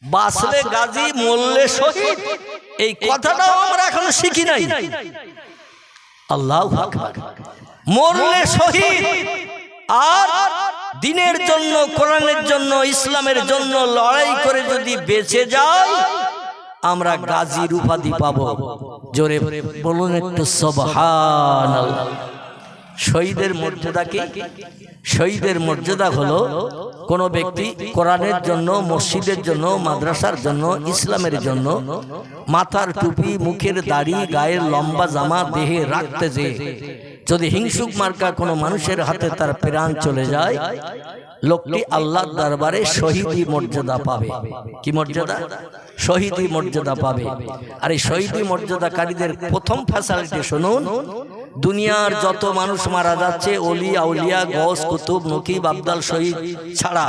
বাঁচলে গাজী মরলে শহীদ, এই কথাটাও আমরা এখনো শিখি নাই। আল্লাহু আকবার। মরলে শহীদ, আর দিনের জন্য, কোরআনের জন্য, ইসলামের জন্য লড়াই করে যদি বেঁচে যায় আমরা গাজীর উপাধি পাবো। জোরে বলুন একটু সুবহানাল্লাহ। শহীদের মর্যাদা কি? শহীদের মর্যাদা হলো কোন ব্যক্তি কোরআনের জন্য, মসজিদের জন্য, মাদ্রাসার জন্য, ইসলামের জন্য মাথার টুপি, মুখের দাড়ি, গায়ের লম্বা জামা দেহে রাখতে যে যদি হিংসুক মার্কা কোনো মানুষের হাতে তার প্রাণ চলে যায়, লোকটি আল্লাহর দরবারে শহীদি মর্যাদা পাবে। কি মর্যাদা? শহীদি মর্যাদা পাবে। আর এই শহীদি মর্যাদাকারীদের প্রথম ফ্যাসিলিটি শুনুন, দুনিয়ার যত মানুষ মারা যাচ্ছে, ওলি আউলিয়া, গস, কুতুব, নকিব, আবদাল, শহীদ ছাড়া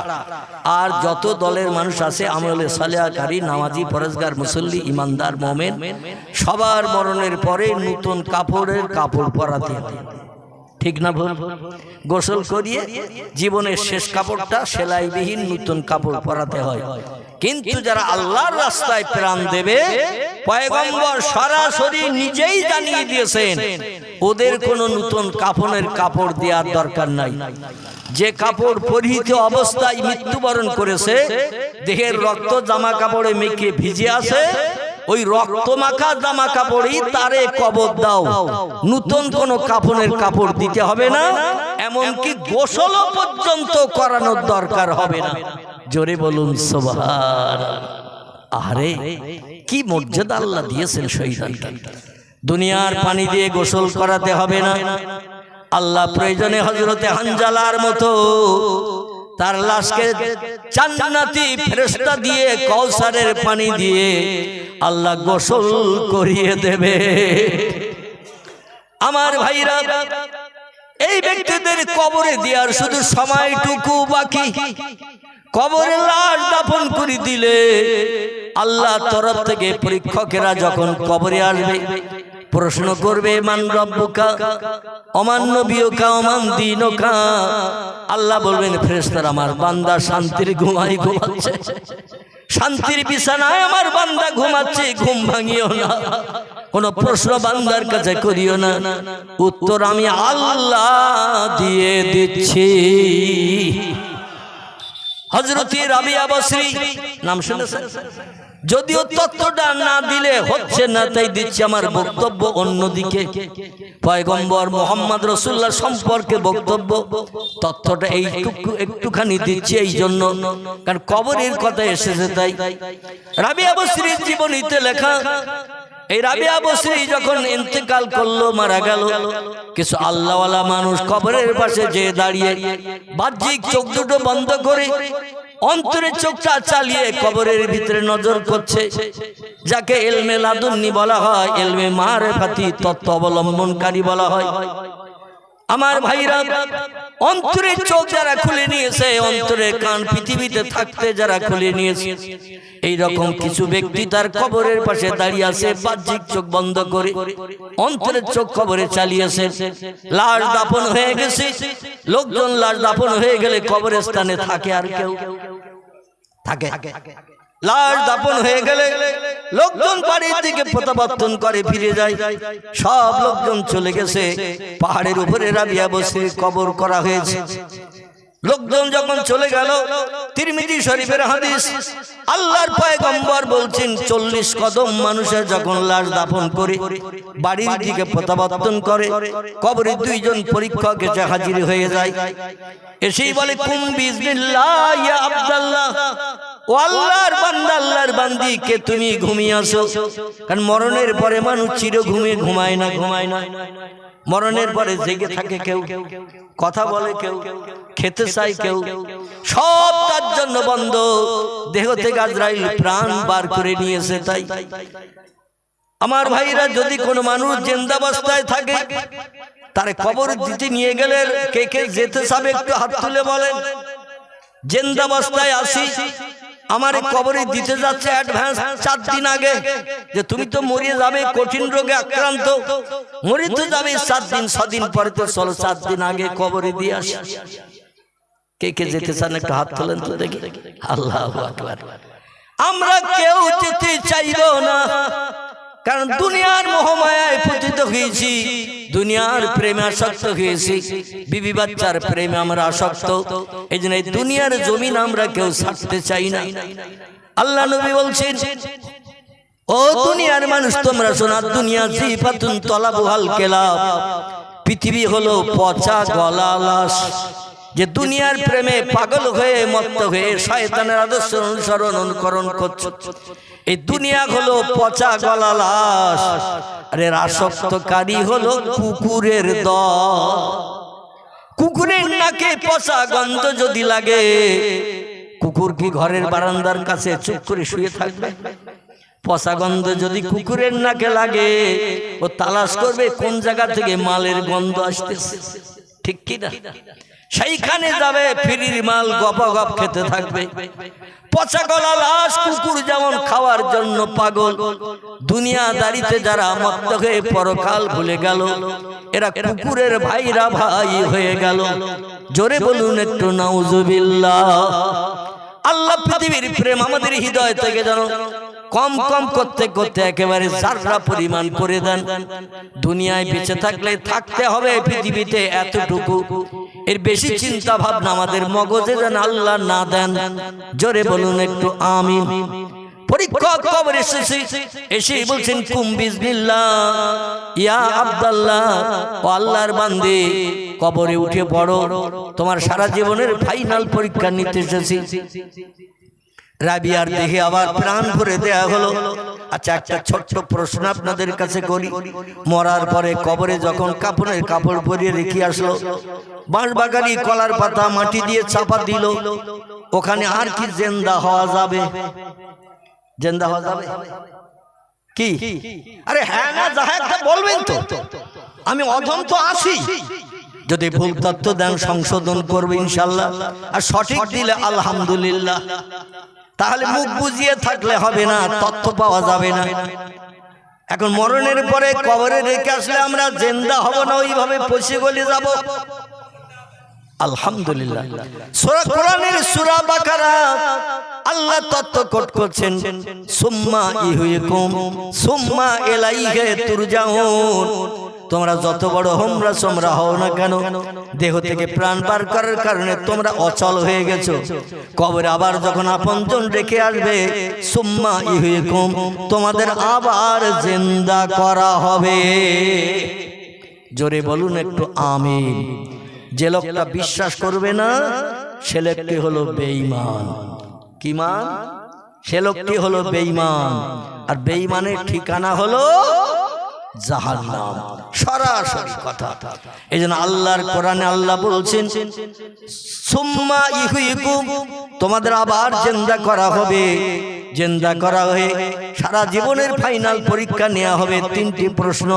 আর যত দলের মানুষ আছে, আমলে সালেহাকারী, নামাজি, পরেজগার, মুসল্লি, ইমানদার, মোমেন, সবার মরণের পরে নতুন কাপড়ের কাপড় পরাতে হয়। ঠিক না ভুল? গোসল করিয়ে জীবনের শেষ কাপড়টা সেলাইবিহীন নতুন কাপড় পরাতে হয়। কিন্তু যারা আল্লাহর রাস্তায় প্রাণ দেবে, পয়গম্বর সরাসরি নিজেই জানিয়ে দিয়েছেন ওদের কোনো নতুন কাফনের কাপড় দেওয়ার দরকার নাই। যে কাপড় পরিহিত অবস্থায় মৃত্যুবরণ করেছে, দেহের রক্ত জামা কাপড়ে মেখে ভিজে আছে, ওই রক্ত মাখা জামা কাপড়ই তারে কবর দাও, নতুন কোন কাফনের কাপড় দিতে হবে না, এমনকি গোসল পর্যন্ত করানোর দরকার হবে না। জোরে বলুন সুবহানাল্লাহ। আরে কি মর্যাদা আল্লাহ দিয়েছেন শহীদকে। দুনিয়ার পানি দিয়ে গোসল করাতে হবে না। আল্লাহ প্রয়োজনে হযরতে হানজালার মতো তার লাশকে জান্নাতি ফেরেশতা দিয়ে, কাউসারের পানি দিয়ে আল্লাহ গোসল করিয়ে দেবে। আমার ভাইরা, এই ব্যক্তিদের কবরে দেওয়ার শুধু সময়টুকু বাকি। কবরে লাশ দাফন করে দিলে আল্লাহ তরফ থেকে পরীক্ষকেরা যখন কবরে আসবে, প্রশ্ন করবে মান রব্বুকা ওমান নবিয়ুকা ওমান দীনুকা। আল্লাহ বলবেন ফেরেশতারা, আমার বান্দা শান্তির ঘুমাচ্ছে, শান্তির বিছানায় আমার বান্দা ঘুমাচ্ছে, ঘুম ভাঙিও না, কোন প্রশ্ন বান্দার কাছে করিও না, উত্তর আমি আল্লাহ দিয়ে দিচ্ছি। হযরতে রাবিয়া বসরি নাম শুনেছেন? যদিও তথ্যটা না দিলে হচ্ছে না, তাই দিচ্ছি আমার বক্তব্য অন্যদিকে। পয়গম্বর মুহাম্মদ রাসূলুল্লাহ সম্পর্কে বক্তব্য, তথ্যটা এইটুকু একটুখানি দিচ্ছি এই জন্য, কারণ কবরের কথা এসেছে। তাই রাবিয়া বসরির জীবনীতে লেখা, এই রাবিয়া বসরি যখন ইন্তেকাল করলো, মারা গেল, কিছু আল্লাহওয়ালা মানুষ কবরের পাশে যে দাঁড়িয়ে বাহ্যিক চোখ দুটো বন্ধ করে অন্তরের চোখটা চালিয়ে কবরের ভিতরে নজর করছে, যাকে ইলমে লাদুন্নি বলা হয়, ইলমে মারিফাতি তত্ত্ব অবলম্বনকারী বলা হয়। আমার ভাইরা, অন্তরের চোখ যারা খুলে নিয়েছে, অন্তরের কান পৃথিবীতে থাকতে যারা খুলে নিয়েছে, এই রকম কিছু ব্যক্তি তার কবরের পাশে দাঁড়িয়ে আছে, বাহ্যিক চোখ বন্ধ করে অন্তরের চোখ কবরে চালিয়েছে। লাশ দাফন হয়ে গেছে, লোকজন লাশ দাফন হয়ে গেলে কবরের স্থানে থাকে আর কেউ থাকে? লাশ দাফন হয়ে গেলে লোকজন বাড়ির দিকে প্রত্যাবর্তন করে ফিরে যায়। সব লোকজন চলে গেছে, পাহাড়ের উপরে রাবিয়া বসরির কবর করা হয়েছে। লোকজন যখন চলে গেল, তিরমিজি শরীফের হাদিস, আল্লাহর পয়গম্বর বলছেন 40 কদম মানুষের যখন লাশ দাফন করে বাড়ির দিকে প্রত্যাবর্তন করে, কবরে দুইজন পরীক্ষক এসে হাজির হয়ে যায়। এসেই বলে কুম বিসমিল্লাহ ইয়া আব্দুল্লাহ, ও আল্লাহর বান্দা, আল্লাহর বান্দি, কে তুমি ঘুমিয়ে আসো? কারণ মরণের পরে মানুষ চির ঘুমে ঘুমায় না, ঘুমায় না। মরণের পরে জেগে থাকে কেউ, কথা বলে কেউ, খেতে চায় কেউ, সব তার জন্য বন্ধ। দেহ থেকে আজরাইল প্রাণ বার করে নিয়েছে। তাই আমার ভাইরা, যদি কোনো মানুষ জিন্দাবস্থায় থাকে, তার কবর দিতে নিয়ে গেলে কে কে যেতে চাবে একটু হাত তুলে বলেন। জিন্দাবস্থায় আসি, আমার কবরে দিতে যাচ্ছে অ্যাডভান্স 4 দিন আগে, যে তুমি তো মরিয়ে যাবে, কঠিন রোগে আক্রান্ত, মরিতে যাবে 4 দিন 6 দিন পরে, তো চলো 4 দিন আগে কবরে দিয়ে আসি। কে কে যেতে চান একটু হাত তোলেন তো দেখি। আল্লাহু আকবার। আমরা কেউ যেতে চাইব না, কারণ দুনিয়ার মোহমায়ায় পতিত হয়েছি, দুনিয়ার প্রেমে আসক্ত হয়েছি, বিবি বাচ্চার প্রেমে আমরা আসক্ত। এই জন্য এই দুনিয়ার জমিন আমরা কেউ ছাড়তে চাই না। আল্লাহ নবী বলছেন, ও দুনিয়ার মানুষ তোমরা শোনা, দুনিয়া জিফাতুন তলাবুহাল কেলাব, পৃথিবী হলো পচা গলা লাশ। যে দুনিয়ার প্রেমে পাগল হয়ে মত্ত হয়ে শয়তানের আদর্শ অনুসরণ অনুকরণ করছো, এই দুনিয়া হলো পচা গলা লাশ। আরে আসক্তকারী হলো কুকুরের দল। কুকুরের নাকে পচা গন্ধ যদি লাগে, কুকুর কি ঘরের বারান্দার কাছে চুপ করে শুয়ে থাকবে? পচা গন্ধ যদি কুকুরের নাকে লাগে, ও তালাশ করবে কোন জায়গা থেকে মালের গন্ধ আসতেছে, ঠিক কি না? সেইখানে যাবে, ফ্রির মাল গপাগপ খেতে থাকবে। পচা গলা লাশ কুকুর যেমন খাওয়ার জন্য পাগল, দুনিয়াদারিতে যারা মত্ত হয়ে পরকাল ভুলে গেল, এরা কুকুরের ভাইরা ভাই হয়ে গেল। জোরে বলুন একটু নাউজুবিল্লাহ। আল্লাহ পৃথিবীর প্রেম আমাদের হৃদয় থেকে যেন কম কম করতে করতে একেবারে জাররা পরিমাণ করে দেন। দুনিয়ায় বেঁচে থাকলে থাকতে হবে পৃথিবীতে এতটুকু, এর বেশি চিন্তা ভাবনা আমাদের মগজে যেন আল্লাহ না দেন। জোরে বলুন একটু আমিন। পরীক্ষক কবরে এসে বলছেন, কুম বিসমিল্লাহ ইয়া আব্দুল্লাহ, ও আল্লাহর বান্দে কবরে উঠে পড়ো, তোমার সারা জীবনের ফাইনাল পরীক্ষা নিতে এসেছি। রাবিয়ার দেহে আবার প্রাণ ভরে দেয়া হলো। আচ্ছা, একটা ছোট্ট প্রশ্ন আপনাদের কাছে করি, মরার পরে কবরে যখন কাপড়ের কাপড় পরিয়ে রেখে আসলো, বাঁশবাগানি কলার পাতা মাটি দিয়ে চাপা দিল, ওখানে আর কি জিন্দা হওয়া যাবে? জিন্দা হওয়া যাবে কি? আরে হ্যাঁ না যাহা বলবেন তো, আমি অধম তো আছি। যদি ভুল তথ্য দেন সংশোধন করবে ইনশাল্লাহ, আর সঠিক দিলে আলহামদুলিল্লাহ। তাহলে মুখ বুঝিয়ে থাকলে হবে না, তথ্য পাওয়া যাবে না। এখন মরণের পরে কবরে রেখে আসলে আমরা জিন্দা হব না, ওইভাবে পচে গলে যাব? আলহামদুলিল্লাহ। সূরা কোরআনের সূরা বাকারা আল্লাহ তত্ত্ব কোট করছেন, সুম্মা ইহয়িকুম সুম্মা ইলাইহি তুরজাউন। তোমরা যত বড় হোমরা সোমরা হও না কেন, দেহ থেকে প্রাণ বার করার কারণে তোমরা অচল হয়ে গেছো। কবরে আবার যখন আপনজন রেখে আসবে, সুম্মা ইহয়িকুম, তোমাদের আবার জিন্দা করা হবে। জোরে বলুন একটু আমিন। যে লোকটা বিশ্বাস করবে না, সে লোকটি হলো বেঈমান। কি মান? সে লোকটি হলো বেঈমান, আর বেঈমানের ঠিকানা হলো জাহান্নাম। সরাসরি কথা। এই জন্য আল্লাহর কোরআনে আল্লাহ বলছেন, সুম্মা ইহয়িকুম, তোমাদের আবার জিন্দা করা হবে। জিন্দা করা হয়ে সারা জীবনের ফাইনাল পরীক্ষা নেওয়া হবে। তিনটি প্রশ্ন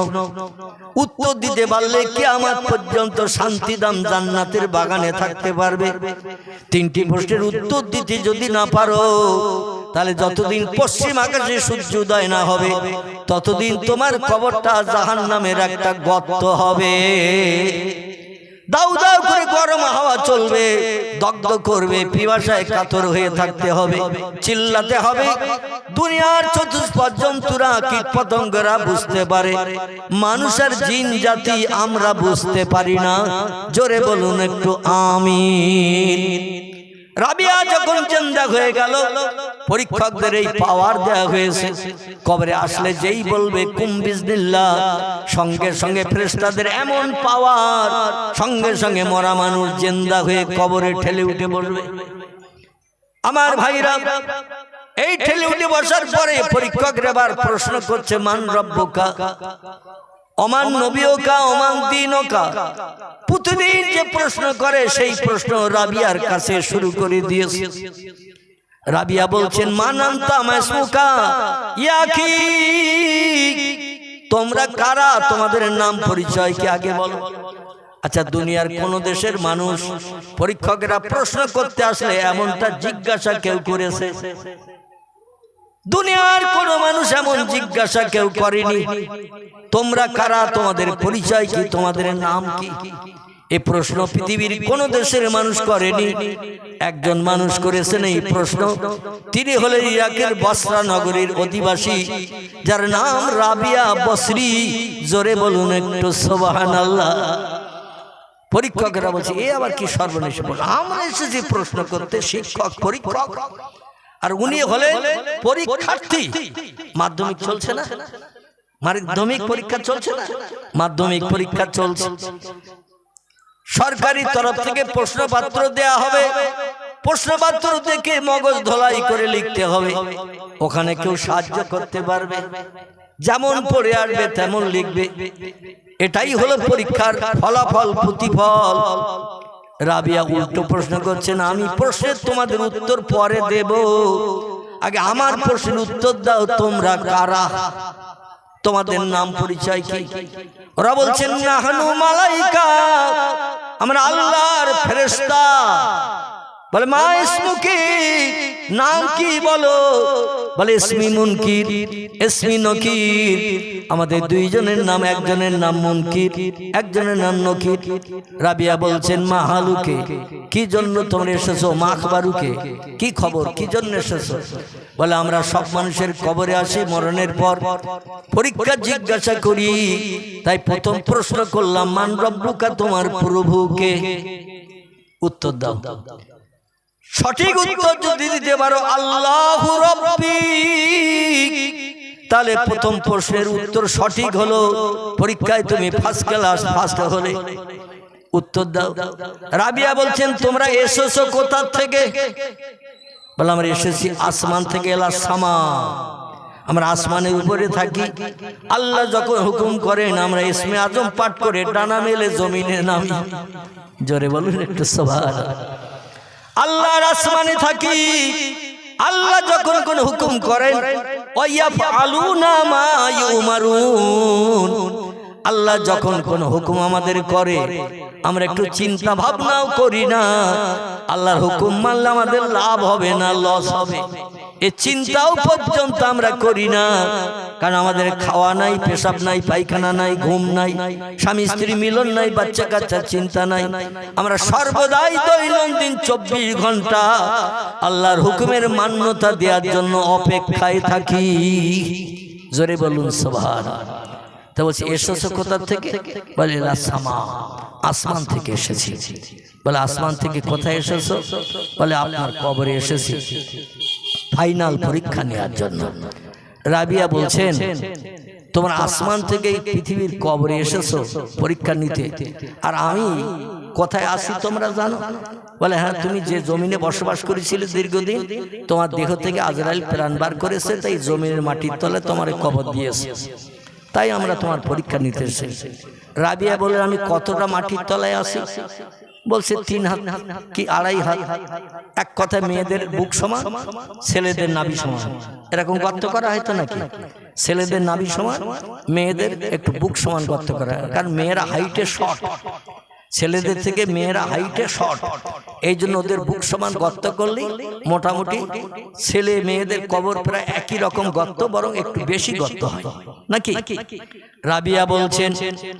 উত্তর দিতে পারলে কিয়ামত পর্যন্ত শান্তিদাম জান্নাতের বাগানে থাকতে পারবে। তিনটি প্রশ্নের উত্তর দিতে যদি না পারো, তাহলে যতদিন পশ্চিম আকাশে সূর্যোদয় না হবে, ততদিন তোমার কবরটা জাহান্নামের একটা গর্ত হবে। দাউ দাউ করে গরম হাওয়া চলবে, দগ্ধ করবে, পিপাসায় কাতর হয়ে থাকতে হবে, চিল্লাতে হবে। দুনিয়ার চতুষ্পদ জন্তুরা কীট পতঙ্গরা বুঝতে পারে, মানুষের জিন জাতি আমরা বুঝতে পারি না। জোরে বলুন একটু আমিন। রাবিয়া যখন জিন্দা হয়ে গেল, পরীক্ষকদের এই পাওয়ার দেওয়া হয়েছে, কবরে আসলে যেই বলবে কুম বিসমিল্লাহ, সঙ্গে সঙ্গে ফেরেশতাদের এমন পাওয়ার, সঙ্গে সঙ্গে মরা মানুষ জিন্দা হয়ে কবরে ঠেলে উঠে বলবে। আমার ভাইরা, এই ঠেলে উঠে বসার পরে পরীক্ষকরা আবার প্রশ্ন করছে, মান রব্বুকা ওমান নবীকা ওমান দীনুকা। প্রতিদিন যে প্রশ্ন করে সেই প্রশ্ন রাবিয়ার কাছে শুরু করে দিয়েছে। রাবিয়া বলছেন, মান আনতা মাসমুকা ইয়া কি, তোমরা কারা, তোমাদের নাম পরিচয় কি আগে বলো। আচ্ছা, দুনিয়ার কোন দেশের মানুষ পরীক্ষকেরা প্রশ্ন করতে আসলে এমনটা জিজ্ঞাসা কেউ করেছে? দুনিয়ার কোন মানুষ এমন জিজ্ঞাসা কেউ করেনি, তোমরা কারা, তোমাদের পরিচয় কি, তোমাদের নাম কি। এই প্রশ্ন পৃথিবীর কোন দেশের মানুষ করেনি, একজন মানুষ করেছেন এই প্রশ্ন। তিনি হলেন ইরাকের বসরা নগরীর অধিবাসী, যার নাম রাবিয়া বসরি। জোরে বলুন একটু সুবহানাল্লাহ। পরীক্ষকেরা বলছে এ আবার কি সর্বনেশ, আমরা এসেছি প্রশ্ন করতে, শিক্ষক পরীক্ষক, আর উনি হলেন পরীক্ষার্থী। মাধ্যমিক চলছে না, মাধ্যমিক পরীক্ষা চলছে না, মাধ্যমিক পরীক্ষা চলছে। সরকারি তরফ থেকে প্রশ্নপত্র দেয়া হবে, প্রশ্নপত্র দেখে মগজ ধোলাই করে লিখতে হবে। ওখানে কেউ সাহায্য করতে পারবে, যেমন পড়ে আসবে তেমন লিখবে। এটাই হলো পরীক্ষার ফলাফল, প্রতিফল। রাবিয়া উল্টো প্রশ্ন করছেন, আমি প্রশ্নের তোমাদের উত্তর পরে দেব, আগে আমার প্রশ্নের উত্তর দাও, তোমরা কারা, তোমাদের নাম পরিচয় কি? ওরা বলছেন নাহনু মালাইকা, আমরা আল্লাহর ফেরেশতা। বলে মা ইসমুকি, নাম কি বলো? বলে ইসমি মুনকির, ইসমি নকির। আমাদের দুইজনের নাম, একজনের নাম মুনকির, একজনের নাম নকির। রাবিয়া বলছেন মা হালুকে, কি জন্য তোমরা এসেছো? মা আখবারুকে, কি খবর, কি জন্য এসেছো? বলে আমরা সব মানুষের কবরে আসি মরণের পর, পরীক্ষা জিজ্ঞাসা করি, তাই প্রথম প্রশ্ন করলাম মান রব্বুকা, তোমার প্রভুকে। উত্তর দাও। সঠিক উত্তর যদি দিতে পারো আল্লাহু রাব্বি, তাহলে প্রথম প্রশ্নের উত্তর সঠিক হলো, পরীক্ষায় তুমি ফার্স্ট ক্লাস, ফার্স্ট হলে। উত্তর দাও। রাবিয়া বলছেন তোমরা এসেছো কোথা থেকে? বলে আমরা এসেছি আসমান থেকে। এলা সামা, আমরা আসমানের উপরে থাকি। আল্লাহ যখন হুকুম করেন আমরা ইসমে আজম পাঠ করে ডানা মেলে জমিনে নামি। জোরে বলুন একটু সুবহানাল্লাহ। আল্লাহর আসমানে থাকি, আল্লাহ যখন কোন হুকুম করেন ওয়ায়াফআলুনা মা ইউমারুন, আল্লাহ যখন কোন হুকুম আমাদের করে আমরা একটু চিন্তা ভাবনাও করি না, আল্লাহর হুকুম মানলে আমাদের লাভ হবে না লস হবে, এই চিন্তাও পর্যন্ত আমরা করি না। কারণ আমাদের খাওয়া নাই, পেশাব নাই, পায়খানা নাই, ঘুম নাই, স্বামী স্ত্রী মিলন নাই, বাচ্চা কাচ্চার চিন্তা নাই। আমরা সর্বদাই দৈনন্দিন 24 ঘন্টা আল্লাহর হুকুমের মান্যতা দেওয়ার জন্য অপেক্ষায় থাকি। জোরে বলুন সুবহানাল্লাহ। তা বলছি এসেছো কোথা থেকে? বলে সামা, আসমান থেকে এসেছি। বলে আসমান থেকে কোথায় এসেছো? বলে আপনার কবরে এসেছি ফাইনাল পরীক্ষা নেওয়ার জন্য। রাবিয়া বলছেন তোমরা আসমান থেকে পৃথিবীর কবরে এসেছো পরীক্ষা নিতে, আর আমি কোথায় আসি তোমরা জানো? বলে হ্যাঁ, তুমি যে জমিনে বসবাস করেছিলে দীর্ঘদিন, তোমার দেহ থেকে আজরাইল প্রাণ বার করেছে, তাই জমিনের মাটির তলে তোমার কবর দিয়েছে, তাই আমরা তোমার পরীক্ষা নিতে এসেছি। রাবিয়া বলে আমি কতটা মাটির তলায় আছি? বলছে 3 হাত কি 2.5 হাত। এক কথায় মেয়েদের বুক সমান, ছেলেদের নাভি সমান। এরকম গর্ত করা হয়তো নাকি? ছেলেদের নাভি সমান, মেয়েদের একটু বুক সমান গর্ত করা, কারণ মেয়েরা হাইটে শর্ট, ছেলেদের থেকে মেয়েরা হাইটে শর্ট, এই জন্য ওদের বুক সমান গর্ত করলেই মোটামুটি ছেলে মেয়েদের কবর প্রায় একই রকম গর্ত, বরং একটু বেশি গর্ত হয় নাকি? রাবিয়া বলছেন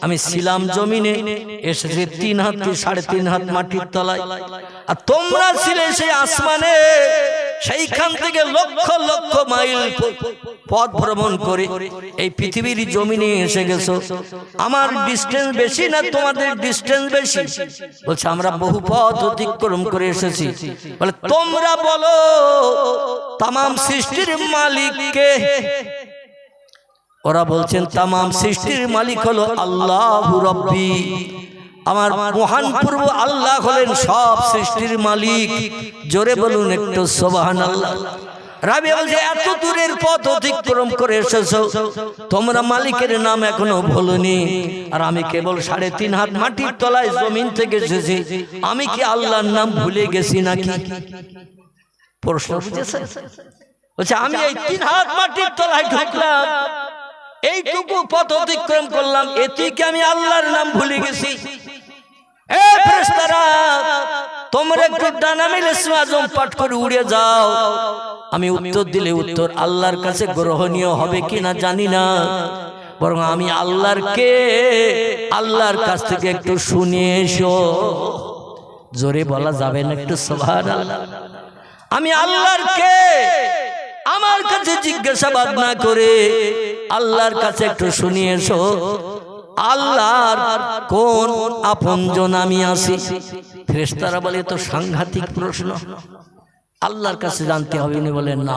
আমি ছিলাম জমিনে, এসেছে 3 হাত কি 3.5 হাত মাটির তলায়, আর তোমরা ছিলে সেই আসমানে, সেইখান থেকে লক্ষ লক্ষ মাইল পথ ভ্রমণ করে এই পৃথিবীর জমিনে এসে গেছো। আমার ডিস্টেন্স বেশি না তোমাদের ডিস্টেন্স বেশি? বলছে আমরা বহু পথ অতিক্রম করে এসেছি। বলে তোমরা বলো তামাম সৃষ্টির মালিক কে? ওরা বলছেন তামাম সৃষ্টির মালিক হলো আল্লাহু রাব্বি, আমার মহান পূর্ব আল্লাহ হলেন সব সৃষ্টির মালিক। জোরে বলুন একটু সুবহানাল্লাহ। রাবিয়া বলছে এত দূরের পথ অতিক্রম করে এসেছো, তোমরা মালিকের নাম এখনো ভুলনি, আর আমি কেবল 3.5 হাত মাটির তলায় জমিন থেকে এসেছি, আমি কি আল্লাহর নাম ভুলে গেছি নাকি? প্রশ্ন বুঝেছেন? বলছে আমি এই 3 হাত মাটির তলায় ঢুকলাম, এইটুকু পথ অতিক্রম করলাম, এতে কি আমি আল্লাহর নাম ভুলে গেছি? এ ফেরেশতারা তোমরা একটু ডানা মেলে ইসমে আজম পাঠ করে উড়ে যাও। আমি উত্তর দিলে উত্তর আল্লাহর কাছে গ্রহণীয় হবে কিনা জানি না, বরং আমি আল্লাহর কে, আল্লাহর কাছ থেকে একটু শুনে এসো। জোরে বলা যাবে না একটু সুবহানাল্লাহ? আমি আল্লাহর কে, আমার কাছে জিজ্ঞাসাবাদ না করে আল্লাহর কাছে একটু শুনে এসো। আল্লাহর কোন আপনজন আমি আছি? ফেরেশতারা বলে তো সাংঘাতিক প্রশ্ন, আল্লাহর কাছে জানতে হবে। উনি বলেন না,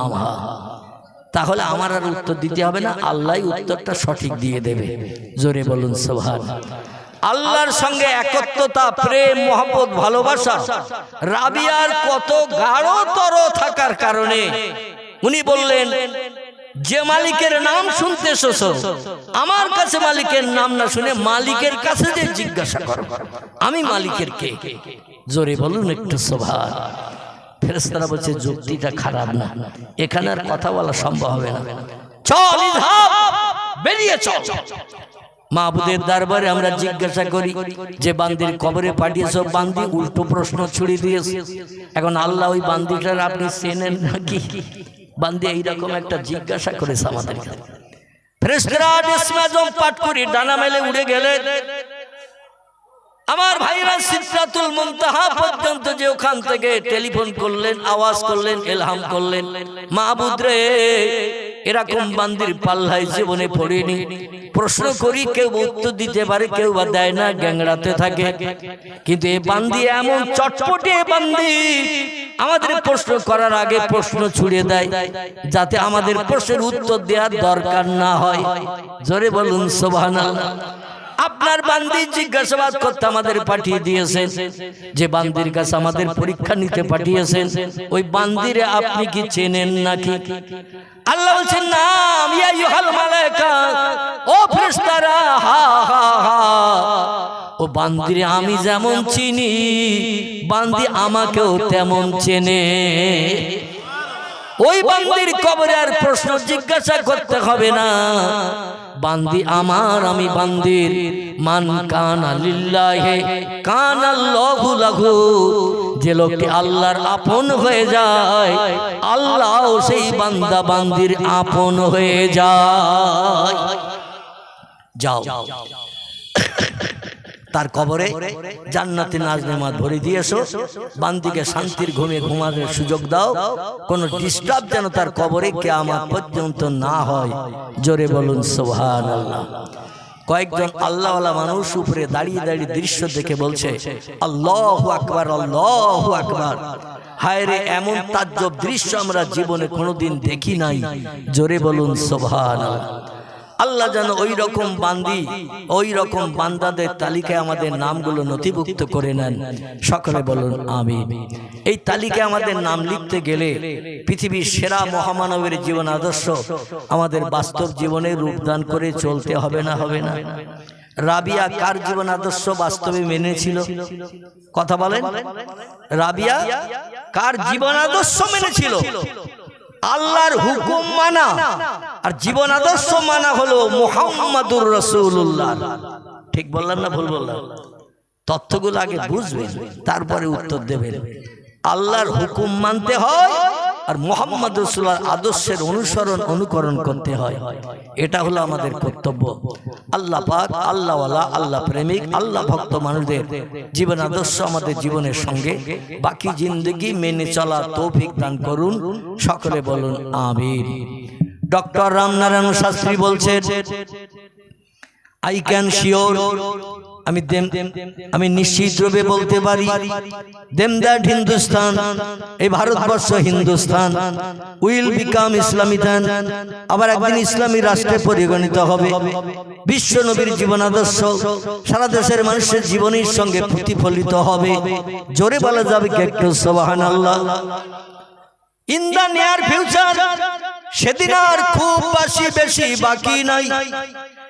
তাহলে আমার আর উত্তর দিতে হবে না, আল্লাহই উত্তরটা সঠিক দিয়ে দেবে। জোরে বলুন সুবহানাল্লাহ। আল্লাহর সঙ্গে একত্বতা, প্রেম, মহব্বত, ভালোবাসা রাবিয়ার কত গাঢ়তর থাকার কারণে উনি বললেন, যে মালিকের নাম শুনতে এসেছো, আমার কাছে মালিকের নাম না শুনে মালিকের কাছে যে জিজ্ঞাসা করো, আমি মালিকের কে। জোরে বলুন একটু সুবহানাল্লাহ। ফেরেশতারা বলছে যুক্তিটা খারাপ না, এখানে আর কথা বলা সম্ভব হবে না, চল ইযহাব, বেরিয়ে চল। মাহবুদের দরবারে আমরা জিজ্ঞাসা করি যে বান্দির কবরে পাঠিয়েছো, বান্দি উল্টো প্রশ্ন ছুড়ে দিয়েছে। এখন আল্লাহ ওই বান্দিটার আপনি চেনেন নাকি? বান্দি এইরকম একটা জিজ্ঞাসা করেছে আমাদের। ফেরেশতারা ইসমে আজম পাঠ করে ডানা মেলে উড়ে গেলেন। আমার ভাইরা সিদরাতুল মুনতাহা পর্যন্ত যে ওখান থেকে টেলিফোন করলেন, আওয়াজ করলেন, ইলহাম করলেন, মাহবুদ রে এরকম বান্দির পাল্লায় জীবনে পড়েনি। প্রশ্ন করি, কেউ উত্তর দিতে পারে, কেউ বা দেয় না, গ্যাংড়াতে থাকে। কিন্তু এই বান্দি এমন চটপটে বান্দি, আমাদের প্রশ্ন করার আগে প্রশ্ন ছুড়ে দেয়, যাতে আমাদের প্রশ্নের উত্তর দেওয়ার দরকার না হয়। জোরে বলুন সুবহানাল্লাহ। আপনার বান্দি জিজ্ঞাসাবাদ করতে আমাদের পাঠিয়ে দিয়েছেন, যে বান্দির কাছে আমাদের পরীক্ষা নিতে পাঠিয়েছেন, ওই বান্দিরে আপনি কি চেনেন নাকি? আল্লাহ বলছেন নাম, ইয়া আইয়ুহাল মালায়েকা, ও ফেরেশতারা, হা হা হা, ও বান্দিরে আমি যেমন চিনি, বান্দি আমাকেও তেমন চেনে। ওই বান্দির কবরে আর প্রশ্ন জিজ্ঞাসা করতে হবে না, বান্দি আমার, আমি বান্দির। মান কানা লিল্লাহি কানাল্লাহু লাহু, যে লোকটি আল্লাহর আপন হয়ে যায়, আল্লাহ সেই বান্দা বান্দির আপন হয়ে যায়। যাও তার কবরে জান্নাতে নাজনেমাত ভরে দিয়েছো, বান্দিকে শান্তির ঘুমে ঘুমানোর সুযোগ দাও, কোনো ডিস্টার্ব যেন তার কবরে কিয়ামত পর্যন্ত না হয়। জোরে বলুন সুবহানাল্লাহ। কয়েকজন আল্লাহওয়ালা মানুষ উপরে দাঁড়িয়ে দাঁড়িয়ে দৃশ্য দেখে বলছে আল্লাহু আকবার, আল্লাহু আকবার। হায় রে, এমন তাজ্জব দৃশ্য আমরা জীবনে কোনোদিন দেখি নাই। জোরে বলুন সুবহানাল্লাহ। আল্লাহ যেন ওই রকম বান্দি, ওই রকম বান্দাদের তালিকায় আমাদের নামগুলো নথিভুক্ত করে নেন। সকলে বলুন আমিন। এই তালিকায় আমাদের নাম লিখতে গেলে পৃথিবীর সেরা মহামানবের জীবন আদর্শ আমাদের বাস্তব জীবনে রূপদান করে চলতে হবে না? হবে না? রাবিয়া কার জীবন আদর্শ বাস্তবে মেনেছিল? কথা বলেন। রাবিয়া কার জীবন আদর্শ মেনেছিল? আল্লাহর হুকুম মানা আর জীবন আদর্শ মানা হলো মুহাম্মাদুর রাসূলুল্লাহ। ঠিক বললাম না ভুল বললাম? তথ্যগুলো আগে বুঝবেন, তারপরে উত্তর দেবেন। আল্লাহর হুকুম মানতে হয় আর মুহাম্মদ রাসূলুল্লাহর আদর্শের অনুসরণ অনুকরণ করতে হয়। এটা হলো আমাদের কর্তব্য। আল্লাহ পাক আল্লাহওয়ালা, আল্লাহ প্রেমিক, আল্লাহ ভক্ত মানুষদের জীবন আদর্শ আমাদের জীবনের সঙ্গে বাকি জিন্দগি মেনে চলার তৌফিক দান করুন। সকলে বলুন আমিন। ডক্টর রামনারায়ণ শাস্ত্রী বলছেন, আই ক্যান শিওর, আমি নিশ্চিত রূপে বলতে পারি, দেম দ্যাট হিন্দুস্তান, এই ভারতবর্ষ হিন্দুস্তান উইল বিকাম ইসলামিতান, আবার একদিন ইসলামী রাষ্ট্রে পরিগণিত হবে। বিশ্ব নবীর জীবন আদর্শ সারা দেশের মানুষের জীবনের সঙ্গে প্রতিফলিত হবে। জোরে বলা যাবে কি একটু সুবহানাল্লাহ? ইন দ্য নিয়ার ফিউচার, সেদিন আর খুব বেশি বাকি নাই,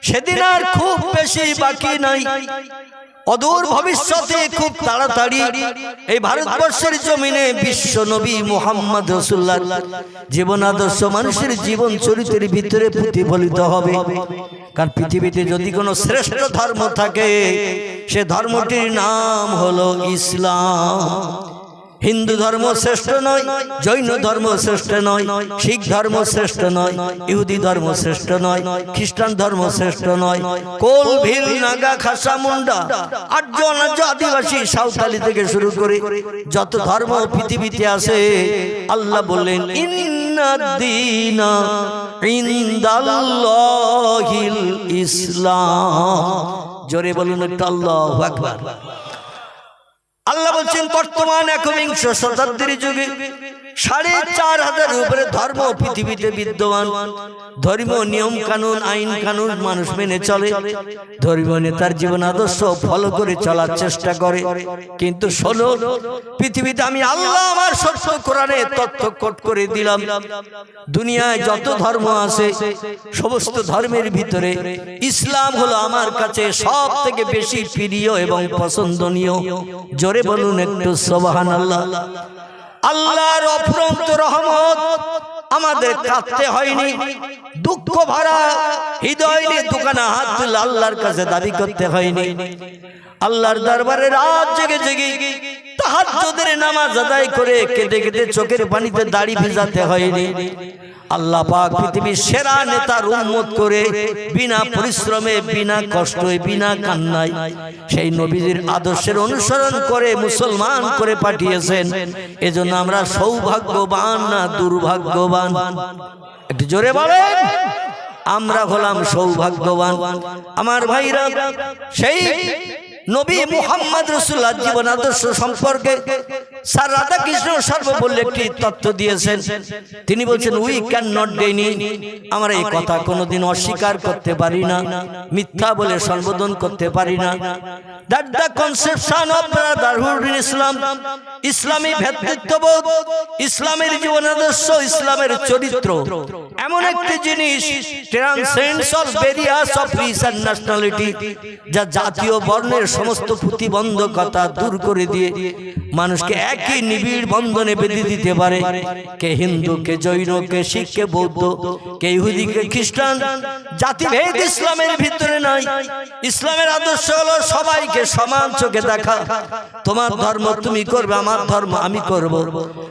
সেদিন আর খুব বেশি বাকি নাই। অদূর ভবিষ্যতে খুব তাড়াতাড়ি এই ভারতবর্ষের জমিনে বিশ্ব নবী মুহাম্মদ রাসূলুল্লাহ জীবন আদর্শ মানুষের জীবন চরিত্রের ভিতরে প্রতিফলিত হবে। কারণ পৃথিবীতে যদি কোনো শ্রেষ্ঠ ধর্ম থাকে, সে ধর্মটির নাম হলো ইসলাম। হিন্দু ধর্ম শ্রেষ্ঠ নয়, জৈন ধর্ম শ্রেষ্ঠ নয়, শিখ ধর্ম শ্রেষ্ঠ নয়, ইহুদি ধর্ম শ্রেষ্ঠ নয়, খ্রিস্টান ধর্ম শ্রেষ্ঠ নয়। কোল, ভিল, নাগা, খাসা, মুন্ডা, আর্য, অনার্য, আদিবাসী, সাঁওতালি থেকে শুরু করে যত ধর্ম পৃথিবীতে আছে, আল্লাহ বললেন ইন্নাদ-দীনা ইনদাল্লাহিল ইসলাম। জোরে বলুন একটু আল্লাহু আকবার। আল্লাহ বলছেন বর্তমান একবিংশ শতাব্দীর যুগে ৪৫০০ উপরে ধর্ম পৃথিবীতে বিদ্যমান। ধর্মীয় নিয়ম কানুন, আইন কানুন মানুষ মেনে চলে, ধর্মীয় নেতার জীবন আদর্শ ফলো করে চলার চেষ্টা করে। কিন্তু শোনো, পৃথিবীতে আমি আল্লাহ আমার সত্য কোরআনে তথ্য কোট করে দিলাম, দুনিয়ায় যত ধর্ম আছে সমস্ত ধর্মের ভিতরে ইসলাম হলো আমার কাছে সব থেকে বেশি প্রিয় এবং পছন্দনীয়। জোরে বলুন একটু সুবহানাল্লাহ। আল্লাহর অফুরন্ত রহমত, আমাদের কাঁদতে হয়নি, দুঃখ ভরা হৃদয় নিয়ে দোকানে হাত তুলে আল্লাহর কাছে দাবি করতে হয়নি। আল্লাহর দরবারে রাত জেগে জেগে তাহাজ্জুদের নামাজ আদায় করে কেঁদে কেঁদে চোখের পানিতে দাড়ি ভিজাতে হয়নি। আল্লাহ পাক পৃথিবীর সেরা নেতার উম্মত করে বিনা পরিশ্রমে, বিনা কষ্টে, বিনা কান্নায় সেই নবীজির আদর্শের অনুসরণ করে মুসলমান করে পাঠিয়েছেন। এজন্য আমরা সৌভাগ্যবান না দুর্ভাগ্যবান? একটু জোরে বলেন। আমরা হলাম সৌভাগ্যবান। আমার ভাইরা, সেই নবী মুহাম্মদ রাসূলুল্লাহ জীবন আদর্শ সম্পর্কে স্যার রাধাকৃষ্ণ সর্বপল্লী একটি তথ্য দিয়েছেন। তিনি বলছেন উই ক্যান নট ডেনি, আমরা এই কথা কোনোদিন অস্বীকার করতে পারি না, মিথ্যা বলে সম্বোধন করতে পারি না। That the conception of brotherhood in Islam, ইসলামী ভ্রাতৃত্ববোধ, ইসলামের জীবন আদর্শ, ইসলামের চরিত্র এমন একটি জিনিস transcends all barriers of race and nationality, যা জাতীয় বর্ণের সমস্ত প্রতিবন্ধকতা দূর করে দিয়ে মানুষকে একই নিবিড় বন্ধনে বেঁধে দিতে পারে। কে হিন্দু, কে জৈন, কে শিখ, কে বৌদ্ধ, কে ইহুদি, কে খ্রিস্টান, জাতিভেদ ইসলামের ভিতরে নাই। ইসলামের আদর্শ হলো সবাইকে সমান চোখে দেখা। তোমার ধর্ম তুমি করবে, আমার ধর্ম আমি করব।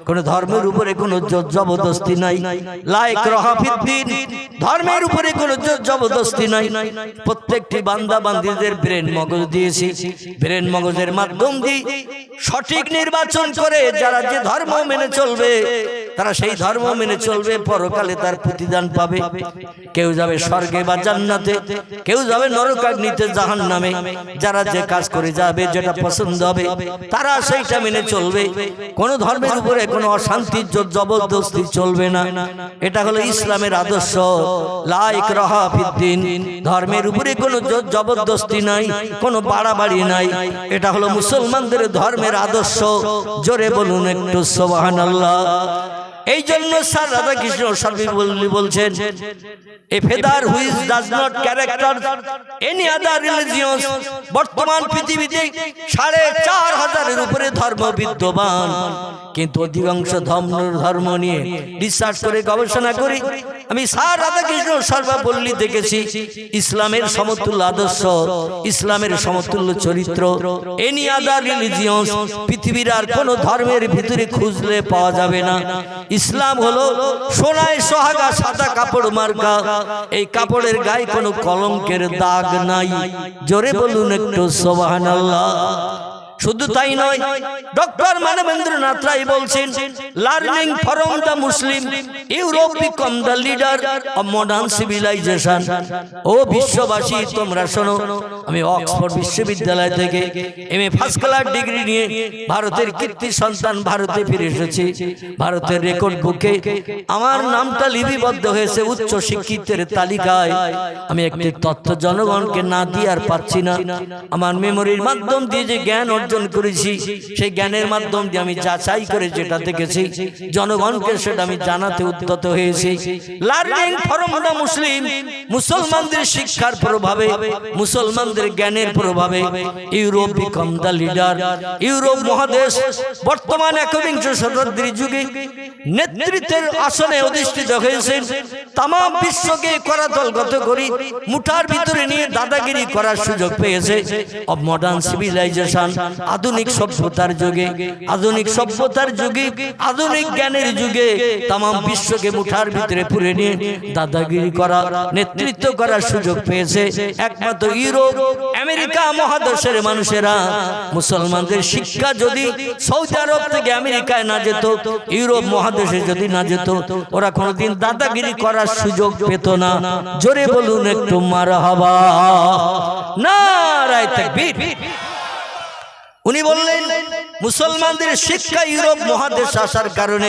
কোন ধর্মের উপরে কোনো জোর জবরদস্তি নাই। লা ইকরাহা ফিদ্দীন, ধর্মের উপরে কোনো জোর জবরদস্তি নাই। প্রত্যেকটি বান্দা বান্দীদের ব্রেন মগজ দিয়েছি, ব্রেন মগজের মাধ্যম দিয়ে সঠিক নির্বাচন করে যারা যে ধর্ম মেনে চলবে তারা সেই ধর্ম মেনে চলবে, পরকালে তার প্রতিদান পাবে। কেউ যাবে স্বর্গে বা জান্নাতে, কেউ যাবে নরকাগ্নিতে জাহান্নামে। যারা যে কাজ করে যাবে, যেটা পছন্দ হবে তারা সেইটা মেনে চলবে। কোন ধর্মের উপরে কোনো অশান্তি জবরদস্তি চলবে না। এটা হলো ইসলামের আদর্শ। লা ইকরাহা ফিদ্দীন, ধর্মের উপরে কোনো জবরদস্তি নাই, কোনো বাড়াবাড়ি নাই। এটা হলো মুসলমানদের ধর্মের আদর্শ। জোরে বলুন একটু সুবহানাল্লাহ। এই জন্য স্যার রাধাকৃষ্ণ সর্বপল্লী বলছেন, a feather which does not character any other religious. বর্তমান পৃথিবীতে ৪৫০০ উপরে ধর্ম বিদ্যমান, কিন্তু অধিকাংশ ধর্ম নিয়ে রিসার্চ করে গবেষণা করি আমি স্যার রাধাকৃষ্ণ সর্বপল্লী দেখেছি ইসলামের সমতুল্য আদর্শ, ইসলামের সমতুল্য চরিত্র এনি আদার রিলিজিয়স পৃথিবীর আর কোন ধর্মের ভিতরে খুঁজলে পাওয়া যাবে না। ইসলাম হলো সোনায় সোহাগা, সাদা কাপড় মার্কা। এই কাপড়ের গায়ে কোনো কলঙ্কের দাগ নাই। জোরে বলুন একটু সুবহানাল্লাহ। শুধু তাই নয়, ডক্টর মানবেন্দ্রনাথ রায় বলছেন, learning from the Muslim Europe became the leader of modern civilization. ও বিশ্ববাসী তোমরা শোনো, আমি অক্সফোর্ড বিশ্ববিদ্যালয় থেকে এমএ ফার্স্ট ক্লাস ডিগ্রি নিয়ে ভারতের কীর্তি সন্তান ভারতে ফিরে এসেছি। ভারতের রেকর্ড বুকে আমার নামটা লিপিবদ্ধ হয়েছে উচ্চ শিক্ষিতের তালিকায়। আমি একটি তথ্য জনগণকে না দিয়ে আর পাচ্ছি না। আমার মেমোরির মাধ্যম দিয়ে যে জ্ঞান অর্জন করেছি, সেই জ্ঞানের মাধ্যম দিয়ে আমি যাচাই করে যেটা দেখেছি জনগণকে সেটা আমি জানাতে উদ্যত হয়েছি। লার্নিং ফ্রম দ্য মুসলিম, মুসলমানদের শিক্ষার প্রভাবে, মুসলমানদের জ্ঞানের প্রভাবে Europe became the leader. Europe মহাদেশ বর্তমান একবিংশ শতাব্দীর যুগে নেতৃত্বের আসনে অধিষ্ঠিত হয়েছেন। তাম বিশ্বকে করাতলগত করে মুঠার ভিতরে নিয়ে দাদাগিরি করার সুযোগ পেয়েছে। অব মডার্ন সিভিলাইজেশন, আধুনিক সভ্যতার যুগে, আধুনিক সভ্যতার যুগে, আধুনিক জ্ঞানের যুগে তাম বিশ্বকে মুঠার ভিতরে পুরে নিয়ে দাদাগিরি করা, নেতৃত্ব করার সুযোগ পেয়েছে একমাত্র ইউরোপ আমেরিকা মহাদেশের মানুষেরা। মুসলমানদের শিক্ষা যদি সৌদি আরব থেকে আমেরিকায় না যেত, ইউরোপ মহাদেশে যদি না যেত, ওরা কোনোদিন দাদাগিরি করার সুযোগ পেত না। জোরে বলুন একটু মারহাবা, নারায়ে তাকবীর। উনি বললেন মুসলমানদের শিক্ষা ইউরোপ মহাদেশ আসার কারণে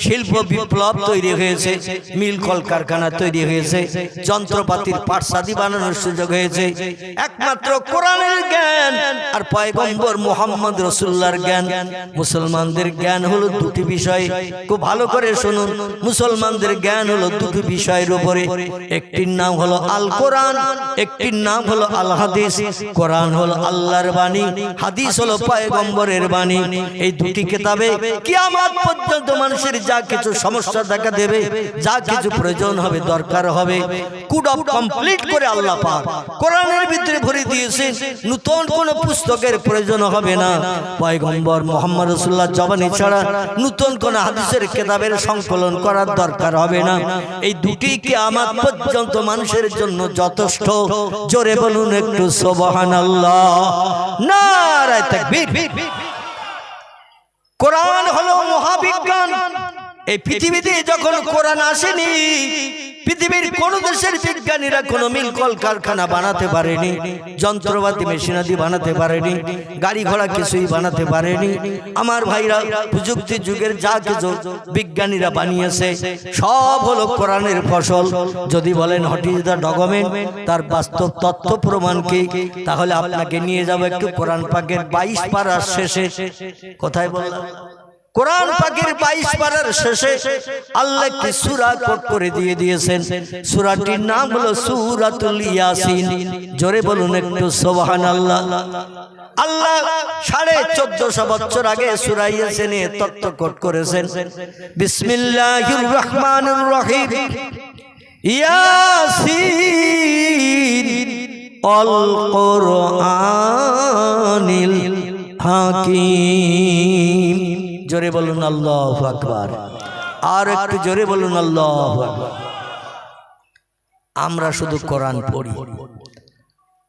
শিল্প বিপ্লব তৈরি হয়েছে, মিল কলকারখানা তৈরি হয়েছে, যন্ত্রপাতির পাঠশালা বানানোর সুযোগ হয়েছে। একমাত্র কোরআনের জ্ঞান আর পয়গম্বর মুহাম্মদ রাসূলুল্লাহর জ্ঞান। মুসলমানদের জ্ঞান হলো দুটি বিষয়, খুব ভালো করে শুনুন। মুসলমানদের জ্ঞান হলো দুটি বিষয়ের উপরে, একটির নাম হলো আল কোরআন, একটির নাম হলো আল হাদিস। কোরআন হলো আল্লাহর বাণী, হাদিস হলো পয়গম্বরের বাণী। এই দুটি কিতাবে কিয়ামত পর্যন্ত মানুষের যা কিছু সমস্যা দেখা দেবে, যা কিছু প্রয়োজন হবে, দরকার হবে, কুড অফ কমপ্লিট করে আল্লাহ পাক কোরআনের ভিতরে ভরে দিয়েছেন। নতুন কোন পুস্তকের প্রয়োজন হবে না। পয়গম্বর মুহাম্মদ রাসূলুল্লাহ জবানি ছাড়া নতুন কোন হাদিসের কিতাবের সংকলন করার দরকার হবে না। এই দুটি কিয়ামত পর্যন্ত মানুষের জন্য যথেষ্ট। জোরে বলুন একটু সুবহানাল্লাহ, নারায়ে তাকবীর। কোরআন হলো মহাবিজ্ঞান। এই পৃথিবীতে যখন কোরআন আসেনি, পৃথিবীর কোন দেশের বিজ্ঞানীরা কোন মিল কলকারখানা বানাতে পারেনি, যন্ত্রপাতি মেশিনাদি বানাতে পারেনি, গাড়ি ঘোড়া কিছুই বানাতে পারেনি। আমার ভাইরা, প্রযুক্তি যুগের যা কিছু বিজ্ঞানীরা বানিয়েছে সব হলো কোরআনের ফসল। যদি বলেন হোয়াট ইজ দ্য ডকুমেন্ট, তার বাস্তব তথ্য প্রমাণ কি, তাহলে আপনাকে নিয়ে যাব একটু কোরআন পাকের 22 পারার শেষে। কোথায় বললাম? কোরআন পাকের 22 পারার শেষে আল্লাহ একটি সূরা কোট করে দিয়ে দিয়েছেন। সূরাটির নাম হলো সূরাতুল ইয়াসিন। জোরে বলুন একটু সুবহানাল্লাহ। আল্লাহ 1450 বছর আগে সূরা ইয়াসিনে তথ্য কোট করেছেন। বিসমিল্লাহির রহমানির রহিম। ইয়াসিন আল কোরআনিল হাকিম। জোরে বলুন আল্লাহু আকবার। আর একটু জোরে বলুন আল্লাহু আকবার। আমরা শুধু কোরআন পড়ি।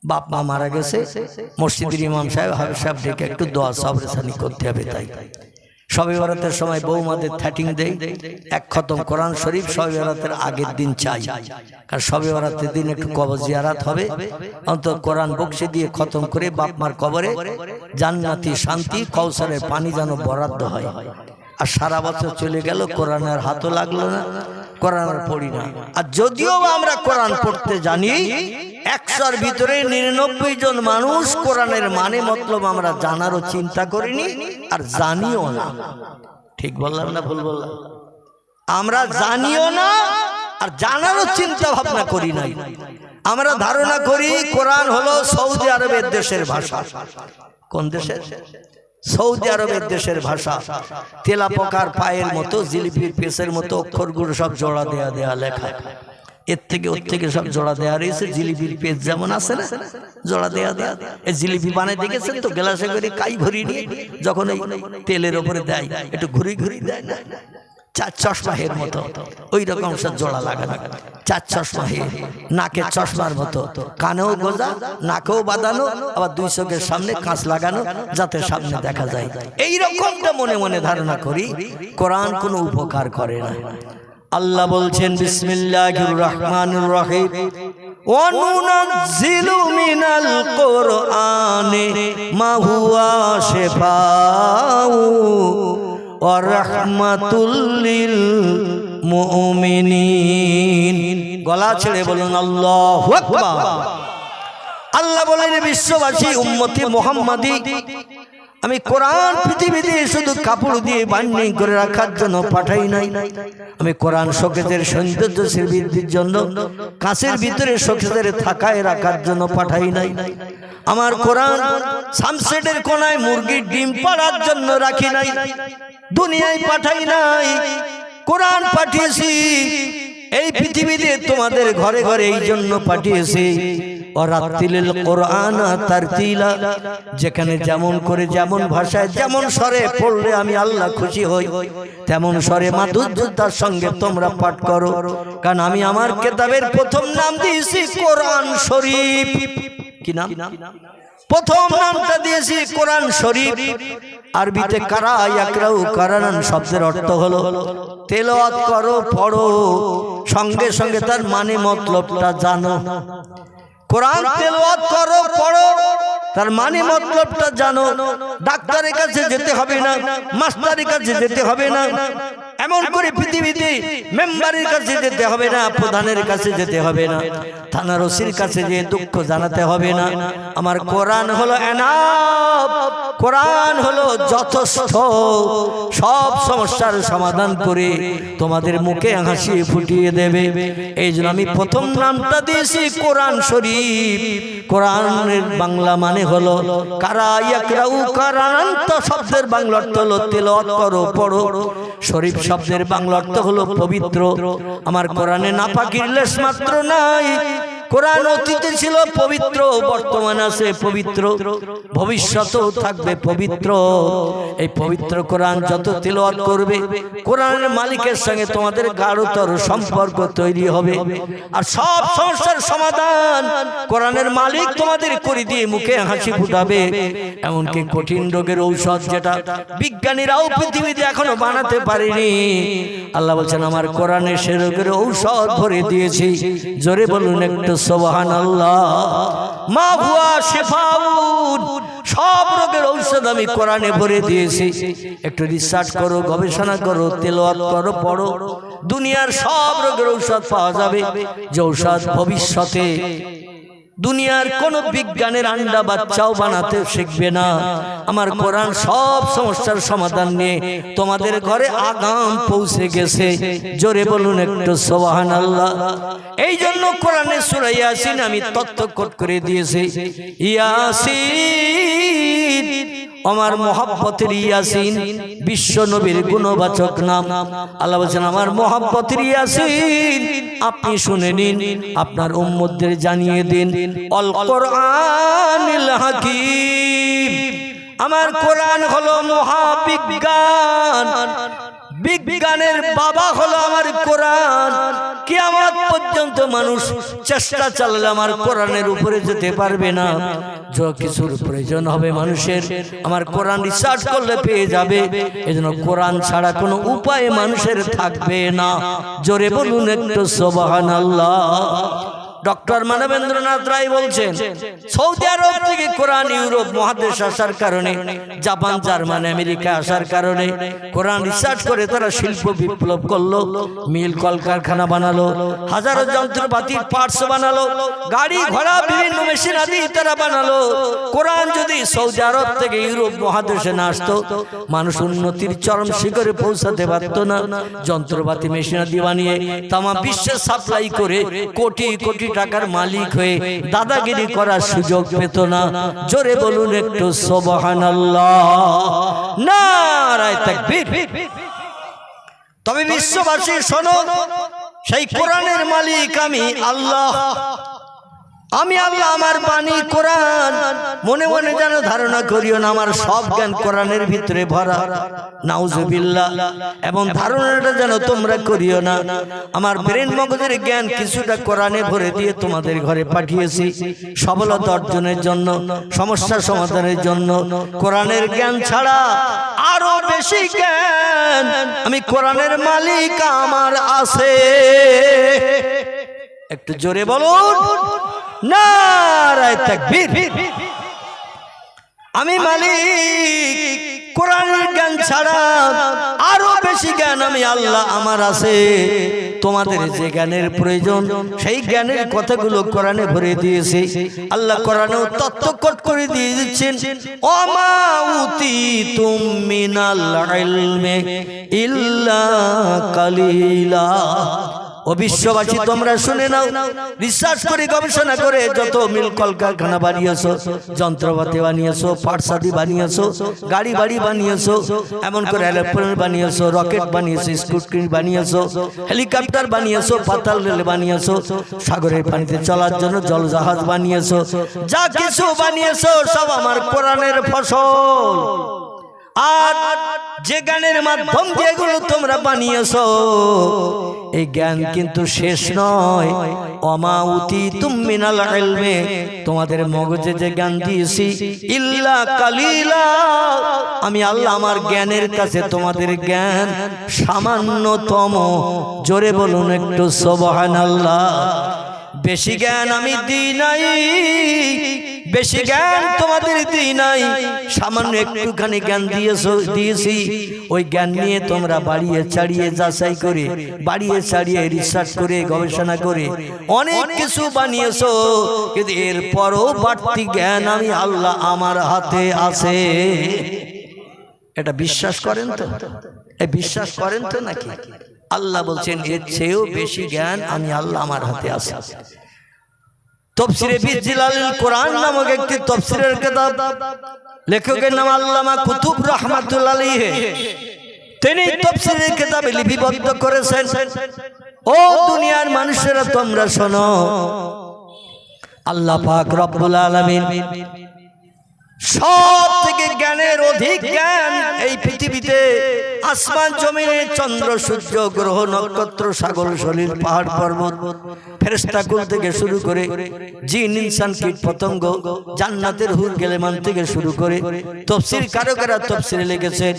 বাপ মা মারা গেছে, মসজিদের ইমাম সাহেব হাফেজ সাহেব ডেকে একটু দোয়া সাবরেসানি করতে হবে। তাই শবে বরাতের সময় বৌমাদের থ্যাটিং দেই, এক খতম কোরআন শরীফ শবে বরাতের আগের দিন চাই। কারণ শবে বরাতের দিন একটু কবর জিয়ারাত হবে, অন্তত কোরআন বক্সে দিয়ে খতম করে বাপ মার কবরে জান্নাতি শান্তি কৌসারের পানি যেন বরাদ্দ হয়। আর সারা বছর চলে গেল, কোরআনের হাতও লাগলো না, কোরআন আর পড়ি না। আর যদিও আমরা কোরআন পড়তে জানি, 100-র ভিতরে 99 জন মানুষ কোরআনের মানে মতলব আমরা জানারও চিন্তা করিনি, আর জানিও না। ঠিক বললাম না ভুল বললাম? আমরা জানিও না আর জানারও চিন্তা ভাবনা করি নাই। আমরা ধারণা করি কোরআন হলো সৌদি আরবের দেশের ভাষা। কোন দেশের? সৌদি আরবের দেশের ভাষা। তেলা পোকার পায়ের মতো, জিলিপির পেসের মতো অক্ষরগুলো সব জোড়া দেয়া দেয়া লেখা। এর থেকে ওর থেকে সব জোড়া দেয়া রয়েছে। জিলিপির পেজ যেমন আছে না, জোড়া দেয়া দেয়া। এই জিলিপি বানায় দেখেছেন তো, গ্লাসে করে কাই ভরি নিয়ে যখন এই তেলের ওপরে দেয়, একটু ঘুরি ঘুরি দেয় না, 4 চশমা হের মতো, ওই রকম সব জোড়া লাগানো। 4 চশমা হে, নাকে চশমার মতো, কানেও গোজা, নাকেও বাঁধানো, আবার 2 চোখের সামনে কাঁচ লাগানো, যাতে সামনে দেখা যায়। এই রকমটা মনে মনে ধারণা করি। কোরআন কোনো উপকার করে না। আল্লাহ বলছেন বিসমিল্লাহির রহমানির রহিম, ওয়া নুনাজ্জিলু মিনাল কোরআনি মা হুয়া শিফাউ ওয়া রাহমাতুল লিল মুমিনিন। গলা ছেড়ে বলুন আল্লাহু আকবার। আল্লাহ বলেন বিশ্ববাসী উম্মতি মুহাম্মাদি, আমি কোরআন পৃথিবীতে শুধু কাপড় দিয়ে বাইন্ডিং করে রাখার জন্য পাঠাই নাই। আমি কোরআন শোকেসের সৌন্দর্য বৃদ্ধির জন্য, কাঁচের ভিতরে শোকেসের থাকায় রাখার জন্য পাঠাই নাই। আমার কোরআন সানসেটের কোনায় মুরগির ডিম পাড়ার জন্য রাখি নাই, দুনিয়ায় পাঠাই নাই। কোরআন পাঠিয়েছি এই পৃথিবীতে তোমাদের ঘরে ঘরে এই জন্য পাঠিয়েছি ওয়ারাতিলিল কোরআন তারতিলা, যেখানে যেমন করে যেমন ভাষায় যেমন স্বরে পড়লে আমি আল্লাহ খুশি হই, তেমন স্বরে মাধুর্যতার সঙ্গে তোমরা পাঠ করো। কারণ আমি আমার কিতাবের প্রথম নাম দিয়েছি কোরআন শরীফ। কি নাম? প্রথম নামটা দিয়েছি কোরআন শরীফ। আরবিতে কারা ইয়াকরাউ কারানান শব্দের অর্থ হলো তেলাওয়াত করো, পড়ো, সঙ্গে সঙ্গে তার মানে মতলবটা জানো। কোরআন তেলাওয়াত করো, পড়ো, তার মানে মতলবটা জানো। ডাক্তারের কাছে যেতে হবে না, মাস্টারের কাছে যেতে হবে না, এমন করে পৃথিবীতে মেম্বারের কাছে যেতে হবে না, প্রধানের কাছে যেতে হবে না, থানার ওসির কাছে যে দুঃখ জানাতে হবে না। আমার কোরআন হলো এনাফ, কোরআন হলো যথেষ্ট, সব সমস্যার সমাধান করে তোমাদের মুখে হাসি ফুটিয়ে দেবে। এই জন্য আমি প্রথম নামটা দিয়েছি কোরআন শরীফ। কোরআনের বাংলা মানে হলো কারা ইয়াকরাউ কারানান, তো শব্দের বাংলা অর্থ হলো তেলাওয়াত করো, পড়ো। শরীফ শব্দের বাংলা অর্থ হলো পবিত্র। আমার কোরআনে নাপাকির লেশ মাত্র নাই। কোরআন অতীতে ছিল পবিত্র, বর্তমান আছে পবিত্র, ভবিষ্যতেও থাকবে পবিত্র। এই পবিত্র কোরআন যত তেলাওয়াত করবে, কোরআনের মালিকের সঙ্গে তোমাদের গাঢ়তর সম্পর্ক তৈরি হবে। আর সব সমস্যার সমাধান কোরআনের মালিক তোমাদের করে দিয়ে মুখে হাসি ফুটাবে। এমনকি কঠিন রোগের ঔষধ যেটা বিজ্ঞানীরাও পৃথিবীতে এখনো বানাতে পারেনি, আল্লাহ বলছেন আমার কোরআনে সে রোগের ঔষধ ভরে দিয়েছি। জোরে বলুন একটু সুবহানাল্লাহ। মা হুয়া শিফাউন, সব রোগের ঔষধ আমি কোরআনে ভরে দিয়েছি। একটু রিসার্চ করো, গবেষণা করো, তেলাওয়াত করো, পড়ো, দুনিয়ার সব রোগের ঔষধ পাওয়া যাবে। যে ঔষধ ভবিষ্যতে দুনিয়ার কোন বিজ্ঞানের আন্ডা বাচ্চাও বানাতে শিখবে না। আমার কোরআন সব সমস্যার সমাধান নিয়ে তোমাদের ঘরে আগাম পৌঁছে গেছে। জোরে বলুন একটু সুবহানাল্লাহ। এই জন্য কোরআনে সূরা ইয়াসিন আমি তথ্যকট করে দিয়েছি। ইয়াসিন আমার মহব্বতের ইয়াসিন, বিশ্ব নবীর গুণবাচক নাম। আল্লাহ বলছেন আমার মহব্বতের ইয়াসিন আপনি শুনে নিন, আপনার উম্মতদের জানিয়ে দিন। আল কোরআনিল হাকীম, আমার কোরআন হলো মহাবিজ্ঞান, বিজ্ঞানের বাবা হলো আমার কোরআন। কিয়ামত পর্যন্ত মানুষ চেষ্টা চালালে আমার কোরআনের উপরে যেতে পারবে না। যা কিছুর প্রয়োজন হবে মানুষের, আমার কোরআন রিসার্চ করলে পেয়ে যাবে। এজন্য কোরআন ছাড়া কোনো উপায় মানুষের থাকবে না। জোরে বলুন একটু সুবহানাল্লাহ। ডক্টর মানবেন্দ্রনাথ রায় বলছেন সৌদি আরব থেকে কোরআন ইউরোপ মহাদেশ আসার কারণে, জাপান, জার্মানি, আমেরিকা আসার কারণে কোরআন রিসার্চ করে তারা শিল্প বিপ্লব করলো, মিল কলকারখানা বানালো, হাজারো যন্ত্রপাতির পার্টস বানালো, গাড়ি ঘোড়া বিভিন্ন মেশিন আদি তারা বানালো। কোরআন যদি সৌদি আরব থেকে ইউরোপ মহাদেশে না আসতো, মানুষ উন্নতির চরম শিখরে পৌঁছাতে পারত না। যন্ত্রপাতি মেশিন আদি বানিয়ে তামাম বিশ্বে সাপ্লাই করে কোটি কোটি টাকার মালিক হয়ে দাদাগিরি করার সুযোগ পেত না। জোরে বলুন একটু সুবহানাল্লাহ, নারায়ে তাকবীর। তবে বিশ্ববাসী শোনো, সেই কোরআনের মালিক আমি আল্লাহ। আমি আল্লাহ, আমার বাণী কোরআন। মনে মনে যেন ধারণা করিও না আমার সব জ্ঞান কোরআনের ভিতরে ভরা, নাউজুবিল্লাহ। এবং ধারণাটা যেন তোমরা করিও না আমার ব্রেন মগজের জ্ঞান কিছুটা কোরআনে ভরে দিয়ে তোমাদের ঘরে পাঠিয়েছি সফলতা অর্জনের জন্য, সমস্যা সমাধানের জন্য। কোরআনের জ্ঞান ছাড়া আরো বেশি জ্ঞান আমি কোরআনের মালিক আমার আছে। একটু জোরে বলুন নারায়ে তাকবীর। আমি মালিক, কোরআনের জ্ঞান ছাড়া আরো বেশি জ্ঞান আমি আল্লাহ আমার আছে। তোমাদের যে জ্ঞানের প্রয়োজন সেই জ্ঞানের কথাগুলো কোরআনে ভরে দিয়েছে। আল্লাহ কোরআনেও তথ্যকট করে দিয়ে দিচ্ছেন, ওমা উতিতুম মিনাল ইলমি ইল্লা কালিলা। ও বিশ্ববাসী তোমরা শুনে নাও, রিসার্চ করে গবেষণা করে যত মিল কলকারখানা বানিয়েছো, যন্ত্রপাতি বানিয়েছো, পাটসাদি বানিয়েছো, গাড়ি বাড়ি বানিয়েছো, এমন করে এরোপ্লেন বানিয়েছো, রকেট বানিয়েছো, স্কুটর বানিয়েছো, হেলিকপ্টার বানিয়েছো, পাতাল রেল বানিয়েছো, সাগরের পানিতে চলার জন্য জলজাহাজ বানিয়েছো, যা কিছু বানিয়েছো সব আমার কোরআনের ফসল। আর যে জ্ঞানের মাধ্যম দিয়ে এগুলো তোমরা বানিয়েছো, এই জ্ঞান কিন্তু শেষ নয়। ওমা উতিতুম মিনাল ইলমি, তোমাদের মগজে যে জ্ঞান দিয়েছি, ইল্লা কালিলা, আমি আল্লাহ আমার জ্ঞানের কাছে তোমাদের জ্ঞান সামান্যতম। জোরে বলুন একটু সুবহানাল্লাহ। বেশি জ্ঞান আমি দিই নাই, বেশি জ্ঞান তোমাদের দিই নাই, সামান্য একটুখানি জ্ঞান দিয়েছি। ওই জ্ঞান নিয়ে তোমরা বাড়িয়ে ছাড়িয়ে যাচাই করে, বাড়িয়ে ছাড়িয়ে রিসার্চ করে গবেষণা করে অনেক কিছু বানিয়েছো, কিন্তু এরপরও বাড়তি জ্ঞান আমি আল্লাহ আমার হাতে আছে। এটা বিশ্বাস করেন তো? বিশ্বাস করেন তো নাকি? আল্লাহ বলছেন এর চেয়েও বেশি জ্ঞান আমি আল্লাহ আমার হাতে আছে। তাফসীরে বিজিলালিল কোরআন নামক একটি তাফসীরের কিতাব, লেখকের নাম আল্লামা কুতুব রাহমাতুল্লাহ আলাইহি, তিনি তাফসীরের কিতাবে লিপিবদ্ধ করেছেন। ও দুনিয়ার মানুষেরা তোমরা শোনো, আল্লাহ পাক রব্বুল আলামিন সব থেকে জ্ঞানের অধিক জ্ঞান এই পৃথিবীতে আসমান জমিনে চন্দ্র সূর্য গ্রহ নক্ষত্র সাগর সলিল পাহাড় পর্বত ফেরেশতা কুল থেকে শুরু করে জিন ইনসান কীট পতঙ্গ জান্নাতের হুর গেলেমান থেকে শুরু করে তাফসীর কারকেরা তাফসীরে লিখেছেন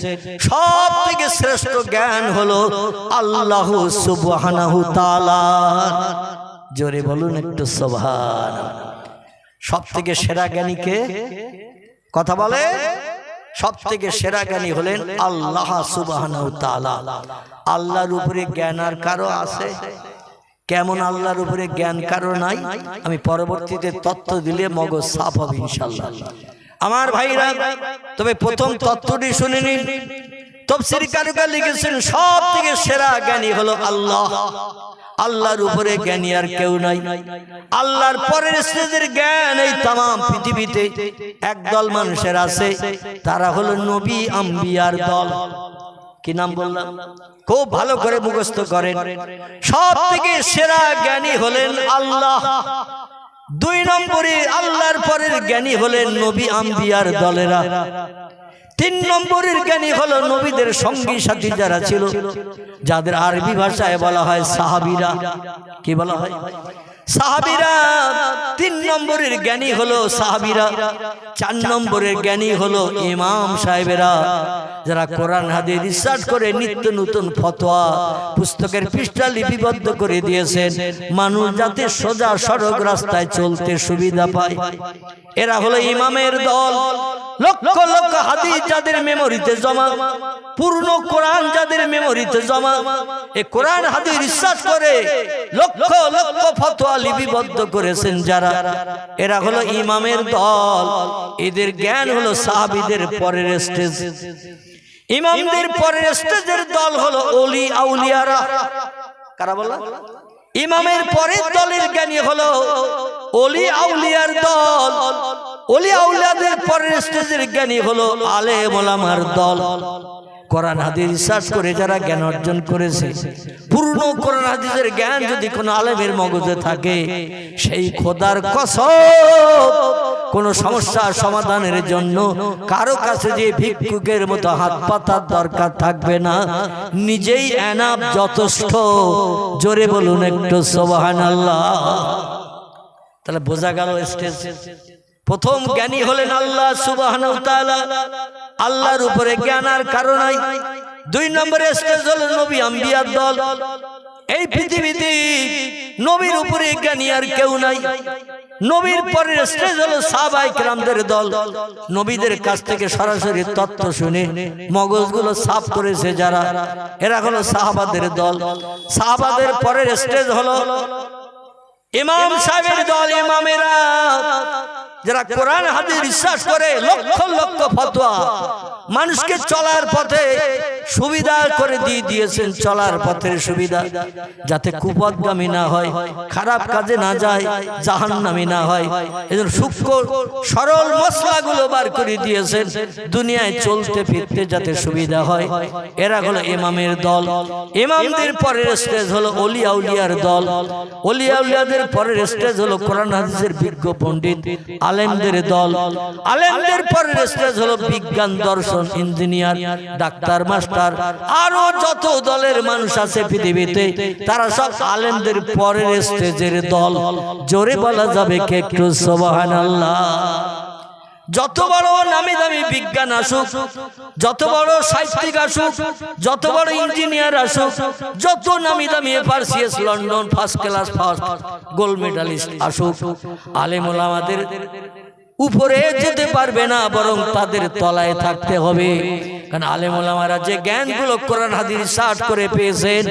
সব থেকে শ্রেষ্ঠ জ্ঞান হলো আল্লাহ সুবহানাহু তাআলা। জোরে বলুন একটু সুবহানাল্লাহ। সব থেকে সেরা জ্ঞানী কে? কথা বলে। সব থেকে সেরা জ্ঞানী হলেন আল্লাহ সুবহানাহু তাআলা। আল্লাহর উপরে জ্ঞান আর কারো আছে? কেমন আল্লাহর উপরে জ্ঞান কারো নাই? আমি পরবর্তীতে তত্ত্ব দিলে মগজ সাফ হবে ইনশাআল্লাহ। আমার ভাইরা, তবে প্রথম তত্ত্বটি শুনে নিন। তাফসীর কারকেরা লিখেছেন সব থেকে সেরা জ্ঞানী হলো আল্লাহ। আল্লাহর উপরে জ্ঞানী আর কেউ নাই। আল্লাহর পরের স্টেজের জ্ঞান এই তামাম পৃথিবীতে একদল মানুষের আছে, তারা হলো নবী আম্বিয়ার দল। কি নাম বললাম? খুব ভালো করে মুখস্থ করেন। সব থেকে সেরা জ্ঞানী হলেন আল্লাহ। দুই নম্বরে আল্লাহর পরের জ্ঞানী হলেন নবী আম্বিয়ার দলেরা। তিন নম্বরের জ্ঞানী হলো নবীদের সঙ্গী সাথী যারা ছিল, যাদের আরবি ভাষায় বলা হয় সাহাবীরা। কি বলা হয়? সাহাবীরা। তিন নম্বরের জ্ঞানী হলো সাহাবীরা। চার নম্বরের জ্ঞানী হলো ইমাম সাহেবেরা, যারা কোরআন হাদিস রিসার্চ করে নিত্য নতুন ফতোয়া পুস্তকের পৃষ্ঠা লিপিবদ্ধ করে দিয়েছেন, মানুষ যাতে সোজা সড়ক রাস্তায় চলতে সুবিধা পায়। এরা হলো ইমামের দল। লক্ষ লক্ষ হাদিস যাদের মেমোরিতে জমা, পূর্ণ কোরআন যাদের মেমোরিতে জমা, এই কোরআন হাদিস রিসার্চ করে লক্ষ লক্ষ ফতোয়া লিপিবদ্ধ করেছেন যারা, এরা হলো ইমামের দল। এদের জ্ঞান হলো সাহাবীদের পরের স্টেজ। ইমামদের পরের স্টেজের দল হলো ওলি আউলিয়ারা। কারা বলা? ইমামের পরের দলের জ্ঞানী হলো ওলি আউলিয়ার দল। ওলি আউলিয়াদের পরের স্টেজের জ্ঞানী হলো আলেম ওলামার দল। কোরআন হাদিস রিসার্চ করে যারা জ্ঞান অর্জন করেছে, পূর্ণ কোরআন হাদিসের জ্ঞান যদি কোনো আলেমের মগজে থাকে, সেই খোদার কসম কোন সমস্যা সমাধানের জন্য কারো কাছে যে ভিক্ষুকের মতো হাত পাতার দরকার থাকবে না, নিজেই এনাফ, যথেষ্ট। জোরে বলুন একটু সুবহানাল্লাহ। তাহলে বোঝা গেল স্টেজ। প্রথম জ্ঞানী হলেন আল্লাহ সুবহানাহু ওয়া তাআলা। আল্লাহর উপরে জ্ঞান আর কারো নাই। দুই নম্বরে স্টেজ হলো নবী আম্বিয়ার দল। এই পৃথিবীতে নবীর উপরে জ্ঞানী আর কেউ নাই। নবীর পরের স্টেজ হলো সাহাবায়ে কেরামদের দল। নবীদের কাছ থেকে সরাসরি তত্ত্ব শুনে মগজগুলো সাফ করেছে যারা, এরা হলো সাহাবাদের দল। সাহাবাদের পরের স্টেজ হলো ইমাম সাহেবের দল। ইমামেরা যারা কোরআন হাদিস বিশ্বাস করে, লক্ষ লক্ষ ফতোয়া মানুষকে চলার পথে সুবিধা করে দিয়ে দিয়েছেন, চলার পথের সুবিধা, যাতে কুপথগামী না হয়, খারাপ কাজে না যায়, জাহান্নামী না হয়। এজন্য সূক্ষ্ম সরল মশলাগুলো বার করে দিয়েছেন, দুনিয়ায় চলতে ফিরতে যাতে সুবিধা হয়। এরা হলো ইমামের দল। ইমামদের পরের স্টেজ হলো ওলিয়া উলিয়ার দল। ওলিয়া উলিয়াদের পরের স্টেজ হলো কোরআন হাদিসের বিজ্ঞ পণ্ডিত আলেমদের দল। আলেমদের পরের স্টেজ হলো বিজ্ঞান, দর্শন, ইঞ্জিনিয়ার, ডাক্তার, মাস্টার, আরো যত দলের মানুষ আছে পৃথিবীতে, তারা সব আলেমদের পরের স্টেজের দল। জোরে বলা যাবে কে একটু সুবহানাল্লাহ। যত বড় নামি দামি বিজ্ঞান আসুক, যত বড় সাহিত্যিক আসুক, যত বড় ইঞ্জিনিয়ার আসুক, যত নামি দামি FRCS London first class first gold medallist আসুক, আলেম ওলামাদের উপরে যেতে পারবে না, বরং তাদের তলায় থাকতে হবে। কারণ আলেম ওলামারা যে জ্ঞানগুলো কোরআন হাদিস সার্চ করে পেয়েছেন,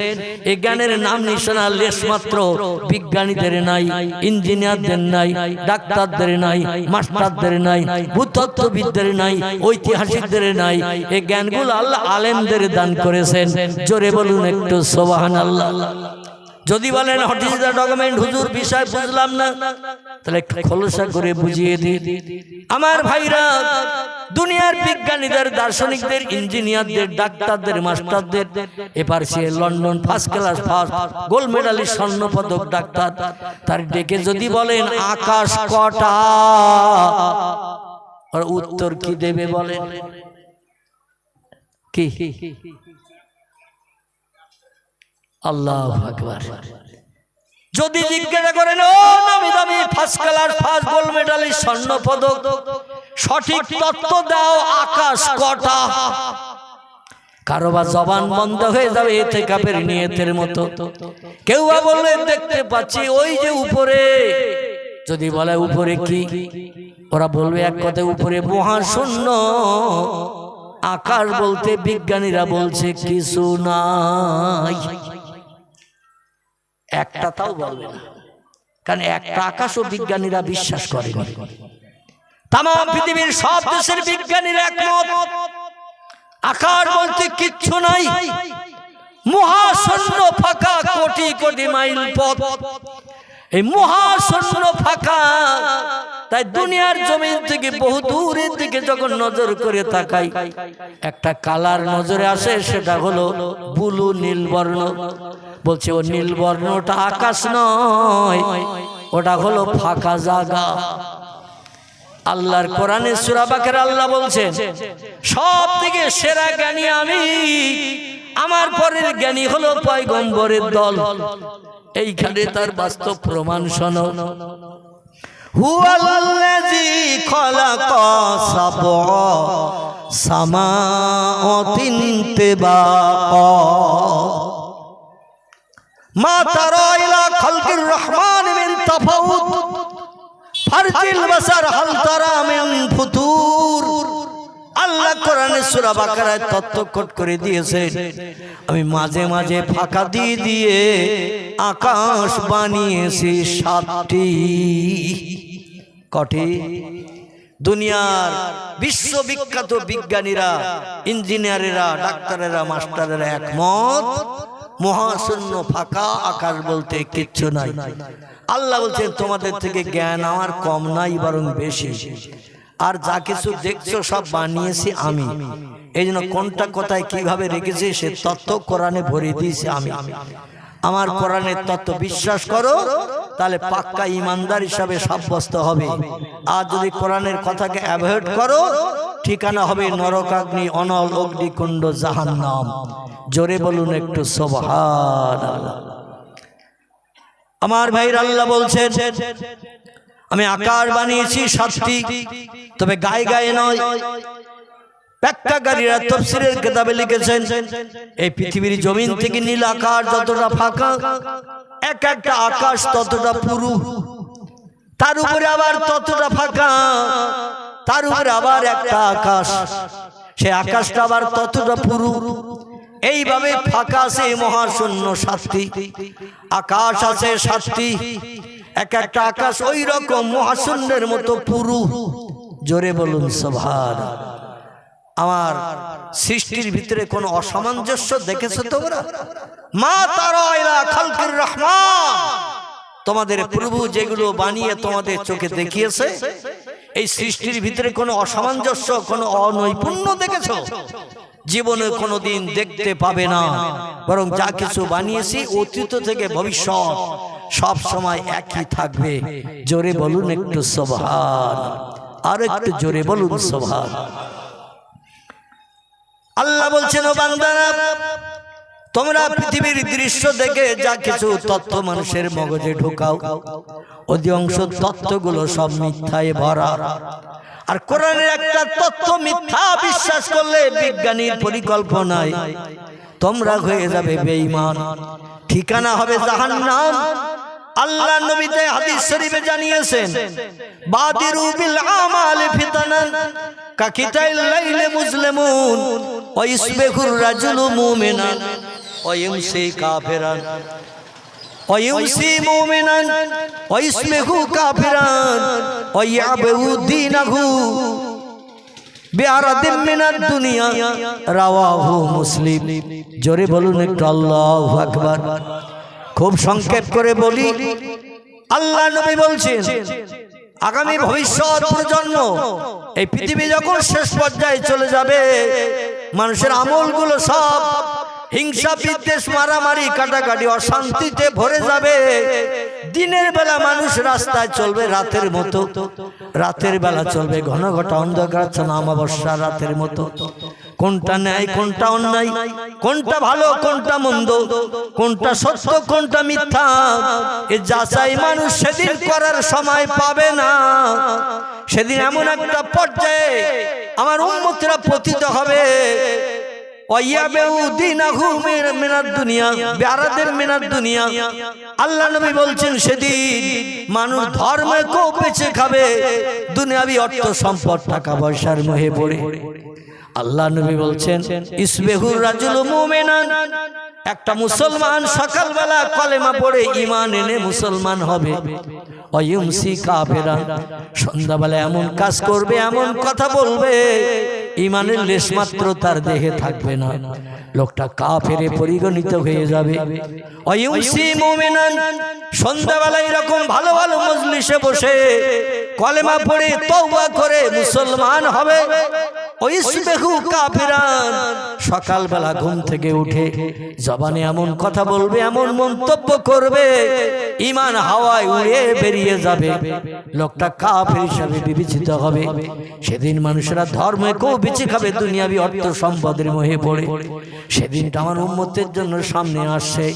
এই জ্ঞানের নাম নিশানা লেশমাত্র বিজ্ঞানীদের নাই, ইঞ্জিনিয়ারদের নাই, ডাক্তারদের নাই, মাস্টারদের নাই, ভূতত্ত্ববিদদের নাই, ঐতিহাসিকদের নাই। এই জ্ঞানগুলো আল্লাহ আলেমদের দান করেছেন। জোরে বলুন একটু সুবহানাল্লাহ। যদি বলেন হাদিস ডকুমেন্ট হুজুর বিষয় বুঝলাম না, তাহলে একটু খোলসা করে বুঝিয়ে দিই। আমার ভাইরা, দুনিয়ার বিজ্ঞানীদের, দার্শনিকদের, ইঞ্জিনিয়ারদের, ডাক্তারদের, মাস্টারদের, FRC London first class first gold medalist, স্বর্ণ পদক ডাক্তার, তার ডেকে যদি বলেন আকাশ কটা, আর উত্তর কি দেবে বলেন? কি? আল্লাহু আকবার। যদি জিজ্ঞাসা করেন ও নামি দামি first class first gold medalist, স্বর্ণ পদক, সঠিক তত্ত্ব দাও, আকাশ কটা? কারোবার জবান বন্ধ হয়ে যাবে ইতিকাফের নিয়তের মতো। কেউ বা বলবে দেখতে পাচ্ছি ওই যে উপরে। যদি বলে উপরে কি, ওরা বলবে এক কথায় উপরে মহাশূন্য। আকাশ বলতে বিজ্ঞানীরা বলছে কিছু নাই, একটা তাও বলবে না, কারণ একটা আকাশও বিজ্ঞানীরা বিশ্বাস করে। তাম পৃথিবীর সব দেশের বিজ্ঞানীরা একমত, আকাশ বলতে কিচ্ছু নাই, মহাশূন্য ফাঁকা, কোটি কোটি মাইল পথ, এই মহাশূন্য ফাঁকা। তাই দুনিয়ার জমিন থেকে বহু দূরের দিকে যখন নজর করে তাকাই, একটা কালার নজরে আসে, সেটা হলো ব্লু, নীল বর্ণ। বলছে ও নীল বর্ণটা আকাশ নয়, ওটা হলো ফাঁকা জায়গা। আল্লাহর কোরআনে সূরা বাকারা আল্লাহ বলছেন সব থেকে সেরা জ্ঞানী আমি, আমার পরের জ্ঞানী হলো পয়গম্বরের দল। এইখানে তার বাস্তব প্রমাণ শোনো। হুয়াল্লাযী খালাকা সাবআ সামাওয়াতিন তিবাকা মা তারা ইলা খালকির রহমান মিন তাফাউত ফারজিল বাসার হাল তারা মিন ফুতুর। আল্লাহ কোরআনে সূরা বাকারায় তত্ত্বকট করে দিয়েছেন, আমি মাঝে মাঝে ফাঁকা দিয়ে দিয়ে আকাশ বানিয়েছি 7টি। কটি? দুনিয়ার বিশ্ববিখ্যাত বিজ্ঞানীরা, ইঞ্জিনিয়ারেরা, ডাক্তারেরা, মাস্টারেরা একমত, মহাশূন্য ফাঁকা, আকাশ বলতে কিচ্ছু নাই। আল্লাহ বলছেন তোমাদের থেকে জ্ঞান আমার কম নাই, বরং বেশি। আর যা কিছু দেখছো সব বানিয়েছি আমি। এই জন্য কোনটা কোথায় কিভাবে রেখেছি সে তত্ত্ব কোরআনে ভরে দিয়েছি আমি। আমার কোরআনের তত্ত্ব বিশ্বাস করো, তাহলে পাক্কা ইমানদার হিসাবে সাব্যস্ত হবে। আর যদি কোরআনের কথাকে অ্যাভয়েড করো, ঠিকানা হবে নরকাগ্নি, অনল অগ্নিকুণ্ড, জাহান্নাম। জোরে বলুন একটু সুবহানাল্লাহ। আমার ভাইরা, আল্লাহ বলছেন আমি আকাশ বানিয়েছি 7টি, তবে গায়ে গায়ে নয়। ব্যাখ্যাকারীরা তাফসীরের কিতাবে লিখেছেন এই পৃথিবীর জমিন থেকে নীল আকাশ যতটা ফাঁকা, এক একটা আকাশ ততটা পুরু, তার উপরে আবার ততটা ফাঁকা, তার উপরে আবার একটা আকাশ, সে আকাশটা আবার ততটা পুরু। এইভাবে ফাঁকা আছে মহাশূন্য 7টি, আকাশ আছে 7টি। এক একটা আকাশ ওই রকম মহাশূন্যের মতো পুরু। জোরে বলুন সুবহানাল্লাহ। আমার সৃষ্টির ভিতরে কোনো অসামঞ্জস্য দেখেছো তোমরা? মা তারা ইলা খালকির রহমান, তোমাদের প্রভু যেগুলো বানিয়ে তোমাদের চোখে দেখিয়েছে, এই সৃষ্টির ভিতরে কোনো অসামঞ্জস্য, কোনো অনৈপুণ্য দেখেছো? জীবনে কোনোদিন দেখতে পাবে না। বরং যা কিছু বানিয়েছি অতীত থেকে ভবিষ্যৎ সব সময় একই থাকবে। জোরে বলুন একটু সুবহানাল্লাহ, আর একটু জোরে বলুন সুবহানাল্লাহ। আল্লাহ বলছেন, ও বান্দারা, তোমরা পৃথিবীর দৃশ্য দেখে যা কিছু তথ্য মানুষের মগজে ঢোকাও, অধিকাংশ তথ্যগুলো সব মিথ্যায় ভরা। আর কোরআনের একটা তথ্য মিথ্যা বিশ্বাস করলে বিজ্ঞানীর পরিকল্পনায় তোমরা হয়ে যাবে বেঈমান, ঠিকানা হবে জাহান্নাম। আল্লাহ নবী তে হাদিস শরীফে জানিয়েছেন, বাদিরু বিল আমালি ফিতানান কাকিতাইল লাইলি মুসলিমুন ওয়া ইসবিহুর রাজুলু মুমিনান ওয়া ইমসি কাফিরান ওয়া ইমসি মুমিনান ওয়া ইসবিহু কাফিরান ওয়া ইয়াবু দীনাহু বিআরাদিন মিনাদ দুনিয়া। রাওয়াহু মুসলিম। জোরে বলুন একটু আল্লাহু আকবার। খুব সংক্ষেপ করে বলি, আল্লাহ নবী বলছেন, আগামী ভবিষ্যৎ প্রজন্ম এই পৃথিবী যখন শেষ পর্যায়ে চলে যাবে, মানুষের আমলগুলো সব হিংসা বিদ্বেষ মারামারি কাটাকাটি অশান্তিতে ভরে যাবে। দিনের বেলা মানুষ রাস্তায় চলবে রাতের মতো, রাতের বেলা চলবে ঘন ঘটা অন্ধকার অমাবস্যা রাতের মতো। কোনটা ন্যায় কোনটা অন্যায়, কোনটা ভালো কোনটা মন্দ, কোনটা সত্য কোনটা মিথ্যা, এ যাচাই মানুষ সেদিন করার সময় পাবে না। সেদিন এমন একটা পর্যায়ে আমার উম্মতরা পতিত হবে, আল্লাহ নবী বলছেন সেদিন মানুষ ধর্মে কেউ বেঁচে খাবে, দুনিয়াবি অর্থ সম্পদ টাকা পয়সার মোহে পড়ে। আল্লাহ নবী বলছেন, ইসবিহুর রাজুলু মুমিনান, একটা মুসলমান সকালবেলা কলেমা পড়ে ঈমান এনে মুসলমান হবে, ওয়া ইউমসি কাফিরান, সন্ধ্যাবেলা এমন কাজ করবে এমন কথা বলবে ঈমানের লেশমাত্র তার দেহে থাকবে না, লোকটা কাফেরে পরিগণিত হয়ে যাবে। ওয়া ইউমসি মুমিনান, সন্ধ্যাবেলা এরকম ভালো ভালো মজলিসে বসে কলেমা পড়ে তওবা করে মুসলমান হবে। ওয়াইসবিহু কাফিরান, সকালবেলা ঘুম থেকে উঠে জবানে এমন কথা বলবে এমন মন্তব্য করবে ঈমান হাওয়ায় উড়ে বেরিয়ে যাবে, লোকটা কাফের হিসাবে বিবেচিত হবে। সেদিন মানুষেরা ধর্মে কেউ বেঁচে খাবে দুনিয়াবি অর্থ সম্পদের মোহে পড়ে। সেদিনটা আমার উম্মতের জন্য সামনে আসছে।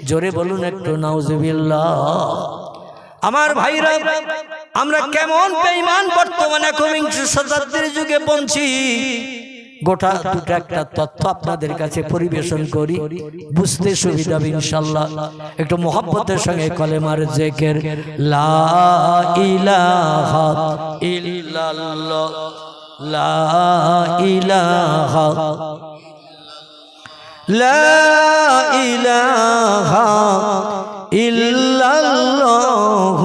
জোরে বলুন একটু নাউজুবিল্লাহ। আমার ভাইরা, আমরা কেমন বেঈমান বর্তমানে একবিংশ শতাব্দীর যুগে বঞ্চি, গোটা দুটো একটা তথ্য আপনাদের কাছে পরিবেশন করি, বুঝতে সুবিধা হবে ইনশাআল্লাহ। একটু মোহাব্বতের সঙ্গে কলেমার জিকির, লা ইলাহা ইল্লাল্লাহ, লা ইলাহা, লা ইলাহা ইল্লাল্লাহ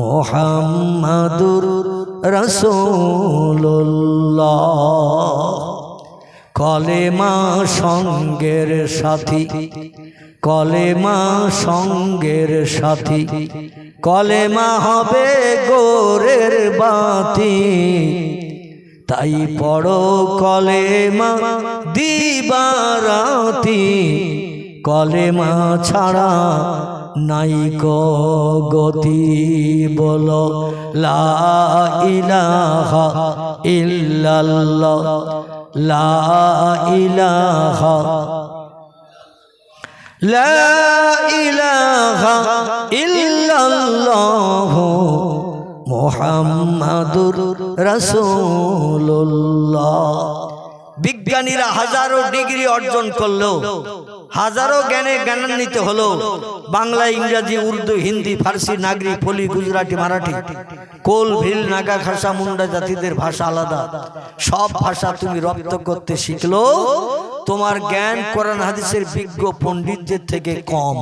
মুহাম্মাদুর রাসূলুল্লাহ। কলেমা সঙ্গের সাথী, কলেমা সঙ্গের সাথী, কলেমা হবে গোরের বাতি, তাই পড়ো কলেমা দিবারাতি, কলেমা ছাড়া নাই কো গতি, বলো লা ইলাহা ইল্লাল্লাহ, লা ইলাহা, লা ইলাহা ইল্লাল্লাহ মুহাম্মাদুর রাসূলুল্লাহ। বিজ্ঞানীরা হাজারো ডিগ্রি অর্জন করলো, হাজারো জ্ঞানে জ্ঞানান্বিত হলো, বাংলা ইংরেজি উর্দু হিন্দি ফার্সি নাগরি ফলি গুজরাটি মারাঠি কোল ভিল নাগা খাসা মুন্ডা জাতিদের ভাষা আলাদা, সব ভাষা তুমি রপ্ত করতে শিখলো, তোমার জ্ঞান কোরআন হাদিসের বিজ্ঞ পণ্ডিতদের থেকে কম।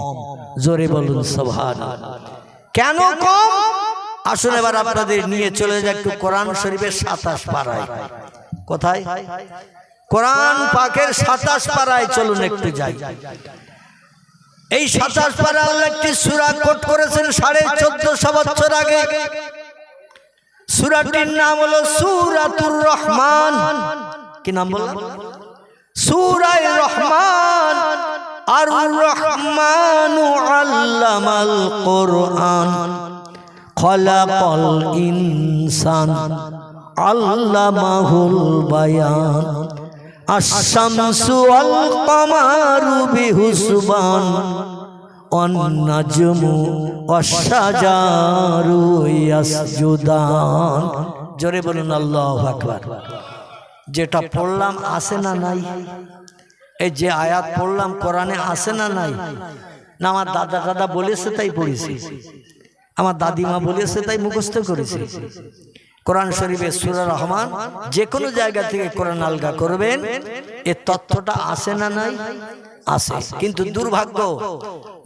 জোরে বলুন সুবহানাল্লাহ। কেন কম? আসুন এবার আপনাদের নিয়ে চলে যায় একটু কোরআন শরীফের 27 পারায়। কোথায়? কোরআন পাকের 27 পারায় চলুন একটু যাই। এই 27 পারা আল্লাহ একটি সূরা কোট করেছেন 1450 বছর আগে। সূরাটির নাম হলো সূরাতুর রহমান। কি নাম বললাম? সূরায়ে রহমান। আর রহমানু আল্লামাল কোরআন খলাকাল ইনসান আল্লামাহুল বায়ান আশ-শামসু ওয়াল কমারু বিহুসবান ওয়ান নাজমু ওয়াশ-শাজারু ইয়াসজুদান। জোরে বলুন আল্লাহু আকবার। যেটা পড়লাম আছে না নাই? এই যে আয়াত পড়লাম কোরআনে আছে না নাই? না আমার দাদা দাদা বলেছে তাই পড়েছি, আমার দাদিমা বলেছে তাই মুখস্থ করেছি। কোরআন শরীফের সূরা রহমান যে কোনো জায়গা থেকে কোরআন আলগা করবেন, এর তথ্যটা আছে না নাই? আছে। কিন্তু দুর্ভাগ্য,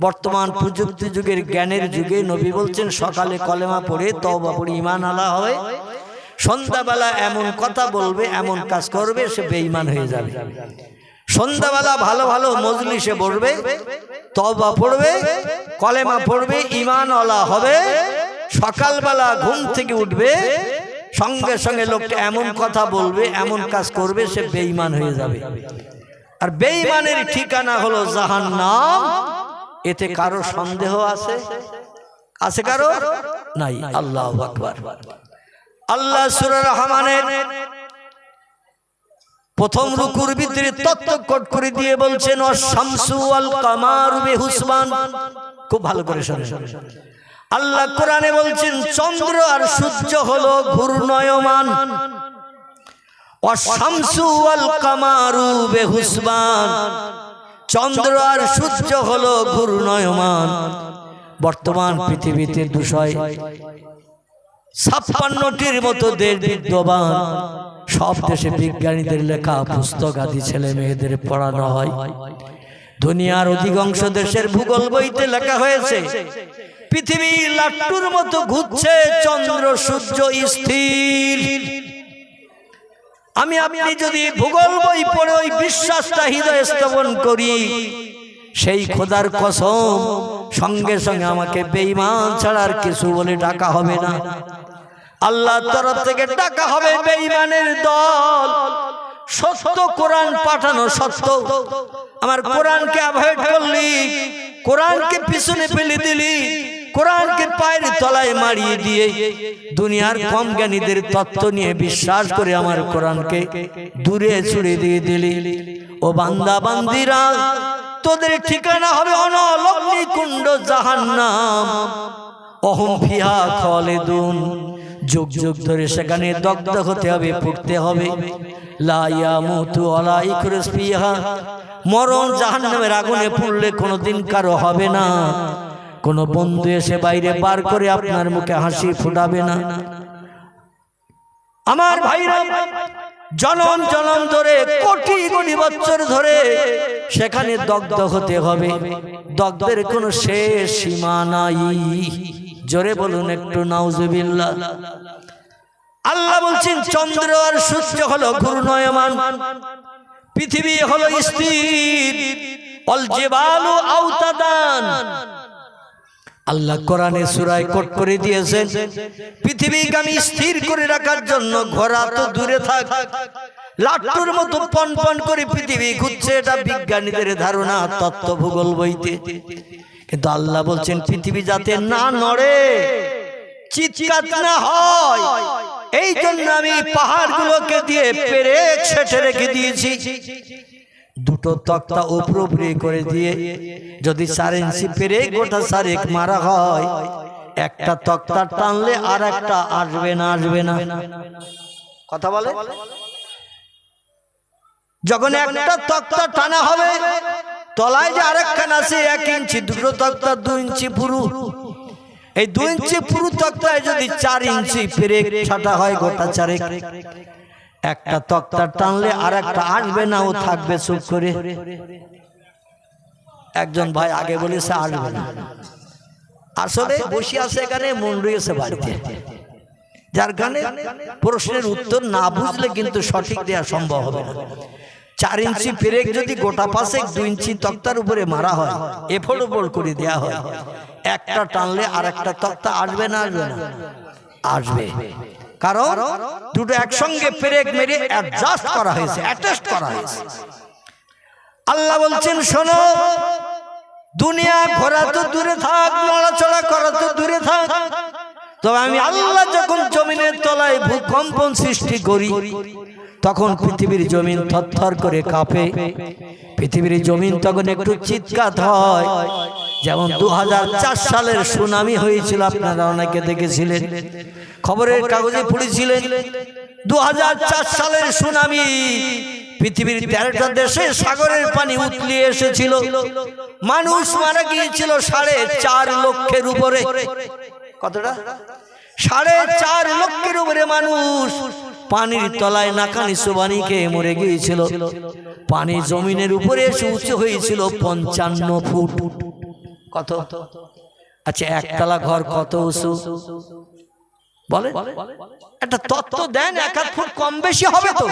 বর্তমান প্রযুক্তি যুগের জ্ঞানের যুগে নবী বলছেন সকালে কলেমা পড়ে তওবা পড়ে ঈমান আলা হয়, সন্ধ্যাবেলা এমন কথা বলবে এমন কাজ করবে সে বেঈমান হয়ে যাবে। সন্ধ্যাবেলা ভালো ভালো মজলিসে বসবে, তওবা পড়বে, কলেমা পড়বে, ঈমান আলা হবে, সকালবেলা ঘুম থেকে উঠবে সঙ্গে সঙ্গে লোকটা এমন কথা বলবে এমন কাজ করবে সে বেঈমান হয়ে যাবে। আর বেঈমানের ঠিকানা হলো জাহান্নাম। এতে কারো সন্দেহ আছে? আছে কারো? নাই। আল্লাহু আকবার। আল্লাহ সূরা রহমানের প্রথম রুকুর ভিতরে তত্ত্ব কোট করে দিয়ে বলছেন ওয়াশ-শামসু ওয়াল কামারু বিহুসবান। খুব ভালো করে শুনুন। আল্লাহ কোরআনে বলছেন চন্দ্র আর সূর্য হলো ঘূর্ণয়মান। ওয়াশ-শামসু ওয়াল কামারু বিহুসবান। চন্দ্র আর সূর্য হলো ঘূর্ণয়মান। বর্তমান পৃথিবীতে 256টির মতো দেশ বিদ্যমান। সব দেশে বিজ্ঞানীদের লেখা পুস্তক আদি ছেলে মেয়েদের পড়ানো হয়। দুনিয়ার অধিকাংশ দেশের ভূগোল বইতে লেখা হয়েছে পৃথিবী লাট্টুর মতো ঘুরছে, চন্দ্র সূর্য স্থির। আমি আপনি যদি ভূগোল বই পড়ে ওই বিশ্বাসটা হৃদয়ে স্থাপন করি, সেই খোদার কসম সঙ্গে সঙ্গে আমাকে বেঈমান ছাড়া আর কিছু বলে ডাকা হবে না। আল্লাহর তরফ থেকে ডাকা হবে বেঈমানের দল। সত্য কোরআন পাঠানো সত্য, আমার কোরআনকে অ্যাভয়েড করলি, কোরআনকে পিছনে ফেলে দিলি, কোরআনকে পায়ের তলায় মারিয়ে দিয়ে দুনিয়ার কম জ্ঞানীদের তত্ত্ব নিয়ে বিশ্বাস করে আমার কোরআনকে দূরে ছুড়ে দিয়ে দিলি। ও বান্দা বান্দিরা, তোদের ঠিকানা হবে অনলগ্নি কুণ্ড জাহান্নাম। অহম ফিহা খালিদুন। যুগ যুগ ধরে সেখানে দগ্ধ হতে হবে, পুড়তে হবে। লা ইয়ামুতু ওয়ালা ইয়াখরুজ ফিহা। মরণ জাহান্নামের আগুনে পুড়লে কোনোদিন কারো হবে না। কোনো বন্ধু এসে বাইরে বার করে আপনার মুখে হাসি ফুটাবে না। আমার ভাইরা, জনম জনম ধরে কোটি কোটি বছর ধরে সেখানে দগ্ধ হতে হবে। দগ্ধের কোনো শেষ সীমা নাই। জোরে বলুন একটু নাউজুবিল্লাহ। আল্লাহ বলছেন চন্দ্র আর সূর্য হলো ঘূর্ণয়মান, পৃথিবী হলো স্থির। অল জিবালু আওতাদান। আল্লাহ কোরআনে সূরায় কোট করে দিয়েছেন পৃথিবীকে আমি স্থির করে রাখার জন্য। ঘোড়া তো দূরে থাক, লাট্টুর মতো পনপন করে পৃথিবী ঘুরছে, এটা বিজ্ঞানীদের ধারণা তত্ত্ব ভূগোল বইতে। কিন্তু আল্লাহ বলছেন পৃথিবী যাতে না নড়ে, চিৎকার না হয়, এই জন্য আমি পাহাড়গুলোকে দিয়ে পেরেক ছেঁটে রেখে দিয়েছি। দুটো তক্তা উপরে করে দিয়ে যদি 4 ইঞ্চি পেরেক গোটা 4 মারা হয়, একটা তক্তা টানলে আর একটা আসবে না, আসবে না। কথা বলে, যখন একটা তক্তা টানা হবে তলায় যে আরেকখান আছে 1 ইঞ্চি, দুটো তক্তা 2 ইঞ্চি পুরু। এই 2 ইঞ্চি পুরু তক্তায় যদি 4 ইঞ্চি পেরেক ছাটা হয় গোটা 4, একটা তক্তা টানলে আর একটা আসবে না, ও থাকবে চুপ করে। একজন ভাই আগে বলেছে আসবে না, আসলে বসে আছে এখানে, মন রয়েছে বাড়িতে, যার কারণে প্রশ্নের উত্তর না বুঝলে কিন্তু সঠিক দেওয়া সম্ভব হবে না। 4 ইঞ্চি পেরেক যদি গোটা পাশে 2 ইঞ্চি তক্তার উপরে মারা হয়, এফোর্ড ওপর করে দেওয়া হয়, একটা টানলে আর একটা তক্তা আসবে না? আসবে না? আসবে। কারণ দুটো একসঙ্গে পেরেক মেরে অ্যাডজাস্ট করা হয়েছে, অ্যাটাচ করা হয়েছে। আল্লাহ বলছেন, শোনো, দুনিয়া ঘোরা তো দূরে থাক, নড়াচড়া করা তো দূরে থাক, তবে আমি আল্লাহ যখন জমিনের তলায় ভূকম্পন সৃষ্টি করি, তখন পৃথিবীর জমিন থরথর করে কাঁপে। পৃথিবীর জমিন তখন একটু চিৎকার হয়, যেমন 2004 সালের সুনামি হয়েছিল, আপনারা অনেকে দেখেছিলেন, খবরের কাগজে পড়েছিলেন। 2004 সালের সুনামি, পৃথিবীর 13টা দেশে সাগরের পানি উতলিয়ে এসেছিল, মানুষ মারা গিয়েছিল 4.5 লক্ষের উপরে। কতটা? 4.5 লক্ষের উপরে মানুষ পানির তলায় নাকানি সুবানি খেয়ে মরে গিয়েছিল। পানি জমিনের উপরে এসে উঁচু হয়েছিল 55 ফুট। কত? আচ্ছা, একতলা ঘর কত উঁচু বলে? একটা তত্ত্ব দেন, 1 ফুট কম বেশি হবে তো?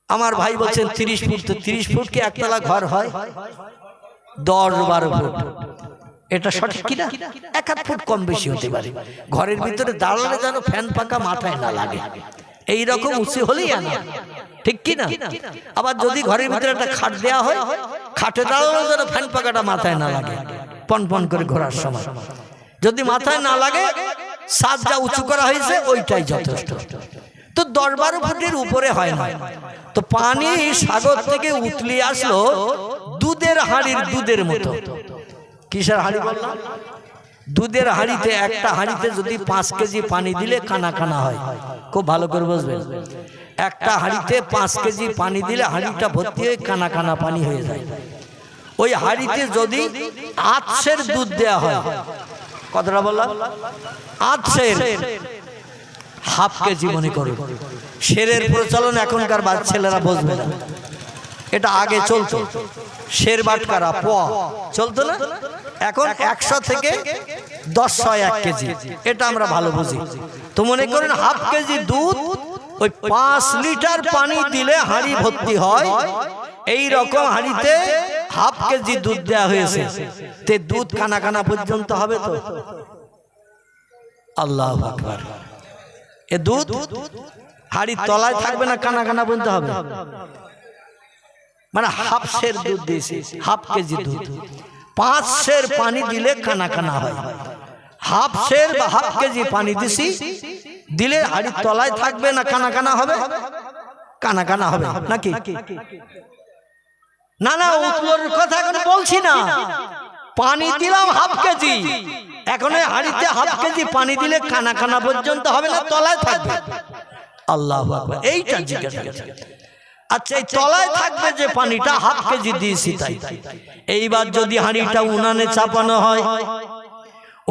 আমার ভাই বলছেন 30 ফুট। তো 30 ফুট কি একতলা ঘর হয়? 10-12 ফুট। এটা সঠিক কিনা? 1 ফুট কম বেশি হতে পারে। ঘরের ভিতরে দাঁড়ালে যেন ফ্যান পাকা মাথায় না লাগে, এইরকম উঁচু হলেই আনা, ঠিক কিনা? আবার যদি ঘরের ভিতরে একটা খাট দেওয়া হয়, খাটে দাঁড়ালে যেন ফ্যান পাকাটা মাথায় না লাগে, পন পন করে ঘোরার সময়। যদি মাথায় না লাগে, ছাদ যা উঁচু করা হয়েছে ওইটাই যথেষ্ট। তো 10-12 ফুটের উপরে হয় না। তো পানি সাগর থেকে উতলে আসলো দুধের হাঁড়ির দুধের মতো। কিসের হাঁড়ি বললাম? দুধের হাঁড়িতে। একটা হাঁড়িতে যদি 5 কেজি পানি দিলে কানা কানা হয়। খুব ভালো করে বুঝবেন, একটা হাঁড়িতে 5 কেজি পানি দিলে হাঁড়িটা ভর্তি হয়ে কানা কানা পানি হয়ে যায়। ওই হাঁড়িতে যদি 8 সের দুধ দেওয়া হয়, কতটা বললাম? 8 সের, হাফ কেজি মনে করুন। সেরের প্রচলন এখনকার ছেলেরা বুঝবে না, এটা আগে চলতো। শের বাটকারা পোয়া চলতো না, এখন 100 থেকে 10 হয় 1 কেজি, এটা আমরা ভালো বুঝি। তো মনে করেন হাফ কেজি দুধ, ওই 5 লিটার পানি দিলে হাঁড়ি ভর্তি হয়। এই রকম হাঁড়িতে হাফ কেজি দুধ দেওয়া হয়েছে। তে দুধ কানা কানা পর্যন্ত হবে তো? আল্লাহু আকবার। এ দুধ হাঁড়ির তলায় থাকবে না, কানা কানা পর্যন্ত হবে। মানে হাফ সের দুধ দিয়েছে, হাফ কেজি দুধ, 5 সের পানি দিলে কানা কানা হয়। হাফ সের বা হাফ কেজি পানি দিছি, দিলে হাঁড়ির তলায় থাকবে না, কানা কানা হবে? কানা কানা হবে নাকি? না না, উতলোর কথা এখন বলছি না। পানি দিলাম হাফ কেজি, এখন হাঁড়িতে হাফ কেজি পানি দিলে কানা কানা পর্যন্ত হবে না, তলায় থাকবে। আল্লাহু আকবার। এইটা জিজ্ঞাসা। আচ্ছা, এই তলায় থাকবে যে পানিটা, হাফ কেজি দিয়েছি তাই। এইবার যদি হাঁড়িটা উনানে চাপানো হয়,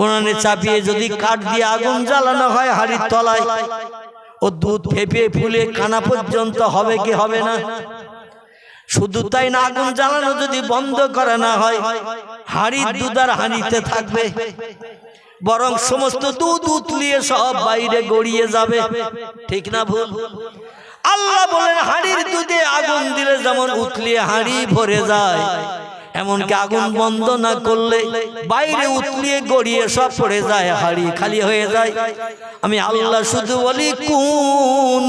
উনানে চাপিয়ে যদি কাঠ দিয়ে আগুন জ্বালানো হয় হাঁড়ির তলায়, ও দুধ ফেপে ফুলে কানা পর্যন্ত হবে কি হবে না? শুধু তাই না, আগুন জ্বালানো যদি বন্ধ করা না হয়, হাঁড়ির দুধ আর হাঁড়িতে থাকবে, বরং সমস্ত দুধ উতলিয়ে সব বাইরে গড়িয়ে যাবে। ঠিক না ভুল? আল্লাহ বলেন, হাঁড়ির দুধে আগুন দিলে যেমন উতলিয়ে হাঁড়ি ভরে যায়, এমনকি আগুন বন্ধ না করলে বাইরে উতলিয়ে গড়িয়ে সব পড়ে যায়, হাঁড়ি খালি হয়ে যায়। আমি আল্লাহ শুধু বলি কুন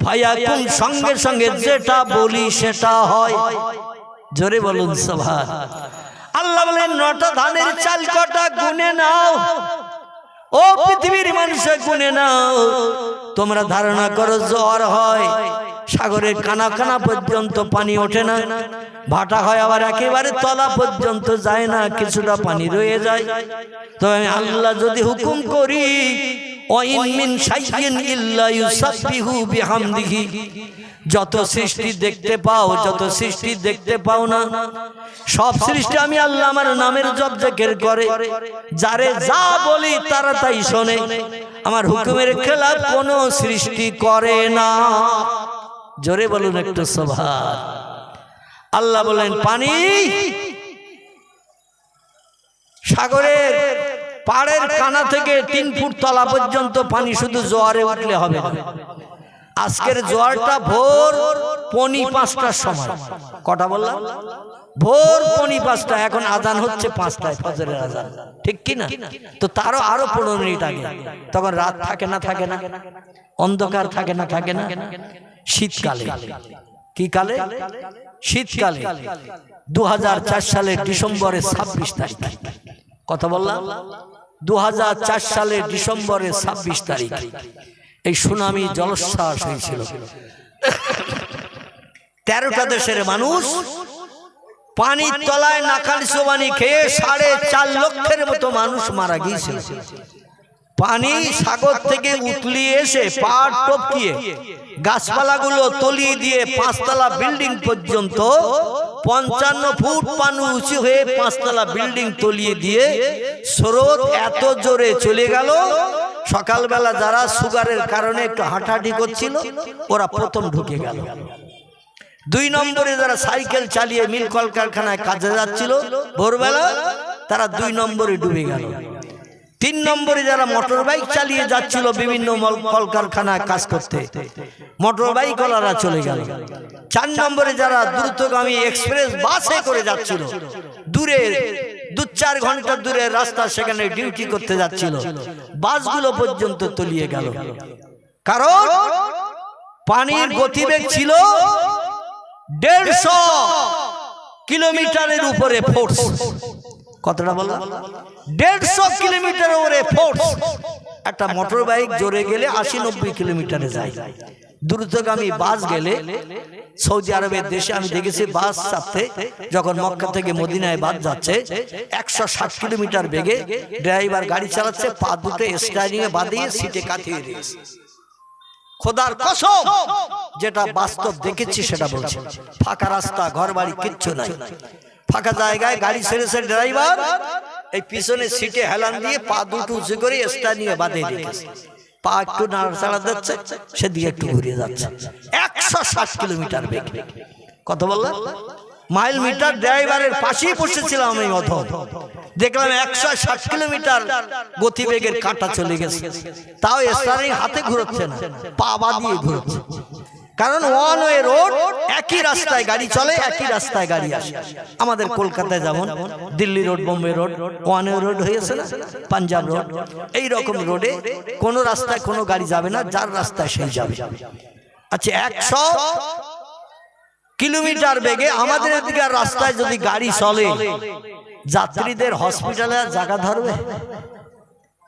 ফায়াকুন, সঙ্গে সঙ্গে যেটা বলি সেটা হয়। জোরে বলুন সুবহান। আল্লাহ বলেন, 9টা ধানের চাল কটা গুনে নাও, ও পৃথিবীর মানুষ গুনে নাও। তোমরা ধারণা করো জ্বর হয়, সাগরের কানা কানা পর্যন্ত পানি ওঠে না, ভাটা হয় আবার একেবারে তলা পর্যন্ত যায় না, কিছুটা পানি রয়ে যায়। তো আমি আল্লাহ যদি হুকুম করি, ওয়াইন মিন শাইইন ইল্লা ইউসাব্বিহু বিহামদিহি, যত সৃষ্টি দেখতে পাও, যত সৃষ্টি দেখতে পাও না, সব সৃষ্টি আমি আল্লাহ আমার নামের জপ জিকির করে। যারে যা বলি তারা তাই শোনে, আমার হুকুমের খেলাফ কোনো সৃষ্টি করে না। জোরে বলুন একটু সুবহান। আল্লাহ বলেন, পানি সাগরের পাড়ের কানা থেকে 3 ফুট তলা পর্যন্ত পানি, শুধু জোয়ারে উঠলে হবে না। আজকের জোয়ারটা ভোর 4:45টার সময়। কটা বললাম? ভোর 4:45টা। এখন আজান হচ্ছে 5টায়, ফজরের আজান, ঠিক কি না? তো তারও আরো 15 মিনিট আগে। তখন রাত থাকে না, থাকে না, অন্ধকার থাকে না, থাকে না। শীতকালে, কি কালে? শীতকালে 2004 সালের ডিসেম্বরের 26 তারিখ। কথা বললাম? 2004 সালের ডিসেম্বরের 26 তারিখ এই সুনামি জলোচ্ছ্বাস হয়েছিল। 13টা দেশের মানুষ পানির তলায় নাকাল চোবানি খেয়ে 4.5 লক্ষের মতো মানুষ মারা গিয়েছিল। পানি সাগর থেকে উতলিয়ে এসে পাহাড় টপকিয়ে গাছপালাগুলো তলিয়ে দিয়ে 5 তলা বিল্ডিং পর্যন্ত 55 ফুট পানি উঁচু হয়ে 5 তলা বিল্ডিং তলিয়ে দিয়ে স্রোত এত জোরে চলে গেল, সকালবেলা যারা সুগারের কারণে একটু হাঁটাহাঁটি করছিল ওরা প্রথম ঢুকে গেল। 2 নম্বরে যারা সাইকেল চালিয়ে মিল কলকারখানায় কাজে যাচ্ছিল ভোরবেলা, তারা 2 নম্বরে ডুবে গেল। 3 নম্বরে যারা মোটর বাইক চালিয়ে যাচ্ছিল বিভিন্ন কলকারখানায় কাজ করতে, মোটর বাইক ওয়ালারা চলে গেল। 4 নম্বরে যারা দ্রুতগামী এক্সপ্রেস বাসে করে যাচ্ছিল, দূরে 2-4 ঘন্টা দূরে রাস্তা, সেখানে ডিউটি করতে যাচ্ছিল, বাসগুলো পর্যন্ত তলিয়ে গেল। কারণ পানির গতিবেগ ছিল 150 কিলোমিটারের উপরে ফোর্স। কতটা বললাম? 150 কিলোমিটার উপরে ফোর্স। একটা মোটর বাইক জোরে গেলে 80-90 কিলোমিটারে যায়। দ্রুতগামী বাস গেলে, সৌদি আরবের দেশে আমি দেখেছি বাস চাপতে, যখন মক্কা থেকে মদিনায় বাস যাচ্ছে 160 কিলোমিটার বেগে ড্রাইভার গাড়ি চালাচ্ছে, পা দুটো স্টারিং এ বাঁধিয়ে সিটে কাটিয়ে দিয়েছে। খোদার কসম, যেটা বাস্তব দেখেছি সেটা বলছি। ফাঁকা রাস্তা, ঘর বাড়ি কিচ্ছু নাই, ফাঁকা জায়গায় গাড়ি ছেড়েছে ড্রাইভার, এই পিছনে সিটে হেলান দিয়ে পা দুটো উঁচু করে স্টারিং এ বাঁধিয়ে রেখেছে। পা একটু নাড়াচাড়া দিচ্ছে, সেদিকে একটু ঘুরিয়ে যাচ্ছে। 160 কিলোমিটার বেগ। কত বললাম? Mile metre. ড্রাইভারের পাশেই বসেছিলাম আমি, অধম দেখলাম 160 কিলোমিটার গতিবেগের কাঁটা চলে গেছে। তাও স্টারিং হাতে ঘুরোচ্ছে না, পা বাঁধিয়ে ঘুরোচ্ছে। কারণ ওয়ান ওয়ে রোড, একই রাস্তায় গাড়ি চলে, একই রাস্তায় গাড়ি আসে। আমাদের কলকাতায় যেমন Delhi road, Bombay road one way road হয়েছে না, পাঞ্জাব রোড, এই রকম রোডে কোনো রাস্তায় কোনো গাড়ি যাবে না, যার রাস্তায় সেই যাবে। আচ্ছা, 100 কিলোমিটার বেগে আমাদের এদিকে রাস্তায় যদি গাড়ি চলে, যাত্রীদের হসপিটালে জায়গা ধরবে?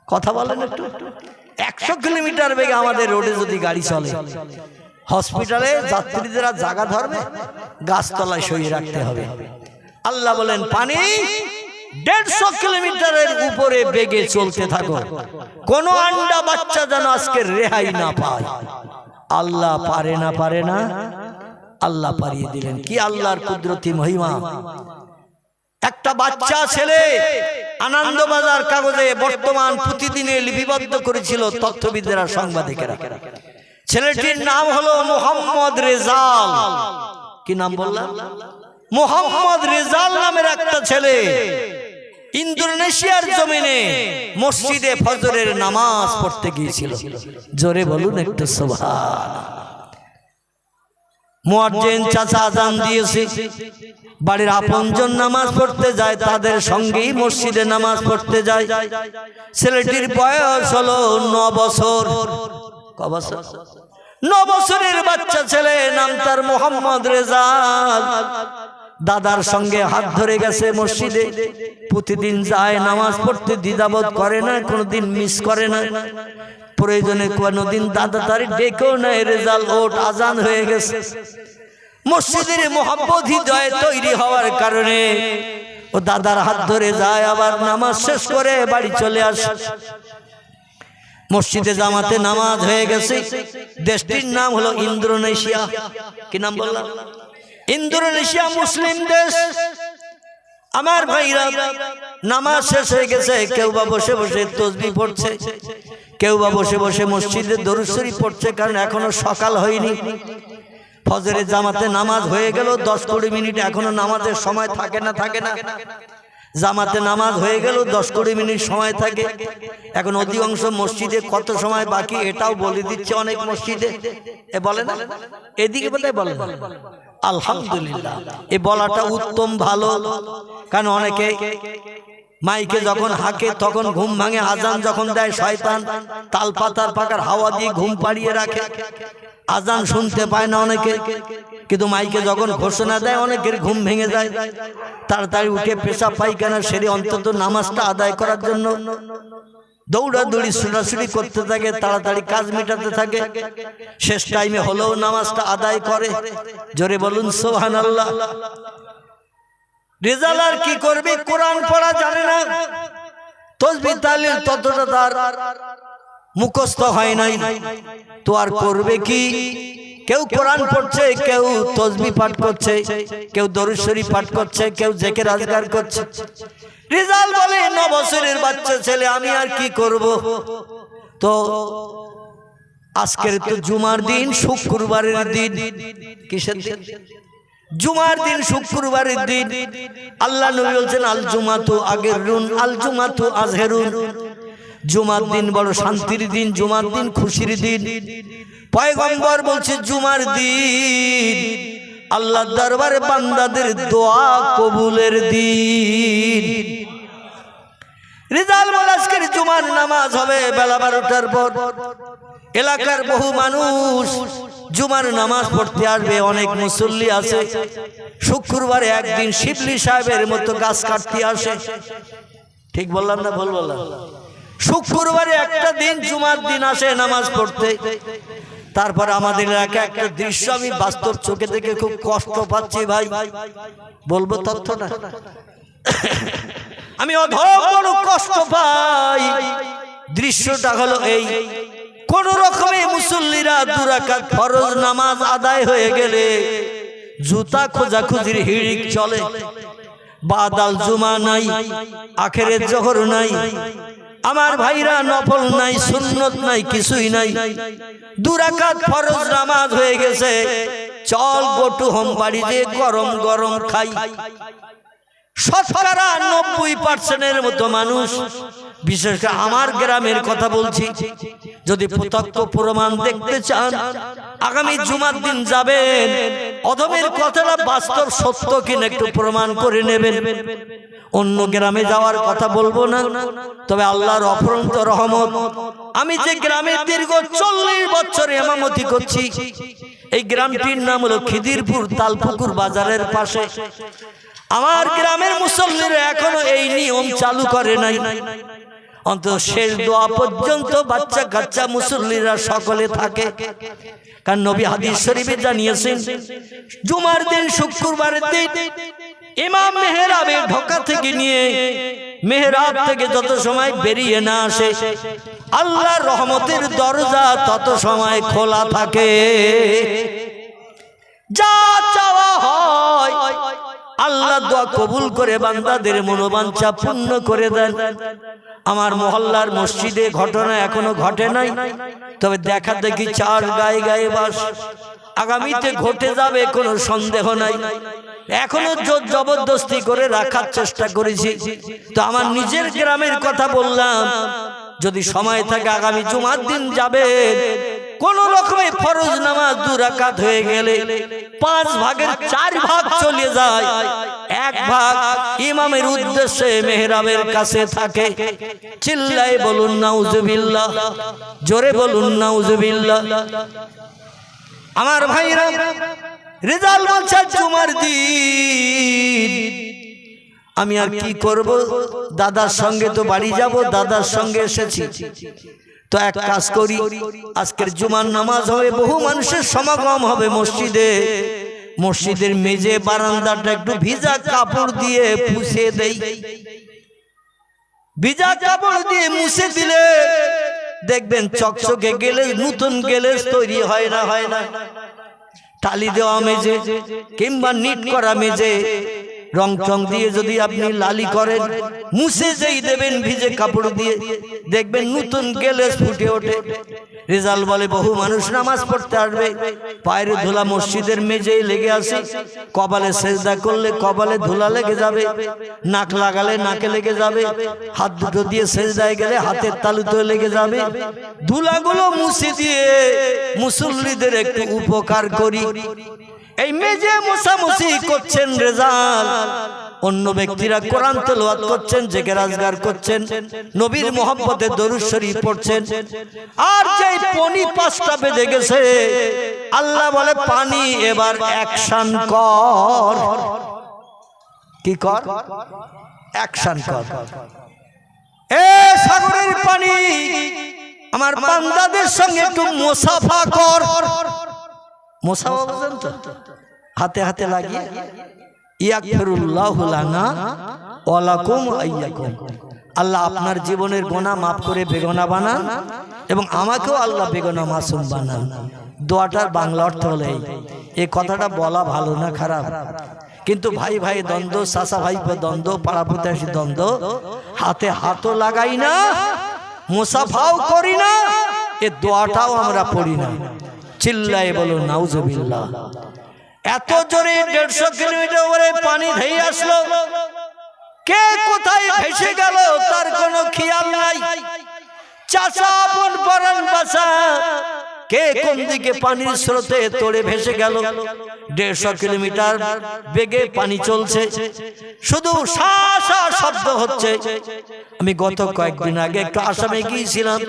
কথা বলেন একটু। 100 কিলোমিটার বেগে আমাদের রোডে যদি গাড়ি চলে, হসপিটালে যাত্রীদের জায়গা ধরবে? গাছতলায় সরিয়ে রাখতে হবে। আল্লাহ বলেন পানি 150 কিলোমিটারের উপরে বেগে চলতে থাকো, কোন আন্ডা বাচ্চা যেন আজকে রেহাই না পায়। আল্লাহ পারে না, পারে না, আল্লাহ পারিয়ে দিলেন। কি আল্লাহর কুদরতি মহিমা! একটা বাচ্চা ছেলে আনন্দবাজার কাগজে বর্তমান প্রতিদিনে লিপিবদ্ধ করেছিল তথ্যবিদেরা, সাংবাদিকেরা। ছেলেটির নাম হলো মোহাম্মদ রেজাল। কি নাম বললাম? মোহাম্মদ রেজাল নামের একটা ছেলে ইন্দোনেশিয়ার জমিনে মসজিদে ফজরের নামাজ পড়তে গিয়েছিল। জোরে বলুন একটু সুবহানাল্লাহ। মুয়াজ্জিন চাচা আযান দিয়েছে, বাড়ির আপনজন নামাজ পড়তে যায়, তাদের সঙ্গেই মসজিদে নামাজ পড়তে যায়। ছেলেটির বয়স হলো 9 বছর। ক বছর? 9 বছরের বাচ্চা ছেলে, নাম তার মোহাম্মদ রেজাল। দাদার সঙ্গে হাত ধরে গেছে মসজিদে, প্রতিদিন যায় নামাজ পড়তে, দ্বিধাবোধ করে না, কোনোদিন মিস করে না। প্রয়োজনে কোনোদিন দাদা তার ডেকেও নেয়, রেজাল ওঠ, আজান হয়ে গেছে। মসজিদের মোহাম্মদ হৃদয়ে তৈরি হওয়ার কারণে ও দাদার হাত ধরে যায়, আবার নামাজ শেষ করে বাড়ি চলে আসে। মসজিদে জামাতে নামাজ হয়ে গেছে। দেশটির নাম হলো ইন্দোনেশিয়া। কি নাম বললাম? ইন্দোনেশিয়া মুসলিম দেশ। আমার ভাইরা, নামাজ শেষ হয়ে গেছে, কেউ বা বসে বসে তাসবিহ পড়ছে, কেউ বা বসে বসে মসজিদে দরুদ শরীফ পড়ছে, কারণ এখনো সকাল হয়নি। ফজরের জামাতে নামাজ হয়ে গেল 10-20 মিনিট, এখনো নামাজের সময় থাকে না, থাকে না। জামাতে নামাজ হয়ে গেল 10-20 মিনিট সময় থাকে। এখন অধিকাংশ মসজিদে কত সময় বাকি এটাও বলে দিচ্ছে অনেক মসজিদে। এ বলে না, এদিকে বোধহয় বলে না। আলহামদুলিল্লাহ, এ বলাটা উত্তম, ভালো। কারণ অনেকে মাইকে যখন হাঁকে তখন ঘুম ভাঙে, আজান যখন দেয় শয়তান তাল পাতার পাকার হাওয়া দিয়ে ঘুম পাড়িয়ে রাখে, আজান শুনতে পায় না অনেকে। কিন্তু মাইকে যখন ঘোষণা দেয় অনেকের ঘুম ভেঙে যায়, তাড়াতাড়ি উঠে পেশাব পায়খানা সেরে অন্তত নামাজটা আদায় করার জন্য দৌড়াদৌড়ি ছোটাছুটি করতে থাকে, তাড়াতাড়ি কাজ মেটাতে থাকে। শেষ টাইমে হলেও নামাজটা আদায় করে। জোরে বলুন সুবহানাল্লাহ। রেজাল্ট আর কি করবে, কোরআন পড়া জানে না, তাসবিহ তাহলিল ততটা তার মুখস্থ হয় নাই, তো আর করবে কি? কেউ কোরআন পড়ছে, কেউ তাসবিহ পাঠ করছে, কেউ দরুদ শরীফ পাঠ করছে, কেউ জিকির আজকার করছে। রেজাল্ট বলে 9 বছরের বাচ্চা ছেলে, আমি আর কি করব। তো আজকের তো জুমার দিন, শুক্রবারের দিন। কিসের দিন? জুমার দিন, শুক্রবারের দিন। আল্লাহ নবী বলছেন আল জুমাতু আগেরুন আল জুমাতু আজহেরুন। জুমার দিন বড় শান্তির দিন, জুমার দিন খুশির দিন। পয়গম্বর বলছে জুমার দিন আল্লাহর দরবারে বান্দাদের দোয়া কবুলের দিন। রেজাল্ট বলে আজকের জুমার নামাজ হবে বেলা 12টার পর। এলাকার বহু মানুষ জুমার নামাজ পড়তে আসবে, অনেক মুসল্লি আছে। শুক্রবারে একদিন শিবলি সাহেবের মতো গাছ কাটতে আসে। ঠিক বললাম না ভুল বললাম? শুক্রবারে একটা দিন জুমার দিন আসে নামাজ পড়তে। তারপর আমাদের এলাকায় একটা দৃশ্য আমি বাস্তব চোখে দেখে খুব কষ্ট পাচ্ছি ভাই, বলবো তথ্যটা। আমি অধম কষ্ট পাই। দৃশ্যটা হলো এই, কোন রকমে মুসল্লিরা 2 রাকাত ফরজ নামাজ আদায় হয়ে গেলে জুতা খোঁজাখুঁজির হিড়িক চলে। বাদাল জুমা নাই, আখেরের জোহর নাই, আমার ভাইরা নফল নাই, সুন্নত নাই, কিছুই নাই। 2 রাকাত ফরজ নামাজ হয়ে গেছে, চল গোটু হোম বাড়ি দিয়ে গরম গরম খাই। শতকরা 90% মতো মানুষ, বিশেষ করে আমার গ্রামের কথা বলছি, যদি প্রত্যক্ষ প্রমাণ দেখতে চান আগামী জুমার দিন যাবেন, অধমের কথাটা বাস্তব সত্য কিনা একটু প্রমাণ করে নেবেন। অন্য গ্রামে যাওয়ার কথা বলবো না, তবে আল্লাহর অফুরন্ত রহমত, আমি যে গ্রামে দীর্ঘ 40 বছর ইমামতি করছি, এই গ্রামটির নাম হলো খিদিরপুর, তালপুকুর বাজারের পাশে। আমার গ্রামের মুসল্লিরা এখনো এই নিয়ম চালু করে নাই। অন্তত শেষ দোয়া পর্যন্ত বাচ্চা কাচ্চা মুসল্লিরা সকলে থাকে। কারণ নবী হাদিস শরীফে জানিয়েছেন জুমার দিন, শুক্রবারের দিন ইমাম মেহরাবে ঢোকা থেকে নিয়ে মেহরাব থেকে যত সময় বেরিয়ে না আসে, আল্লাহর রহমতের দরজা তত সময় খোলা থাকে। যা চাওয়া হয় আল্লাহ দোয়া কবুল করে বান্দাদের মনোবাঞ্ছা পূর্ণ করে দেন। আমার মহল্লার মসজিদে ঘটনা এখনো ঘটে নাই, তবে দেখা দেখি 4 গায়ে গায়ে বাস। আগামীতে ঘটে যাবে কোনো সন্দেহ নাই। এখনো জোর জবরদস্তি করে রাখার চেষ্টা করেছি। তো আমার নিজের গ্রামের কথা বললাম, যদি সময় থাকে আগামী জুমার দিন যাবে, কোন রকমে ফরজ নামাজ 2 রাকাত হয়ে গেলে 5 ভাগের 4 ভাগ চলে যায়, 1 ভাগ ইমামের উদ্দেশ্যে মেহরাবের কাছে থাকে। চিল্লায়ে বলুন নাউজুবিল্লাহ, জোরে বলুন নাউজুবিল্লাহ। আমার ভাইরা, রেজাল্ট বলছে জুমার দিন আমি আর কি করব, দাদার সঙ্গে তো বাড়ি যাব, দাদার সঙ্গে এসেছি। তো এক কাজ করি, আজকের জুমার নামাজ হবে, বহু মানুষের সমাগম হবে মসজিদে। মসজিদের মেঝে বারান্দাটা একটু ভিজা কাপড় দিয়ে মুছে দেই। ভিজা কাপড় দিয়ে মুছে দিলে দেখবেন চকচকে গেলে, নতুন গেলে তৈরি হয় না, হয় না? টালি দেওয়া মেঝে কিংবা নিট করা মেঝে রং চং দিয়ে যদি আপনি লালি করেন, মুছে যেই দেবেন ভিজে কাপড় দিয়ে, দেখবেন নতুন গেলেস ফুটে ওঠে। রেজাল্ট বলে বহু মানুষ নামাজ পড়তে আসবে, পায়ের ধুলা মসজিদের মেঝেই লেগে আসে, কপালে সেজদা করলে কপালে ধুলা লেগে যাবে, নাক লাগালে নাকে লেগে যাবে, হাত দুটো দিয়ে সেজদায় গেলে হাতের তালুতে লেগে যাবে। ধুলাগুলো মুছে দিয়ে মুসল্লিদের একটু উপকার করি। এই মেজে মোছামুছি করছেন রেজাল্ট, অন্য ব্যক্তিরা কোরআন তেলাওয়াত করছেন, জিকির আজকার করছেন, নবীর মহব্বতে দরুদ শরীফ পড়ছেন। আর যেই পনি 5টা বেজে গেছে, আল্লাহ বলে পানি এবার অ্যাকশন কর। কি কর? অ্যাকশন কর। এ সাগরের পানি, আমার বান্দাদের সঙ্গে একটু মুসাফা কর। মুসাফা বুঝেন তো? হাতে হাতে লাগিয়ে ইয়াগফিরুল্লাহু লানা ওয়া লাকুম আইয়াকুম। আল্লাহ আপনার জীবনের গুনাহ মাফ করে বেগুনাহ বানান এবং আমাকেও আল্লাহ বেগুনাহ মাসুম বানান। দোয়াটার বাংলা অর্থ হলো এই কথাটা বলা ভালো না খারাপ, কিন্তু ভাই ভাই দ্বন্দ্ব, চাচা ভাই দ্বন্দ্ব, পাড়া প্রতিবেশী দ্বন্দ্ব, হাতে হাতও লাগাই না, মুসাফাও করি না, এ দোয়াটাও আমরা পড়ি না। চিল্লায়ে বলো নাউজুবিল্লাহ। এত জোরে 150 কিলোমিটার উপরে পানি ধেয়ে আসলো, কে কোথায় ভেসে গেল তার কোনো খেয়াল নাই। চাচা আপন পরাণ বাঁচা, কে কোন দিকে পানির স্রোতে তোড়ে ভেসে গেল। 150 কিলোমিটার বেগে পানি চলছে, শুধু শা শা শব্দ হচ্ছে। আমি গত কয়েকদিন আগে একটু আসামে গিয়েছিলাম।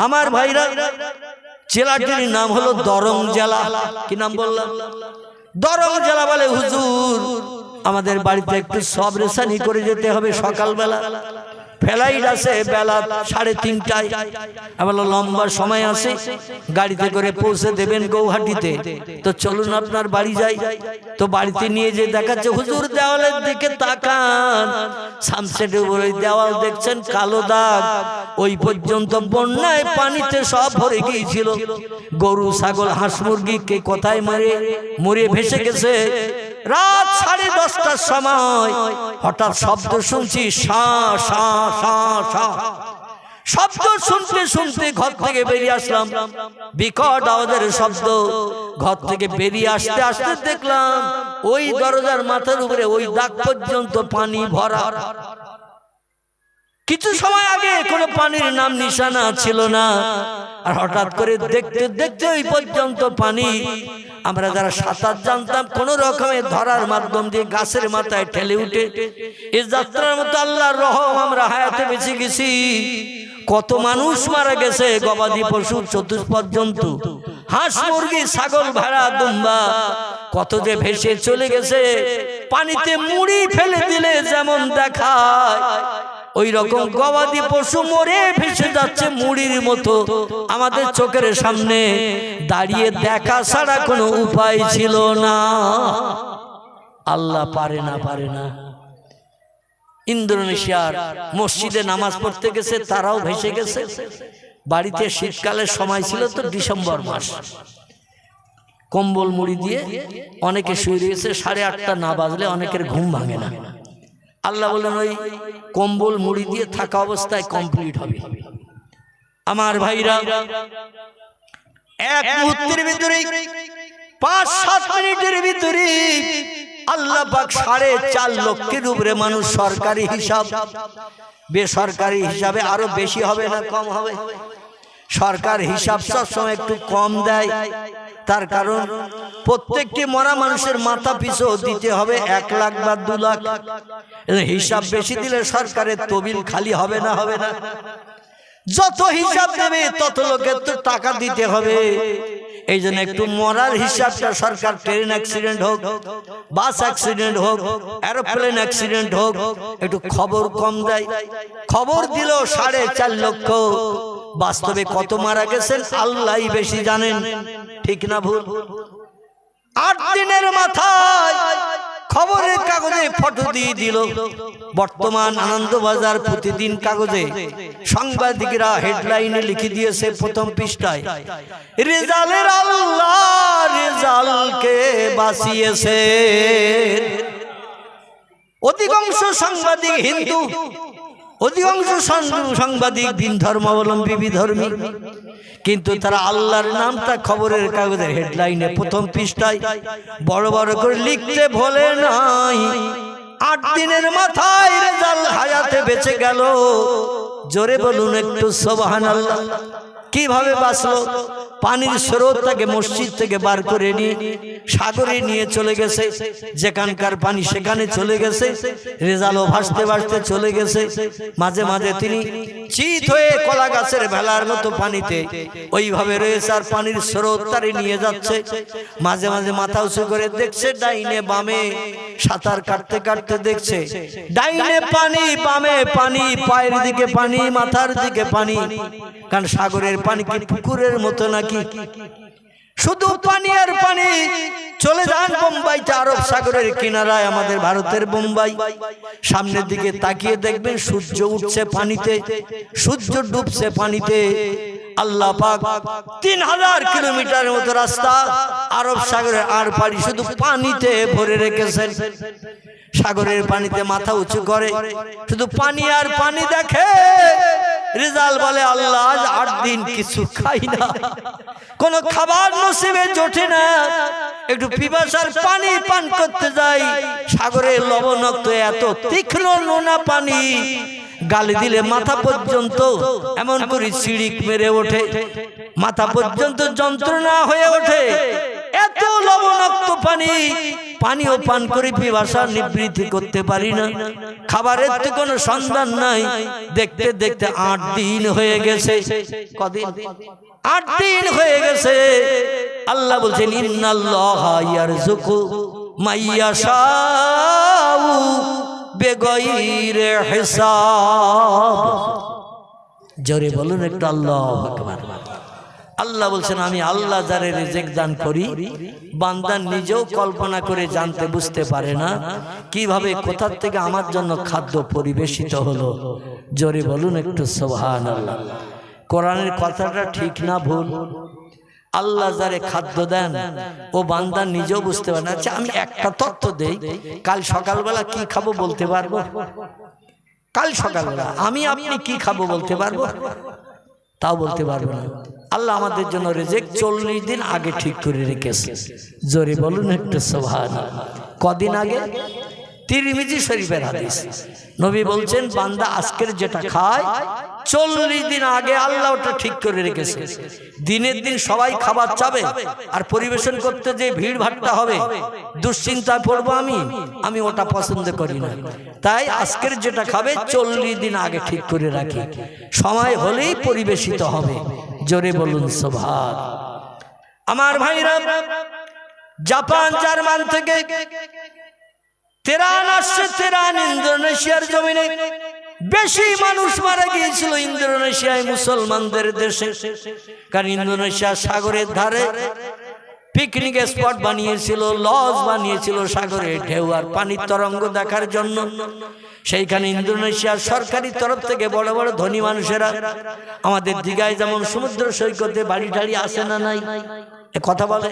আমার ভাইরা, জেলাটির নাম হলো দরং জেলা। কি নাম বললাম? দরং জেলা। বলে হুজুর আমাদের বাড়িতে একটু সব রেশানি করে যেতে হবে, সকালবেলা ফ্লাইট আছে বেলা 3:30টায়। আবার লম্বা সময় আছে, গাড়িতে করে পৌঁছে দেবেন গৌহাটিতে। তো চলুন আপনার বাড়ি যাই। তো বাড়িতে নিয়ে যে দেখাচ্ছে, হুজুর দেওয়ালের দিকে তাকান, সানসেটের উপরে দেওয়াল দেখছেন কালো দাগ, ওই পর্যন্ত বন্যায় পানিতে সব ভরে গিয়েছিল। গরু ছাগল হাঁস মুরগি কে কোথায় মরে ভেসে গেছে। রাত 10:30টার সময় হঠাৎ শব্দ শুনছি, শা শা শা শা। শব্দ শুনতে শুনতে ঘর থেকে বেরিয়ে আসলাম, বিকট আওয়াজের শব্দ। ঘর থেকে বেরিয়ে আসতে আসতে দেখলাম ওই দরজার মাথার উপরে ওই দাগ পর্যন্ত পানি ভরা। কিছু সময় আগে কোনো পানির নাম নিশানা ছিল না, আর হঠাৎ করে দেখতে দেখতে ওই পর্যন্ত পানি। আমরা যারা সাঁতার জানতাম, কোন রকমের ধরার মাধ্যম দিয়ে গাছের মাথায় ঠেলে উঠে এই যাত্রার মতো আল্লাহর রহম আমরা হায়াতে বেঁচে গেছি। কত মানুষ মারা গেছে, গবাদি পশু চতুষ্পদ জন্তু, হাঁস মুরগি ছাগল ভেড়া দুম্বা, কত যে ভেসে চলে গেছে। পানিতে মুড়ি ফেলে দিলে যেমন দেখায়, ওই রকম গবাদি পশু মরে ভেসে যাচ্ছে মুড়ির মতো। আমাদের চোখের সামনে দাঁড়িয়ে দেখা ছাড়া কোনো উপায় ছিল না। আল্লাহ পারে না, পারে না। ইন্দোনেশিয়ার মসজিদে নামাজ পড়তে গেছে, তারাও ভেসে গেছে। বাড়িতে শীতকালের সময় ছিল, তো ডিসেম্বর মাস, কম্বল মুড়ি দিয়ে অনেকে শুয়ে রয়েছে। 8:30টা না বাজলে অনেকের ঘুম ভাঙে না। আল্লাহ বললেন ওই কম্বল মুড়ি দিয়ে থাকা অবস্থায় কমপ্লিট হবে। আমার ভাইরা, এক মুহূর্তের ভিতরে 5-7 মিনিটের ভিতরে আল্লাহ পাক 4.5 লক্ষের উপরে মানুষ, সরকারি হিসাব, বেসরকারি হিসাবে আরো বেশি হবে না কম হবে। সরকার হিসাব সবসময় একটু কম দেয়, তার কারণ প্রত্যেকটি মরা মানুষের মাথা পিছু দিতে হবে 1 লাখ বা 2 লাখ। হিসাব বেশি দিলে সরকারের তহবিল খালি হবে না, হবে না। যত হিসাব দেবে তত লোকের তো টাকা দিতে হবে। এই জন্য একটু মরার হিসাবটা সরকার, ট্রেন অ্যাক্সিডেন্ট হোক, বাস অ্যাক্সিডেন্ট হোক, এরোপ্লেন অ্যাক্সিডেন্ট হোক, একটু খবর কম দেয়। খবর দিল 4.5 লক্ষ, বাস্তবে কত মারা গেছেন আল্লাহই বেশি জানেন। ঠিক না ভুল? 8 দিনের মাথায় খবরের কাগজে ফটো দিয়ে দিল। বর্তমান আনন্দবাজার প্রতিদিন কাগজে সাংবাদিকরা হেডলাইনে লিখে দিয়েছে প্রথম পৃষ্ঠায়, রেজালের আল্লাহ রেজালকে বাঁচিয়েছে। অধিকাংশ সাংবাদিক হিন্দু, অধিকাংশ সাংবাদিক ভিন ধর্মাবলম্বী বিধর্মী, কিন্তু তারা আল্লাহর নামটা খবরের কাগজের হেডলাইনে প্রথম পৃষ্ঠায় বড় বড় করে লিখতে ভোলে নাই। 8 দিনের মাথায় রেজাল হায়াতে বেঁচে গেল। জোরে বলুন একটু সুবহানাল্লাহ। কিভাবে বাঁচলো? পানির স্রোত তাকে মসজিদ থেকে বার করে নিয়ে সাগরে নিয়ে চলে গেছে, যেখানকার পানি সেখানে চলে গেছে। রেজালও ভাসতে ভাসতে চলে গেছে। মাঝে মাঝে তিনি চিত হয়ে কলা গাছের ভেলার মতো পানিতে ওইভাবে রয়েছে, আর পানির স্রোত তারে নিয়ে যাচ্ছে। মাঝে মাঝে মাথা উঁচু করে দেখছে ডাইনে বামে, সাঁতার কাটতে কাটতে দেখছে ডাইনে পানি বামে পানি, পায়ের দিকে পানি, মাথার দিকে পানি। কারণ সাগরের পানি কি পুকুরের মতো নাকি? শুধু পানি আর পানি। চলে যান বোম্বাইতে, আরব সাগরের কিনারায়, আমাদের ভারতের বোম্বাই। সামনের দিকে তাকিয়ে দেখবেন সূর্য উঠছে পানিতে, সূর্য ডুবছে পানিতে। আল্লাহ পাক 3000 কিলোমিটারের মতো রাস্তা আরব সাগরের আর পাড়ি শুধু পানিতে ভরে রেখেছেন। সাগরের পানিতে মাথা উঁচু করে শুধু পানি আর পানি দেখে। রেজাল বলে আল্লাহ আজ 8 দিন কিছু খাই না, কোন খাবার নসিবে জোটে না, একটু পিপাসার পানি পান করতে যাই। সাগরের লবণাক্ত এত তীক্ষ্ণ নোনা পানি, গালে দিলে মাথা পর্যন্ত এমন করে সিড়িক মেরে ওঠে, মাথা পর্যন্ত যন্ত্রণা হয়ে ওঠে। এত লবণাক্ত পানি, পানিও পান করে পিপাসা নিবৃত্তি করতে পারি না। খাবারের তো কোনো সন্ধান নাই। দেখতে দেখতে 8 দিন হয়ে গেছে। কদিন? 8 দিন হয়ে গেছে। আল্লাহ বলছেন ইন্নাল্লাহা ইয়ারযুকু মাইয়াশাউ বেগৈরে হিসাব। জোরে বলুন একটু আল্লাহু আকবার। আল্লাহ বলছেন আমি আল্লাহ যারে রিজিক দান করি, বান্দা নিজেও কল্পনা করে জানতে বুঝতে পারে না কিভাবে কোথা থেকে আমার জন্য খাদ্য পরিবেশিত হলো। জোরে বলুন একটু সুবহানাল্লাহ। কোরআনের কথাটা ঠিক না ভুল? আল্লাহ যারে খাদ্য দেন ও বান্দা নিজেও বুঝতে পারে না। আচ্ছা আমি একটা তথ্য দেই, কাল সকালবেলা কি খাবো বলতে পারবো? কাল সকালবেলা আমি আপনি কি খাবো বলতে পারবো? তাও বলতে পারবো না। আল্লাহ আমাদের জন্য রিজিক 40 দিন আগে ঠিক করে রেখেছে। জোরে বলুন একটু সুবহানাল্লাহ। কদিন আগে? তিরমিজি শরীফের হাদিস। নবী বলছেন বান্দা আজকের যেটা খায় 40 দিন আগে আল্লাহ ওটা ঠিক করে রেখেছে। দিনের দিন সবাই খাবার চাবে, আর পরিবেশন করতে যে ভিড় ভাট্টা হবে, দুশ্চিন্তায় পড়বো আমি ওটা পছন্দ করি না। তাই আজকের যেটা খাবে 40 দিন আগে ঠিক করে রাখি, সময় হলেই পরিবেশিত হবে। জোরে বলুন সুবহান। আমার ভাইরা, জাপান জার্মান থেকে তেরান আসছে, তেরান ইন্দোনেশিয়ার জমিনে বেশি মানুষ মারা গিয়েছিল ইন্দোনেশিয়ায়, মুসলমানদের দেশে। কারণ ইন্দোনেশিয়া সাগরের ধারে পিকনিক স্পট বানিয়েছিল, লজ বানিয়েছিল সাগরের ঢেউ আর পানির তরঙ্গ দেখার জন্য। সেইখানে ইন্দোনেশিয়ার সরকারি তরফ থেকে বড় বড় ধনী মানুষেরা, আমাদের দিঘায় যেমন সমুদ্র সৈকতে বাড়ি টাড়ি আসে না নাই, এ কথা বলে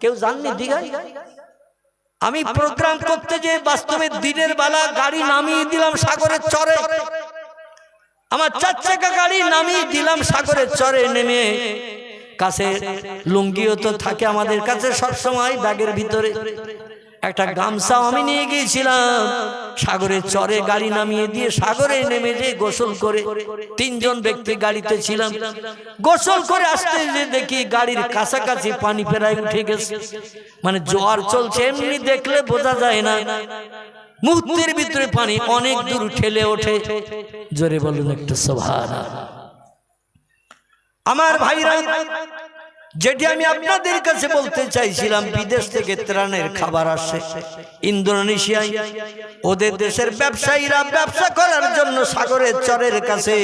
কেউ জাননি দিঘায়? আমি প্রোগ্রাম করতে যে বাস্তবে দিনের বেলা গাড়ি নামিয়ে দিলাম সাগরের চরে, আমার 4 চাকা গাড়ি নামিয়ে দিলাম সাগরের চরে। নেমে কাছে লুঙ্গিও তো থাকে আমাদের কাছে সব সময় ব্যাগের ভিতরে, একটা গামছাও আমি নিয়ে গিয়েছিলাম। সাগরের চরে গাড়ি নামিয়ে দিয়ে সাগরে নেমে যে গোসল করে, 3 জন ব্যক্তি গাড়িতে ছিলাম। গোসল করে আসতে যে দেখি গাড়ির কাছাকাছি পানি প্রায় উঠে গেছে, মানে জোয়ার চলছে। এমনি দেখলে বোঝা যায় না, মুহূর্তের ভিতরে পানি অনেক দূর ঠেলে ওঠে। জোরে বলুন একটু সুবহানাল্লাহ। আমার ভাইরা, যেটি আমি আপনাদের কাছে বলতে চাইছিলাম, বিদেশ থেকে ত্রাণের খাবার আসে ইন্দোনেশিয়ায়। ওদের দেশের ব্যবসায়ীরা ব্যবসা করার জন্য সাগরের চরের কাছে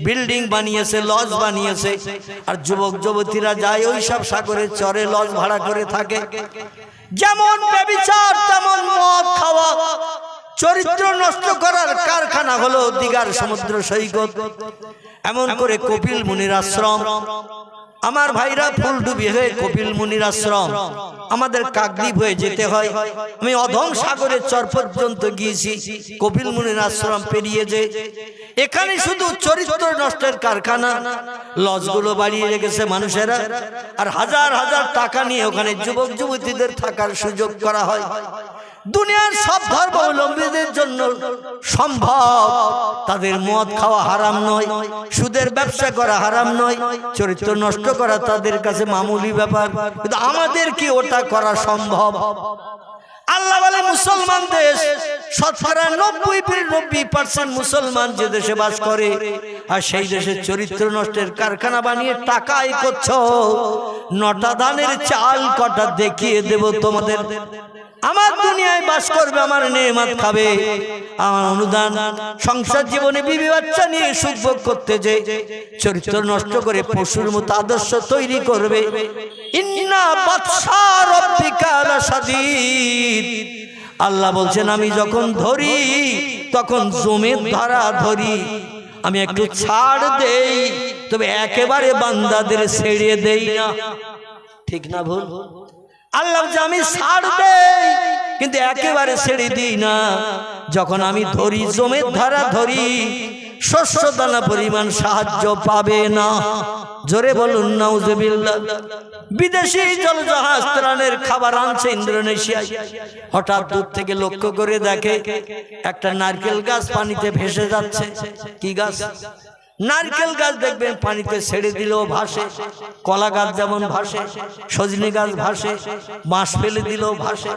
বিল্ডিং বানিয়েছে, লজ বানিয়েছে। আর যুবক যুবতীরা যায় ওই সব সাগরের চরে লজ ভাড়া করে থাকে। যেমন ব্যভিচার তেমন মদ খাওয়া, চরিত্র নষ্ট করার কারখানা হলো দিঘার সমুদ্র সৈকত। এমন করে কপিল মুনির আশ্রম, আমার ভাইরা ফুলডুবি হয়ে কপিল মুনির আশ্রম আমাদের কাকদ্বীপ হয়ে যেতে হয়। আমি অধম সাগরের চর পর্যন্ত গিয়েছি কপিল মুনির আশ্রম পেরিয়ে যে। এখানে শুধু চরিত্র নষ্টের কারখানা, লজগুলো বাড়িয়ে রেখেছে মানুষেরা, আর হাজার হাজার টাকা নিয়ে ওখানে যুবক যুবতীদের থাকার সুযোগ করা হয়। দুনিয়ার সব ধর্মাবলম্বীদের জন্য সম্ভব, তাদের মদ খাওয়া হারাম নয়, সুদের ব্যবসা করা হারাম নয়, চরিত্র নষ্ট করা তাদের কাছে মামুলি ব্যাপার, কিন্তু আমাদের কি ওটা করা সম্ভব? আল্লাহ বলে মুসলমান দেশ, শতকরা 90% মুসলমান যে দেশে বাস করে, আর সেই দেশের চরিত্র নষ্টের কারখানা বানিয়ে টাকা আয় করছো। 9টা ধানের চাল কটা দেখিয়ে দেব তোমাদের। আমার দুনিয়ায় বাস করবে, আমার নেয়ামত খাবে, আমার অনুদান, সংসার জীবনে বিবি বাচ্চা নিয়ে সুখ ভোগ করতে যে চরিত্র নষ্ট করে পশুর মতো আদর্শ তৈরি করবে। ইন্না বাতশা রাব্বিকা লাশাদীদ। আল্লাহ বলছেন আমি যখন ধরি তখন জমে ধরা ধরি, আমি একটু ছাড় দেই, তবে একেবারে বান্দাদের ছেড়ে দেই না। ঠিক না ভুল? আল্লাহ যে আমি ছাড় দেই কিন্তু একেবারে ছেড়ে দিই না। যখন আমি ধরি জমে ধরা ধরি, শস্য দানা পরিমাণ সাহায্য পাবে না। জোরে বলুন নাউজুবিল্লাহ। বিদেশি জলজাহাজ ত্রাণের খাবার আনছে ইন্দোনেশিয়ায়। হঠাৎ দূর থেকে লক্ষ্য করে দেখে একটা নারকেল গাছ পানিতে ভেসে যাচ্ছে। কি গাছ? নারকেল গাছ। দেখবেন পানিতে ছেড়ে দিলেও ভাসে, কলা গাছ যেমন ভাসে, সজনে গাছ ভাসে, বাঁশ ফেলে দিলেও ভাসে,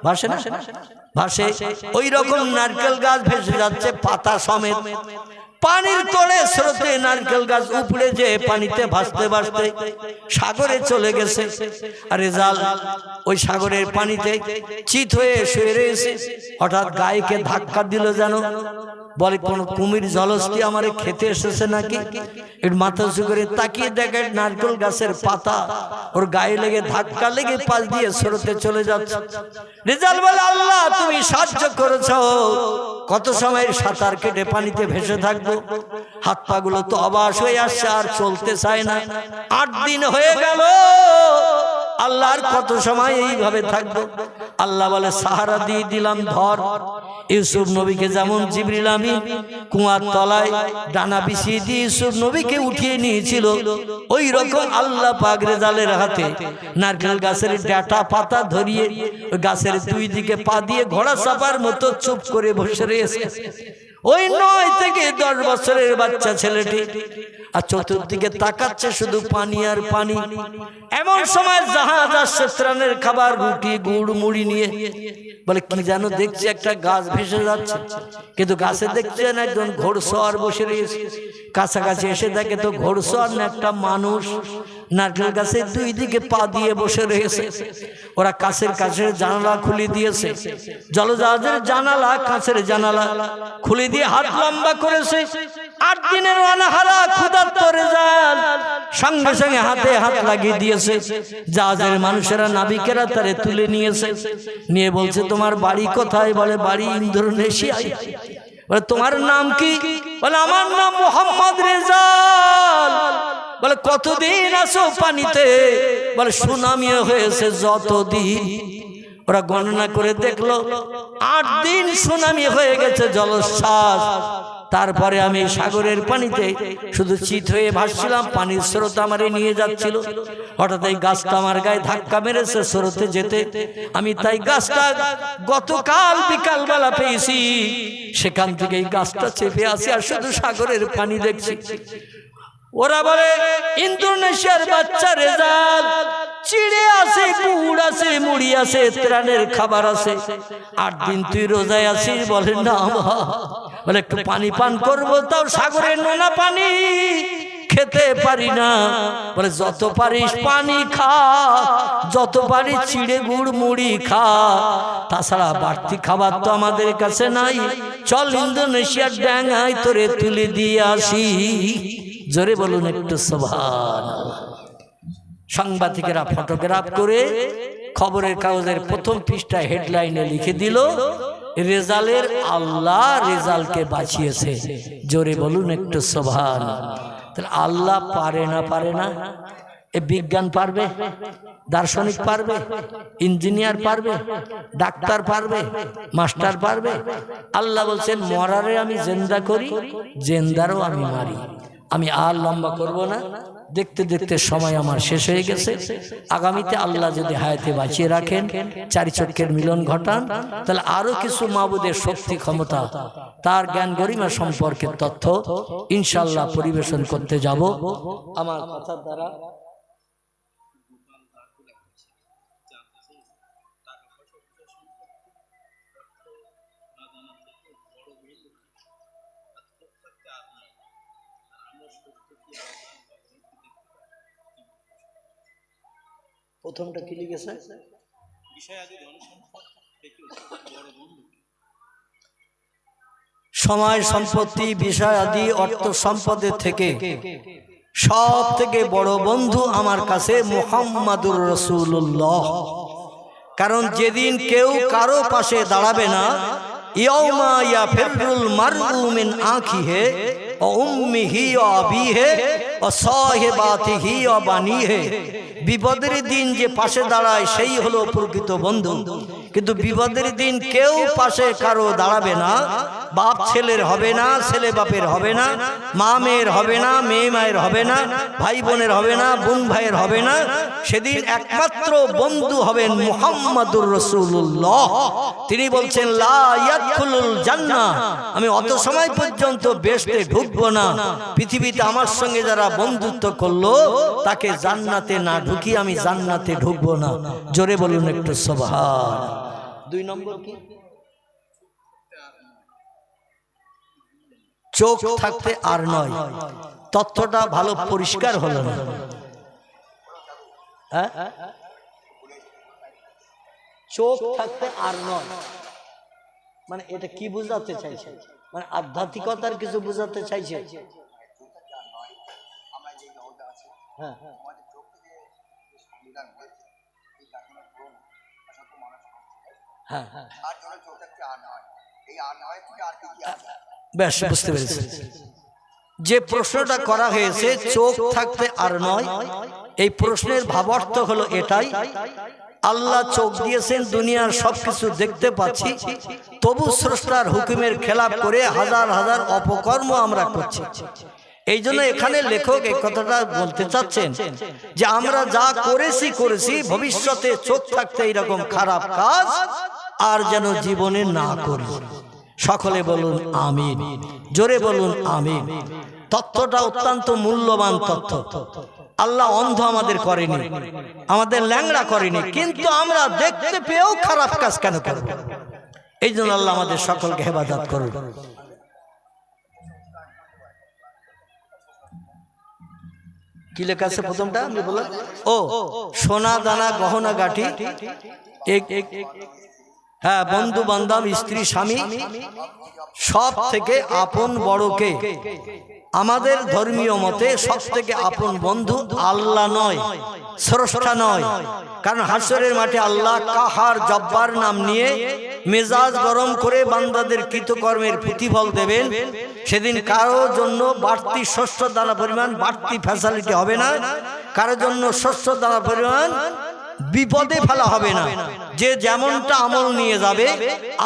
ভাসে না? ভাসে। ওই রকম নারকেল গাছ ভেসে যাচ্ছে পাতা সমেত। পানির তলে স্রোতে নারকেল গাছ উপড়ে যে পানিতে ভাসতে ভাসতে সাগরে চলে গেছে। আর রেজাল ওই সাগরের পানিতে চিত হয়ে শুয়ে রয়েছে। হঠাৎ গায়েকে ধাক্কা দিল, জানো, বলে কোন কুমির জলস্থি আমারে খেতে এসেছে নাকি। এর মাথা উঁচু করে তাকিয়ে দেখে নারকেল গাছের পাতা ওর গায়ে লেগে ধাক্কা লেগে পাশ দিয়ে স্রোতে চলে যাচ্ছে। রেজাল বলে আল্লাহ তুমি সাহায্য করেছো, কত সময় সাঁতার কেটে পানিতে ভেসে থাকবো। হাত পা গুলো তো অবাস হয়ে আসছে, আর চলতে চায় না। 8 দিন হয়ে গেল, আল্লাহর কত সময় এইভাবে থাকবো। আল্লাহ বলে সাহারা দিয়ে দিলাম, ধর। ইউসুফ নবীকে যেমন জিবরিল আমিন কুয়ার তলায় ডানা বিছিয়ে দিয়ে ইউসুফ নবীকে উঠিয়ে নিয়েছিল, ওই রকম আল্লাহ পাক রেজালের হাতে নারকেল গাছের ডাটা পাতা ধরিয়ে গাছের 2 দিকে পা দিয়ে ঘোড়া চাপার মতো চুপ করে বসে রয়েছে। ওই 9 থেকে 10 বছরের বাচ্চা ছেলেটি, আর চতুর্দিকে তাকাচ্ছে শুধু পানি আর পানি। এমন সময় জাহাজ আসছে ত্রাণের খাবার, রুটি গুড় মুড়ি নিয়ে। বলে কি জানো, দেখছি একটা গাছ ভেসে যাচ্ছে, কিন্তু গাছে দেখছেন একজন ঘোড়সওয়ার বসে রয়েছে। কাছাকাছি এসে দেখে তো ঘোড়সওয়ার না, একটা মানুষ নারকেল গাছের 2 দিকে পা দিয়ে বসে রয়েছে। ওরা কাছের জানালা খুলে দিয়েছে, জলজাহাজের জানালা, কাছের জানালা খুলে দিয়ে হাত লম্বা করেছে। 8 দিনের অনাহারা ক্ষুধার্ত রেজাল সঙ্গে সঙ্গে হাতে হাত লাগিয়ে দিয়েছে। জাহাজের মানুষেরা, নাবিকেরা তারে তুলে নিয়েছে, নিয়ে বলছে তোমার বাড়ি কোথায়? বলে বাড়ি ইন্দোনেশিয়ায়। বলে তোমার নাম কি? বলে আমার নাম মোহাম্মদ রেজাল। বলে কতদিন আছো পানিতে? বলে সুনামি হয়েছে যতদিন। ওরা গণনা করে দেখলো 8 দিন সুনামি হয়ে গেছে, জলোচ্ছ্বাস। তারপরে আমি সাগরের পানিতে শুধু চিত হয়ে ভাসছিলাম, পানির স্রোত আমারে নিয়ে যাচ্ছিল। হঠাৎ এই গাছটা আমার গায়ে ধাক্কা মেরেছে স্রোতে যেতে। আমি তাই গাছটা গতকাল বিকালবেলা পেয়েছি, সেখান থেকে এই গাছটা চেপে আসি আর শুধু সাগরের পানি দেখছি। ওরা বলে ইন্দোনেশিয়ার বাচ্চা রেজাল, চিড়ে আছে, গুড় আছে, মুড়ি আছে, ত্রাণের খাবার আছে, 8 দিন তুই রোজায় আছিস? বলে না। বলে একটু পানি পান করবো, তাও সাগরের নোনা পানি খেতে পারি না। বলে যত পারিস পানি খা, যত পারিস চিড়ে গুড় মুড়ি খা, তাছাড়া বাড়তি খাবার তো আমাদের কাছে নাই। চল ইন্দোনেশিয়ার ডাঙায় তোরে তুলে দিয়ে আসি। জোরে বলুন একটু সুবহানাল্লাহ। সাংবাদিকেরা ফটোগ্রাফ করে খবরের কাগজের প্রথম পৃষ্ঠায় হেডলাইনে লিখে দিল, রেজালের আল্লাহ রেজালকে বাঁচিয়েছে। জোরে বলুন একটু সুবহানাল্লাহ। তাহলে আল্লাহ পারে না? পারে না? এ বিজ্ঞান পারবে, দার্শনিক পারবে, ইঞ্জিনিয়ার পারবে, ডাক্তার পারবে, মাস্টার পারবে? আল্লাহ বলছেন মরারে আমি জিন্দা করি, জিন্দারও আমি মারি। আমি আর লম্বা করব না, দেখতে দেখতে সময় আমার শেষ হয়ে গেছে। আগামীতে আল্লাহ যদি হায়াতে বাঁচিয়ে রাখেন, চারি চক্রের মিলন ঘটান, তাহলে আরো কিছু মাবুদের শক্তি ক্ষমতা, তার জ্ঞান গরিমা সম্পর্কে তথ্য ইনশাআল্লাহ পরিবেশন করতে যাব। আমার কথার দ্বারা প্রথমটা কি লিখেছে? সময় সম্পত্তি বিষয় আদি অর্থ সম্পদের থেকে সব থেকে বড় বন্ধু আমার কাছে মুহাম্মাদুর রাসূলুল্লাহ। কারণ যেদিন কেউ কারো পাশে দাঁড়াবে না, ইয়াউমা ইয়াফিরুল মারউ মিন আখিহি ওয়া উম্মিহি ওয়া আবিহি ওয়া সাহিবাতিহি ওয়া বানিহি। বিপদের দিন যে পাশে দাঁড়ায় সেই হলো প্রকৃত বন্ধু। কিন্তু বিপদের দিন কেউ পাশে কারো দাঁড়াবে না, বাপ ছেলের হবে না, ছেলে বাপের হবে না, মা মেয়ের হবে না, মেয়ে মায়ের হবে না, ভাই বোনের হবে না, বোন ভাইয়ের হবে না। সেদিন একমাত্র বন্ধু হবেন মুহাম্মাদুর রাসূলুল্লাহ। তিনি বলছেন লা ইয়াদখুলুল জান্নাহ, আমি অত সময় পর্যন্ত বেহেশতে ঢুকবো না, পৃথিবীতে আমার সঙ্গে যারা বন্ধুত্ব করলো তাকে জান্নাতে না ঢুকি আমি জান্নাতে ঢুকবো না। জোরে বলুন একটু সুবহান। 2 নম্বর কি? চোখ থাকতে আর নয়। তথ্যটা ভালো পরিষ্কার হলো না। চোখ থাকতে আর নয় মানে এটা কি বুঝাতে চাইছে? মানে আধ্যাত্মিকতার কিছু বুঝাতে চাইছে? হ্যাঁ, বেশ বুঝতে পেরেছি। যে প্রশ্নটা করা হয়েছে চোখ থাকতে আর নয়, এই প্রশ্নের ভাবার্থ হলো এটাই, আল্লাহ চোখ দিয়েছেন, দুনিয়ার সবকিছু দেখতে পাচ্ছি, তবু স্রষ্টার হুকুমের খেলাপ করে হাজার হাজার অপকর্ম আমরা করছি। এই জন্য এখানে লেখক এই কথাটা বলতে চাচ্ছেন যে আমরা যা করেছি ভবিষ্যতে চোখ থাকতে এইরকম খারাপ কাজ আর যেন জীবনে না করি। সকলে বলুন আমিন, জোরে বলুন আমিন। তথ্যটা অত্যন্ত মূল্যবান তথ্য। আল্লাহ অন্ধ আমাদের করেনি, আমাদের ল্যাংড়া করেনি, কিন্তু আমরা দেখতে পেয়েও খারাপ কাজ কেন করব? এই জন্য আল্লাহ আমাদের সকলকে হেফাজত করুন। কি লেখা আছে প্রথমটা? আমি বললাম ও সোনা দানা গহনা গাঠি, হ্যাঁ, বন্ধু বান্ধব স্ত্রী স্বামী সব থেকে আপন বড়কে। আমাদের ধর্মীয় মতে সব থেকে আপন বন্ধু আল্লাহ নয়, স্রষ্টা নয়। কারণ হাসরের মাঠে আল্লাহ কাহার জব্বার নাম নিয়ে মেজাজ গরম করে বান্দাদের কৃতকর্মের প্রতিফল দেবেন। সেদিন কারো জন্য বাড়তি শস্য দানা পরিমাণ বাড়তি ফ্যাসিলিটি হবে না, কারো জন্য শস্য দানা পরিমাণ বিপদে ফেলা হবে না। যে যেমনটা আমল নিয়ে যাবে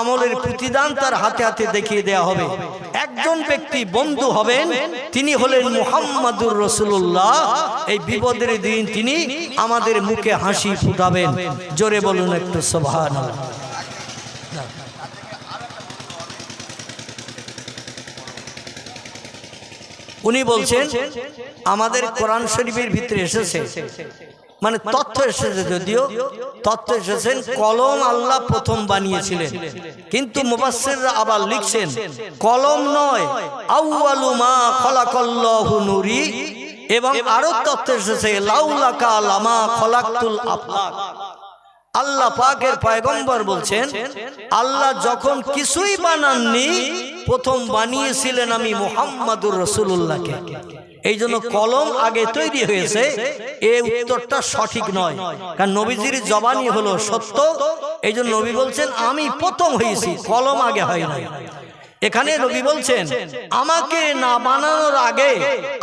আমলের প্রতিদান তার হাতে হাতে দেখিয়ে দেয়া হবে। একজন ব্যক্তি বন্ধু হবেন, তিনি হলেন মুহাম্মাদুর রাসূলুল্লাহ। এই বিপদের দিন তিনি আমাদের মুখে হাসি ফুটাবেন। জোরে বলুন একটু সুবহানাল্লাহ। উনি বলছেন আমাদের কোরআন শরীফের ভিতরে এসেছে, মানে তথ্য এসেছে, যদিও তথ্য এসেছেন কলম আল্লাহ প্রথম বানিয়েছিলেন, কিন্তু মুফাসসিররা আবার লিখছেন কলম নয়, আউয়ালু মা খালাকাল্লাহু নূরি। এবং আরো তথ্য এসেছে লাউলাকা লামা খালাকতুল আফলাক। আল্লাহ পাকের পয়গম্বর বলছেন আল্লাহ যখন কিছুই বানাননি প্রথম বানিয়েছিলেন আমি মুহাম্মাদুর রাসূলুল্লাহকে। এই জন্য কলম আগে তৈরি হয়েছে, এই উত্তরটা সঠিক নয়। কারণ নবীজির জবানি হলো সত্য, এই জন্য নবী বলছেন আমি প্রথম হয়েছি, কলম আগে হয় নাই। এখানে নবী বলছেন আমাকে না বানানোর আগে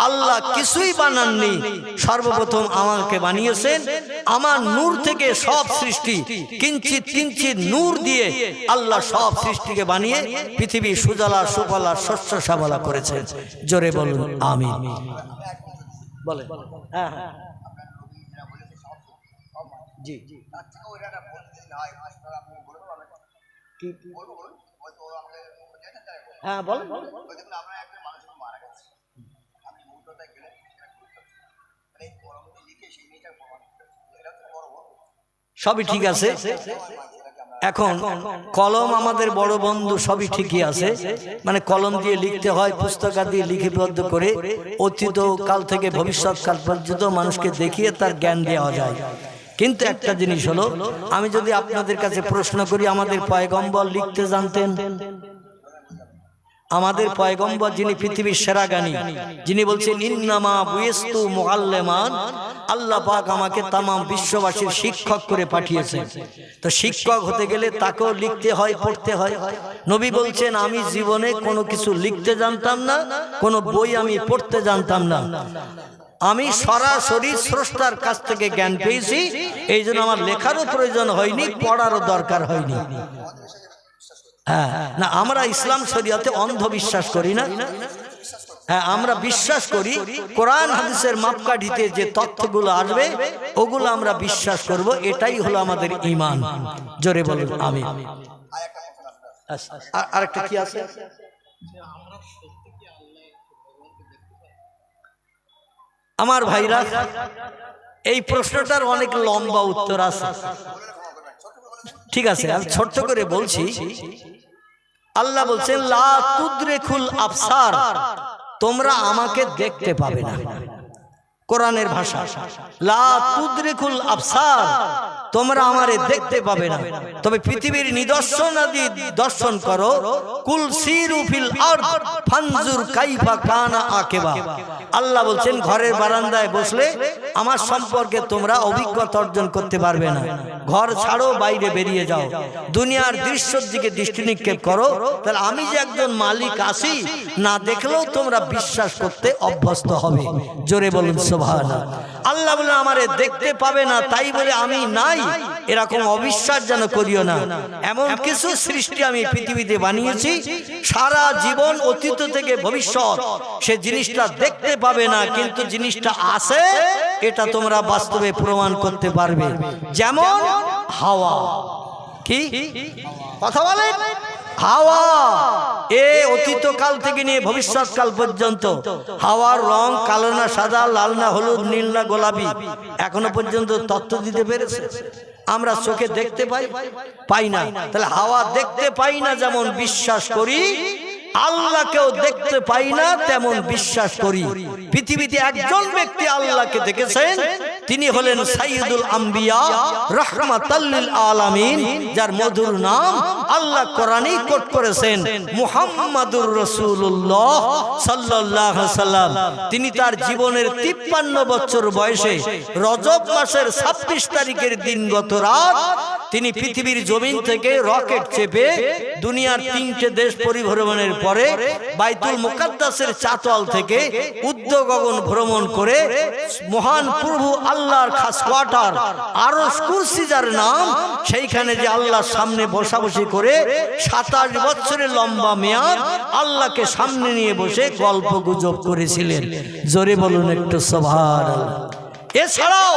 আল্লাহ কিছুই বানাননি, সর্বপ্রথম আমাকে বানিয়েছেন। আমার নূর থেকে সব সৃষ্টি কিঞ্চিত কিঞ্চিত নূর দিয়ে আল্লাহ সব সৃষ্টিকে বানিয়ে পৃথিবী সুজলা সুফলা শস্য শ্যামলা করেছেন। জোরে বলুন আমিন। বলে হ্যাঁ হ্যাঁ জি জি হ্যাঁ বলেন। সবই ঠিক আছে, এখন কলম আমাদের বড় বন্ধু, সবই ঠিকই আছে, মানে কলম দিয়ে লিখতে হয়, পুস্তক দিয়ে লিপিবদ্ধ করে অতীত কাল থেকে ভবিষ্যৎ কাল পর্যন্ত মানুষকে দেখিয়ে তার জ্ঞান দেওয়া যায়। কিন্তু একটা জিনিস হলো, আমি যদি আপনাদের কাছে প্রশ্ন করি, আমাদের পয়গম্বর লিখতে জানতেন? আমাদের পয়গম্বর যিনি পৃথিবীর সেরা জ্ঞানী, যিনি বলছেন ইন্নামা বুইস্তু মুআল্লিমান, আল্লাহ পাক আমাকে তামাম বিশ্ববাসীর শিক্ষক করে পাঠিয়েছেন। তো শিক্ষক হতে গেলে তাকেও লিখতে হয়, পড়তে হয়। নবী বলছেন আমি জীবনে কোনো কিছু লিখতে জানতাম না, কোনো বই আমি পড়তে জানতাম না, আমি সরাসরি স্রষ্টার কাছ থেকে জ্ঞান পেয়েছি। এই জন্য আমার লেখারও প্রয়োজন হয়নি, পড়ারও দরকার হয়নি। হ্যাঁ না, আমরা ইসলাম শরিয়াতে অন্ধবিশ্বাস করি না। হ্যাঁ, আমরা বিশ্বাস করি কোরআন হাদিসের মাপকাঠিতে যে তথ্যগুলো আসবে ওগুলো আমরা বিশ্বাস করব, এটাই হলো আমাদের ঈমান। জোরে বলুন আমিন। আরেকটা কি আছে? আমার ভাইরা, এই প্রশ্নটার অনেক লম্বা উত্তর আছে, ঠিক আছে আমি ছোট্ট করে বলছি। আল্লাহ বলছেন লা তুদরিকুল আবসার, তোমরা আমাকে দেখতে পাবে না। কোরআনের ভাষা, লা তুদরিকুল আবসার, তোমরা আমারে দেখতে পাবে না, তবে পৃথিবীর নিদর্শন আদি দর্শন করো। কুল সিরু ফিল আরদ ফানজুর কাইফা কানা আকিবা। আল্লাহ বলছেন ঘরের বারান্দায় বসলে আমার সম্পর্কে তোমরা অভিজ্ঞতা অর্জন করতে পারবে না। ঘর ছাড়ো, বাইরে বেরিয়ে যাও, দুনিয়ার দৃশ্যের দিকে দৃষ্টি নিক্ষেপ করো, তাহলে আমি যে একজন মালিক আছি না দেখলেও তোমরা বিশ্বাস করতে অভ্যস্ত হবে। জোরে বলুন সুবহানাল্লাহ। আল্লাহ বলে আমারে দেখতে পাবে না তাই বলে আমি নাই, এরকম অবিশ্বাস যেন করিও না। এমন কিছু সৃষ্টি আমি পৃথিবীতে বানিয়েছি, সারা জীবন অতীত থেকে ভবিষ্যৎ সে জিনিসটা দেখতে পাবে না, কিন্তু জিনিসটা আছে, এটা তোমরা বাস্তবে প্রমাণ করতে পারবে। যেমন হাওয়া, কি কথা বলে, হাওয়া এ অতীত কাল থেকে নিয়ে ভবিষ্যৎ কাল পর্যন্ত হাওয়ার রং কালো না সাদা, লাল না হলুদ, নীল না গোলাপি, এখনো পর্যন্ত তথ্য দিতে পেরেছে? আমরা চোখে দেখতে পাই না, তাহলে হাওয়া দেখতে পাই না যেমন বিশ্বাস করি, আল্লাহকেও দেখতে পাই না তেমন বিশ্বাস করি। পৃথিবীতে একজন ব্যক্তি আল্লাহকে দেখেছেন, তিনি হলেন সাইয়্যিদুল আম্বিয়া রাহমাতাল লিল আলামিন, যার মধুর নাম আল্লাহ কোরআনেই কোট করেছেন মুহাম্মাদুর রাসূলুল্লাহ সাল্লাল্লাহু আলাইহি সাল্লাম। তিনি তার জীবনের 53 বছর বয়সে রজব মাসের 26 তারিখের দিনগত রাত তিনি পৃথিবীর জমিন থেকে রকেট চেপে দুনিয়ার 3টে দেশ পরিভ্রমণের পরে বাইতুল মুকাদ্দাসের চাতল থেকে উর্ধ্ব গগন ভ্রমণ করে মহান প্রভু আল্লাহর খাস কোয়ার্টার আরশ কুরসি যার নাম, সেইখানে যে আল্লাহর সামনে বসাবসি করে 27 বছরের লম্বা মেয়াদ আল্লাহকে সামনে নিয়ে বসে গল্প গুজব করেছিলেন। জোরে বলুন একটু সুবহানাল্লাহ। এছাড়াও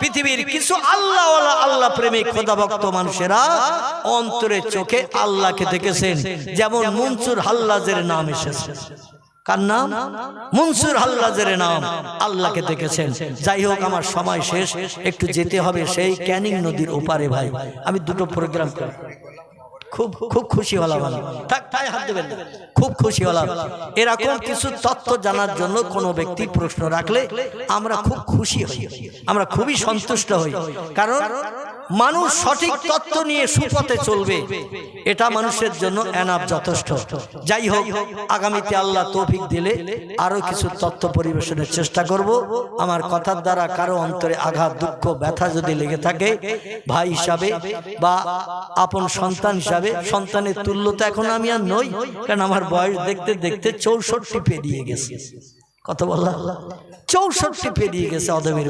পৃথিবীর কিছু আল্লাহওয়ালা আল্লাহ প্রেমিক খোদাভক্ত মানুষেরা অন্তরের চোখে আল্লাহকে দেখেছেন, যেমন মনসুর হাল্লাজের নাম এসেছে। কার নাম? মনসুর হাল্লাজের নাম আল্লাহকে দেখেছেন। যাই হোক, আমার সময় শেষ, একটু যেতে হবে সেই ক্যানিং নদীর ওপারে। ভাই আমি দুটো প্রোগ্রাম করি, খুব খুব খুশি হলাম, হাত দেবেন, খুব খুশি হলাম। এরকম কিছু তথ্য জানার জন্য কোনো ব্যক্তি প্রশ্ন রাখলে আমরা খুব খুশি হই, আমরা খুবই সন্তুষ্ট হই, কারণ মানুষ সঠিক তথ্য নিয়ে সুপথে চলবে, এটা মানুষের জন্য এনাফ, যথেষ্ট। যাই হোক, আগামীতে আল্লাহ তৌফিক দিলে আরো কিছু তথ্য পরিবেশনের চেষ্টা করব। আমার কথার দ্বারা কারো অন্তরে আঘাত, দুঃখ, ব্যথা যদি লেগে থাকে, ভাই হিসাবে বা আপন সন্তান হিসাবে হিসাবে সন্তানের তুল্য তো এখন আমি আর নই, কারণ আমার বয়স দেখতে দেখতে 64 পেরিয়ে গেছে। কত বললাম? 64 পেরিয়ে গেছে। অদমের